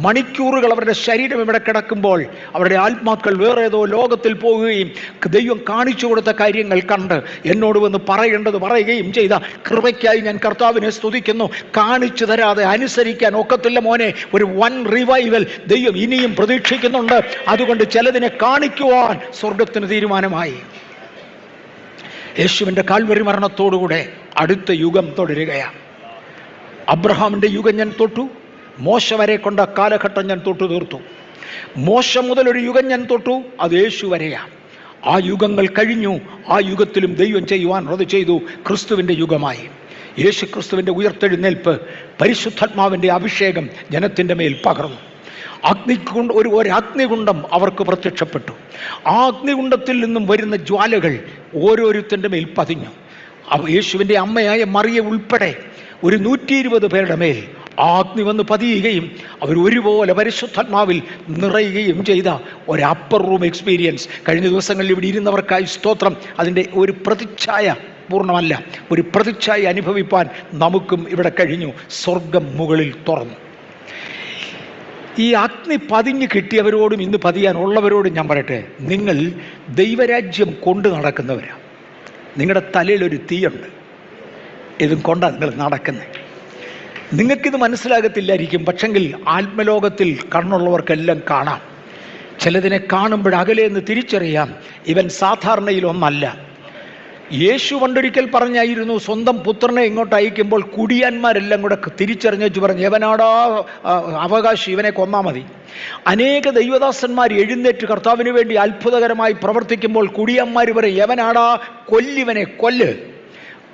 മണിക്കൂറുകൾ അവരുടെ ശരീരം ഇവിടെ കിടക്കുമ്പോൾ അവരുടെ ആത്മാക്കൾ വേറെ ഏതോ ലോകത്തിൽ പോവുകയും ദൈവം കാണിച്ചു കൊടുത്ത കാര്യങ്ങൾ കണ്ട് എന്നോട് വന്ന് പറയേണ്ടത് പറയുകയും ചെയ്ത കൃപയ്ക്കായി ഞാൻ കർത്താവിനെ സ്തുതിക്കുന്നു. കാണിച്ചു തരാതെ അനുസരിക്കാൻ ഒക്കത്തില്ല മോനെ. ഒരു വൻ റിവൈവൽ ദൈവം ഇനിയും പ്രതീക്ഷിക്കുന്നുണ്ട്. അതുകൊണ്ട് ചിലതിനെ കാണിക്കുവാൻ സ്വർഗത്തിന് തീരുമാനമായി. യേശുവിൻ്റെ കാൽവരി മരണത്തോടുകൂടെ അടുത്ത യുഗം തുടരുകയാണ്. അബ്രഹാമിൻ്റെ യുഗം ഞാൻ തൊട്ടു, മോശ വരെ കൊണ്ട കാലഘട്ടം ഞാൻ തൊട്ടു തീർത്തു. മോശ മുതൽ ഒരു യുഗം ഞാൻ തൊട്ടു, അത് യേശു വരെയാണ്. ആ യുഗങ്ങൾ കഴിഞ്ഞു. ആ യുഗത്തിലും ദൈവം ചെയ്യുവാനുള്ളത് ചെയ്തു. ക്രിസ്തുവിൻ്റെ യുഗമായി. യേശു ക്രിസ്തുവിൻ്റെ ഉയർത്തെഴുന്നേൽപ്പ്, പരിശുദ്ധാത്മാവിൻ്റെ അഭിഷേകം ജനത്തിൻ്റെ മേൽ പകർന്നു. ഒരു അഗ്നികുണ്ഡം അവർക്ക് പ്രത്യക്ഷപ്പെട്ടു. ആ അഗ്നികുണ്ഡത്തിൽ നിന്നും വരുന്ന ജ്വാലകൾ ഓരോരുത്തൻ്റെ മേൽ പതിഞ്ഞു. യേശുവിൻ്റെ അമ്മയായ മറിയ ഉൾപ്പെടെ ഒരു 120 പേരുടെ മേൽ ആ അഗ്നി വന്ന് പതിയുകയും അവർ ഒരുപോലെ പരിശുദ്ധാത്മാവിൽ നിറയുകയും ചെയ്ത ഒരു അപ്പർ റൂം എക്സ്പീരിയൻസ് കഴിഞ്ഞ ദിവസങ്ങളിൽ ഇവിടെ ഇരുന്നവർക്കായി സ്തോത്രം. അതിൻ്റെ ഒരു പ്രതിച്ഛായ, പൂർണ്ണമല്ല, ഒരു പ്രതിച്ഛായ അനുഭവിപ്പാൻ നമുക്കും ഇവിടെ കഴിഞ്ഞു. സ്വർഗം മുകളിൽ തുറന്നു. ഈ അഗ്നി പതിഞ്ഞ് കിട്ടിയവരോടും ഇന്ന് പതിയാനുള്ളവരോടും ഞാൻ പറയട്ടെ, നിങ്ങൾ ദൈവരാജ്യം കൊണ്ടു നടക്കുന്നവരാണ്. നിങ്ങളുടെ തലയിലൊരു തീയുണ്ട്. ഇതും കൊണ്ടാണ് നിങ്ങൾ നടക്കുന്നത്. നിങ്ങൾക്കിത് മനസ്സിലാകത്തില്ലായിരിക്കും, പക്ഷെങ്കിൽ ആത്മലോകത്തിൽ കണ്ണുള്ളവർക്കെല്ലാം കാണാം. ചിലതിനെ കാണുമ്പോൾ അകലെ നിന്ന് തിരിച്ചറിയാം, ഇവൻ സാധാരണയിൽ ഒന്നല്ല. യേശു പണ്ടൊരിക്കൽ പറഞ്ഞായിരുന്നു, സ്വന്തം പുത്രനെ ഇങ്ങോട്ട് അയക്കുമ്പോൾ കുടിയാന്മാരെല്ലാം കൂടെ തിരിച്ചറിഞ്ഞു വെച്ച് പറഞ്ഞു, എവനാടാ അവകാശി, ഇവനെ കൊന്നാ മതി. അനേക ദൈവദാസന്മാർ എഴുന്നേറ്റ് കർത്താവിന് വേണ്ടി അത്ഭുതകരമായി പ്രവർത്തിക്കുമ്പോൾ കുടിയന്മാർ പറയും, എവനാടാ കൊല്ലിവനെ,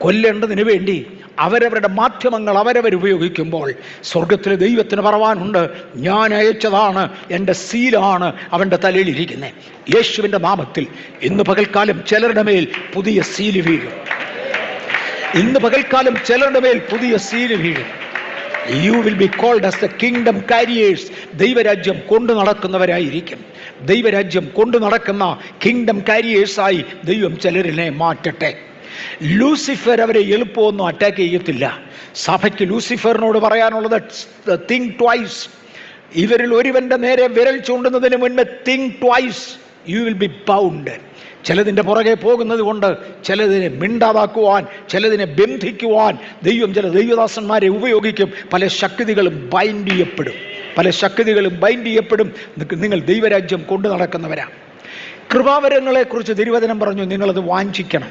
കൊല്ലേണ്ടതിന് വേണ്ടി അവരവരുടെ മാധ്യമങ്ങൾ അവരവരുപയോഗിക്കുമ്പോൾ സ്വർഗത്തിലെ ദൈവത്തിന് പറവാനുണ്ട്, ഞാൻ അയച്ചതാണ്, എൻ്റെ സീലാണ് അവൻ്റെ തലയിലിരിക്കുന്നത്. യേശുവിൻ്റെ നാമത്തിൽ ഇന്ന് പകൽക്കാലം ചിലരുടെ മേൽ പുതിയ സീല് വീഴും. ഇന്ന് പകൽക്കാലം ചിലരുടെ മേൽ പുതിയ സീല് വീഴും. You will be called as the kingdom carriers. ദൈവരാജ്യം കൊണ്ടു നടക്കുന്നവരായിരിക്കും. ദൈവരാജ്യം കൊണ്ടു നടക്കുന്ന കിങ്ഡം കാരിയേഴ്സായി ദൈവം ചിലരിനെ മാറ്റട്ടെ. ലൂസിഫർ അവരെ എളുപ്പമൊന്നും അറ്റാക്ക് ചെയ്യത്തില്ല. സഭയ്ക്ക് ലൂസിഫറിനോട് പറയാനുള്ളത്, തിങ്ക് ട്വൈസ്. ഇവരിൽ ഒരുവന്റെ നേരെ വിരൽ ചൂണ്ടുന്നതിന് മുൻപ് think twice, you will be bound. ചിലതിൻ്റെ പുറകെ പോകുന്നത് കൊണ്ട് ചിലതിനെ മിണ്ടാതാക്കുവാൻ, ചിലതിനെ ബന്ധിക്കുവാൻ ദൈവം ചില ദൈവദാസന്മാരെ ഉപയോഗിക്കും. പല ശക്തികളും ബൈൻഡ് ചെയ്യപ്പെടും. നിങ്ങൾ ദൈവരാജ്യം കൊണ്ടു നടക്കുന്നവരാണ്. കൃപാവരങ്ങളെക്കുറിച്ച് തിരുവചനം പറഞ്ഞു, നിങ്ങളത് വാഞ്ചിക്കണം.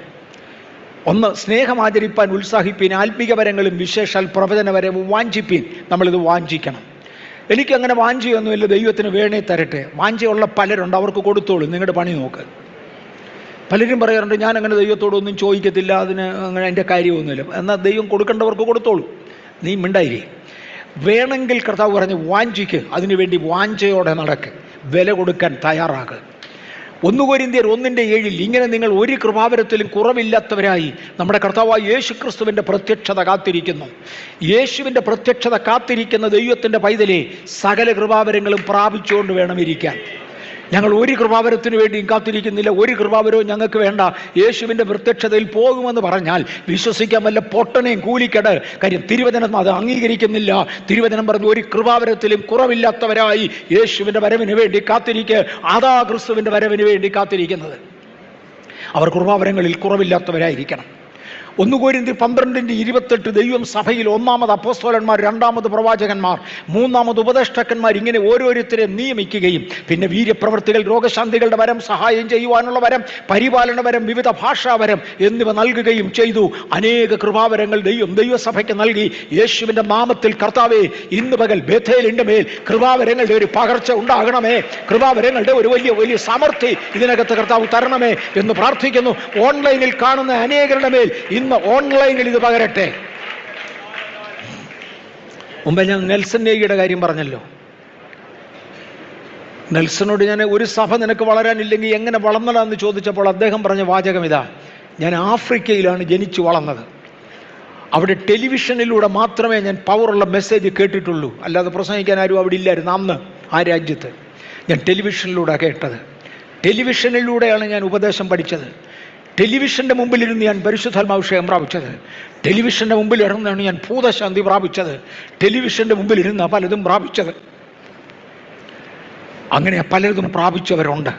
ഒന്ന്, സ്നേഹം ആചരിപ്പാൻ ഉത്സാഹിപ്പീൻ, ആത്മീകവരങ്ങളും വിശേഷാൽ പ്രവചനവരവും വാഞ്ചിപ്പീൻ. നമ്മളിത് വാഞ്ചിക്കണം. എനിക്കങ്ങനെ വാഞ്ചിയൊന്നുമില്ല, ദൈവത്തിന് വേണേ തരട്ടെ. വാഞ്ചയുള്ള പലരുണ്ട്, അവർക്ക് കൊടുത്തോളൂ, നിങ്ങളുടെ പണി നോക്ക്. പലരും പറയാറുണ്ട്, ഞാൻ അങ്ങനെ ദൈവത്തോടൊന്നും ചോദിക്കത്തില്ല, അതിന് അങ്ങനെ എൻ്റെ കാര്യമൊന്നുമില്ല. എന്നാൽ ദൈവം കൊടുക്കേണ്ടവർക്ക് കൊടുത്തോളൂ, നീ മിണ്ടായിരി. വേണമെങ്കിൽ കർത്താവ് പറഞ്ഞ് വാഞ്ചിക്ക്, അതിനുവേണ്ടി വാഞ്ചയോടെ നടക്ക്, വില കൊടുക്കാൻ തയ്യാറാകുക. 1 കൊരിന്ത്യർ 1:7 ഇങ്ങനെ നിങ്ങൾ ഒരു കൃപാവരത്തിലും കുറവില്ലാത്തവരായി നമ്മുടെ കർത്താവായ യേശു ക്രിസ്തുവിൻ്റെ പ്രത്യക്ഷത കാത്തിരിക്കുന്നു. യേശുവിൻ്റെ പ്രത്യക്ഷത കാത്തിരിക്കുന്ന ദൈവത്തിൻ്റെ പൈതലെ സകല കൃപാവരങ്ങളും പ്രാപിച്ചുകൊണ്ട് വേണം ഇരിക്കാൻ. ഞങ്ങൾ ഒരു കൃപാവരത്തിന് വേണ്ടിയും കാത്തിരിക്കുന്നില്ല, ഒരു കൃപാവരവും ഞങ്ങൾക്ക് വേണ്ട. യേശുവിൻ്റെ പ്രത്യക്ഷതയിൽ പോകുമെന്ന് പറഞ്ഞാൽ വിശ്വസിക്കാൻ വല്ല പൊട്ടനെയും കൂലിക്കട്. കാര്യം തിരുവചനം അത് അംഗീകരിക്കുന്നില്ല. തിരുവചനം പറഞ്ഞു, ഒരു കൃപാവരത്തിലും കുറവില്ലാത്തവരായി യേശുവിൻ്റെ വരവിന് വേണ്ടി കാത്തിരിക്കുക. അതാ ക്രിസ്തുവിൻ്റെ വരവിന് വേണ്ടി കാത്തിരിക്കുന്നത്. അവർ കൃപാവരങ്ങളിൽ കുറവില്ലാത്തവരായിരിക്കണം. 1 കൊരിന്ത്യർ 12:28 ദൈവം സഭയിൽ 1ാമത് അപ്പോസ്തലന്മാർ, 2ാമത് പ്രവാചകന്മാർ, 3ാമത് ഉപദേഷ്ടാക്കന്മാർ, ഇങ്ങനെ ഓരോരുത്തരെ നിയമിക്കുകയും പിന്നെ വീര്യപ്രവർത്തികൾ, രോഗശാന്തികളുടെ വരം, സഹായം ചെയ്യുവാനുള്ള വരം, പരിപാലന വരം, വിവിധ ഭാഷാവരം എന്നിവ നൽകുകയും ചെയ്തു. അനേക കൃപാവരങ്ങൾ ദൈവസഭയ്ക്ക് നൽകി. യേശുവിൻ്റെ നാമത്തിൽ കർത്താവേ, ഇന്ന് പകൽ ബേഥേലിൻ്റെ മേൽ കൃപാവരങ്ങളുടെ ഒരു പകർച്ച ഉണ്ടാകണമേ. കൃപാവരങ്ങളുടെ ഒരു വലിയ സമൃദ്ധി ഇതിനകത്ത് കർത്താവ് തരണമേ എന്ന് പ്രാർത്ഥിക്കുന്നു. ഓൺലൈനിൽ കാണുന്ന അനേകരുടെ മേൽ ഇന്ന് ഓൺലൈനിൽ ഇത് പകരട്ടെ. മുമ്പേ ഞാൻ നെൽസൺ നേഗിയുടെ കാര്യം പറഞ്ഞല്ലോ. നെൽസണോട് ഞാൻ, ഒരു സഭ നിനക്ക് വളരാനില്ലെങ്കിൽ എങ്ങനെ വളർന്നടാന്ന് ചോദിച്ചപ്പോൾ അദ്ദേഹം പറഞ്ഞ വാചകം ഇതാ, ഞാൻ ആഫ്രിക്കയിലാണ് ജനിച്ചു വളർന്നത്. അവിടെ ടെലിവിഷനിലൂടെ മാത്രമേ ഞാൻ പവറുള്ള മെസ്സേജ് കേട്ടിട്ടുള്ളൂ, അല്ലാതെ പ്രസംഗിക്കാൻ ആരും അവിടെ ഇല്ലായിരുന്നു അന്ന് ആ രാജ്യത്ത്. ഞാൻ ടെലിവിഷനിലൂടെ കേട്ടത്. ടെലിവിഷനിലൂടെയാണ് ഞാൻ ഉപദേശം പഠിച്ചത്. ടെലിവിഷൻ്റെ മുമ്പിലിരുന്ന് ഞാൻ പരിശുദ്ധാത്മാഭിഷേകം പ്രാപിച്ചത്. ടെലിവിഷൻ്റെ മുമ്പിലിരുന്നാണ് ഞാൻ ഭൂതശാന്തി പ്രാപിച്ചത്. ടെലിവിഷൻ്റെ മുമ്പിലിരുന്ന് പലതും പ്രാപിച്ചത്. അങ്ങനെ പലതും പ്രാപിച്ചവരുണ്ട്.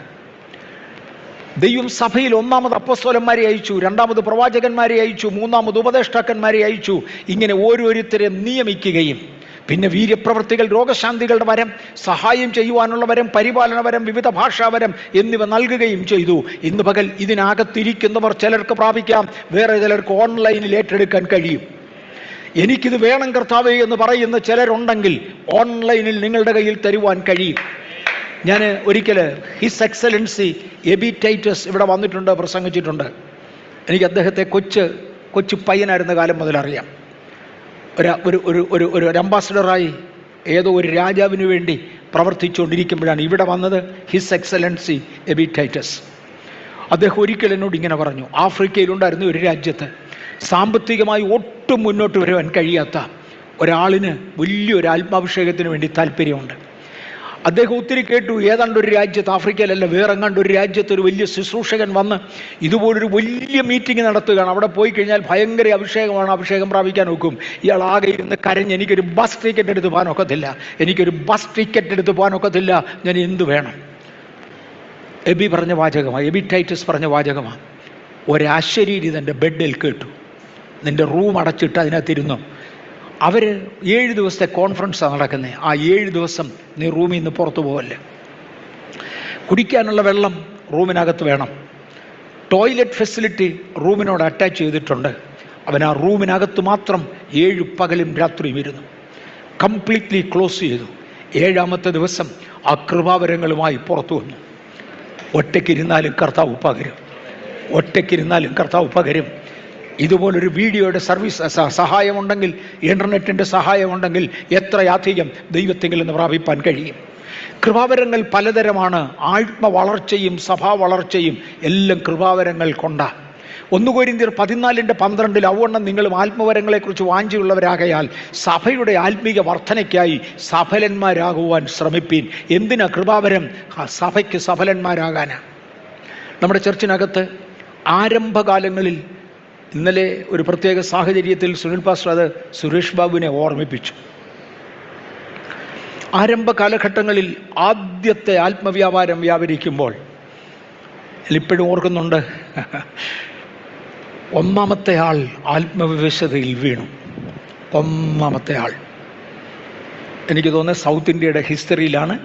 ദൈവം സഭയിൽ 1ാമത് അപ്പോസ്തലന്മാരെ അയച്ചു, 2ാമത് പ്രവാചകന്മാരെ അയച്ചു, 3ാമത് ഉപദേഷ്ടാക്കന്മാരെ അയച്ചു. ഇങ്ങനെ ഓരോരുത്തരെ നിയമിക്കുകയും പിന്നെ വീര്യപ്രവർത്തികൾ, രോഗശാന്തികളുടെ വരം, സഹായം ചെയ്യുവാനുള്ള വരം, പരിപാലന വരം, വിവിധ ഭാഷാവരം എന്നിവ നൽകുകയും ചെയ്തു. ഇന്ന് പകൽ ഇതിനകത്തിരിക്കുന്നവർ ചിലർക്ക് പ്രാപിക്കാം, വേറെ ചിലർക്ക് ഓൺലൈനിൽ ഏറ്റെടുക്കാൻ കഴിയും. എനിക്കിത് വേണം കർത്താവേ എന്ന് പറയുന്ന ചിലരുണ്ടെങ്കിൽ ഓൺലൈനിൽ നിങ്ങളുടെ കയ്യിൽ തരുവാൻ കഴിയും. ഞാൻ ഒരിക്കൽ ഹിസ് എക്സലൻസി എബിറ്റൈറ്റസ് ഇവിടെ വന്നിട്ടുണ്ട്, പ്രസംഗിച്ചിട്ടുണ്ട്. എനിക്ക് അദ്ദേഹത്തെ കൊച്ചു പയ്യനായിരുന്ന കാലം മുതൽ അറിയാം. ഒരു അംബാസഡറായി ഏതോ ഒരു രാജാവിന് വേണ്ടി പ്രവർത്തിച്ചുകൊണ്ടിരിക്കുമ്പോഴാണ് ഇവിടെ വന്നത് ഹിസ് എക്സലൻസി എബിറ്റൈറ്റസ്. അദ്ദേഹം ഒരിക്കൽ എന്നോട് ഇങ്ങനെ പറഞ്ഞു, ആഫ്രിക്കയിലുണ്ടായിരുന്ന ഒരു രാജ്യത്ത് സാമ്പത്തികമായി ഒട്ടും മുന്നോട്ട് വരുവാൻ കഴിയാത്ത ഒരാളിന് വലിയൊരു ആത്മാഭിഷേകത്തിന് വേണ്ടി താല്പര്യമുണ്ട്. അദ്ദേഹം ഒത്തിരി കേട്ടു, ഏതാണ്ട് ഒരു രാജ്യത്ത്, ആഫ്രിക്കയിലല്ല വേറെങ്ങാണ്ട് ഒരു രാജ്യത്ത് ഒരു വലിയ ശുശ്രൂഷകൻ വന്ന് ഇതുപോലൊരു വലിയ മീറ്റിംഗ് നടത്തുകയാണ്. അവിടെ പോയി കഴിഞ്ഞാൽ ഭയങ്കര അഭിഷേകമാണ്, അഭിഷേകം പ്രാപിക്കാൻ നോക്കും. ഇയാൾ ആകെ ഇരുന്ന് കരഞ്ഞ്, എനിക്കൊരു ബസ് ടിക്കറ്റ് എടുത്ത് പോകാനൊക്കത്തില്ല, ഞാൻ എന്തു വേണം? എബിറ്റൈറ്റസ് പറഞ്ഞ വാചകമാണ്. ഒരശരീരി തൻ്റെ ബെഡിൽ കേട്ടു, നിൻ്റെ റൂം അടച്ചിട്ട് അതിനകത്തിരുന്നു. അവർ 7 ദിവസത്തെ കോൺഫറൻസാണ് നടക്കുന്നത്. ആ 7 ദിവസം നീ റൂമിൽ നിന്ന് പുറത്തു പോകല്ലേ. കുടിക്കാനുള്ള വെള്ളം റൂമിനകത്ത് വേണം. ടോയ്ലറ്റ് ഫെസിലിറ്റി റൂമിനോട് അറ്റാച്ച് ചെയ്തിട്ടുണ്ട്. അവൻ ആ റൂമിനകത്ത് മാത്രം 7 പകലും രാത്രിയും ഇരുന്നു. കംപ്ലീറ്റ്ലി ക്ലോസ് ചെയ്തു. 7ാമത്തെ ദിവസം ആ കൃപാവരങ്ങളുമായി പുറത്തു വന്നു. ഒറ്റയ്ക്കിരുന്നാലും കർത്താവ് പകരും. ഇതുപോലൊരു വീഡിയോയുടെ സർവീസ് സഹായമുണ്ടെങ്കിൽ, ഇൻ്റർനെറ്റിൻ്റെ സഹായമുണ്ടെങ്കിൽ എത്രയധികം ദൈവത്തിൽ നിന്ന് പ്രാപിപ്പാൻ കഴിയും. കൃപാവരങ്ങൾ പലതരമാണ്. ആത്മ വളർച്ചയും സഭാ വളർച്ചയും എല്ലാം കൃപാവരങ്ങൾ കൊണ്ടാണ്. 1 കൊരിന്ത്യർ 14:12 ഔവണ്ണം നിങ്ങളും ആത്മവരങ്ങളെക്കുറിച്ച് വാഞ്ചയുള്ളവരാകയാൽ സഭയുടെ ആത്മീക വർധനയ്ക്കായി സഫലന്മാരാകുവാൻ ശ്രമിപ്പീൻ. എന്തിനാ കൃപാവരം? സഭയ്ക്ക് സഫലന്മാരാകാനാണ്. നമ്മുടെ ചർച്ചിനകത്ത് ആരംഭകാലങ്ങളിൽ, ഇന്നലെ ഒരു പ്രത്യേക സാഹചര്യത്തിൽ സുനിൽ പാസ്റ്റർ അത് സുരേഷ് ബാബുവിനെ ഓർമ്മിപ്പിച്ചു. ആരംഭ കാലഘട്ടങ്ങളിൽ ആദ്യത്തെ ആത്മവ്യാപാരം വ്യാപരിക്കുമ്പോൾ ഇപ്പോഴും ഓർക്കുന്നുണ്ട്, 1ാമത്തെ ആൾ ആത്മവിവശതയിൽ വീണു. 1ാമത്തെ ആൾ, എനിക്ക് തോന്നുന്നത് സൗത്ത് ഇന്ത്യയുടെ ഹിസ്റ്ററിയിലാണ്,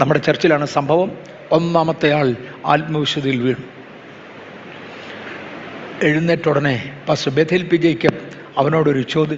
നമ്മുടെ ചർച്ചിലാണ് സംഭവം. 1ാമത്തെ ആൾ ആത്മവിശുദ്ധിയിൽ വീണു. എഴുന്നേറ്റുടനെ പാസ്റ്റർ ബെഥേൽ പി ജേക്കബ് അവനോടൊരു ചോദ്യം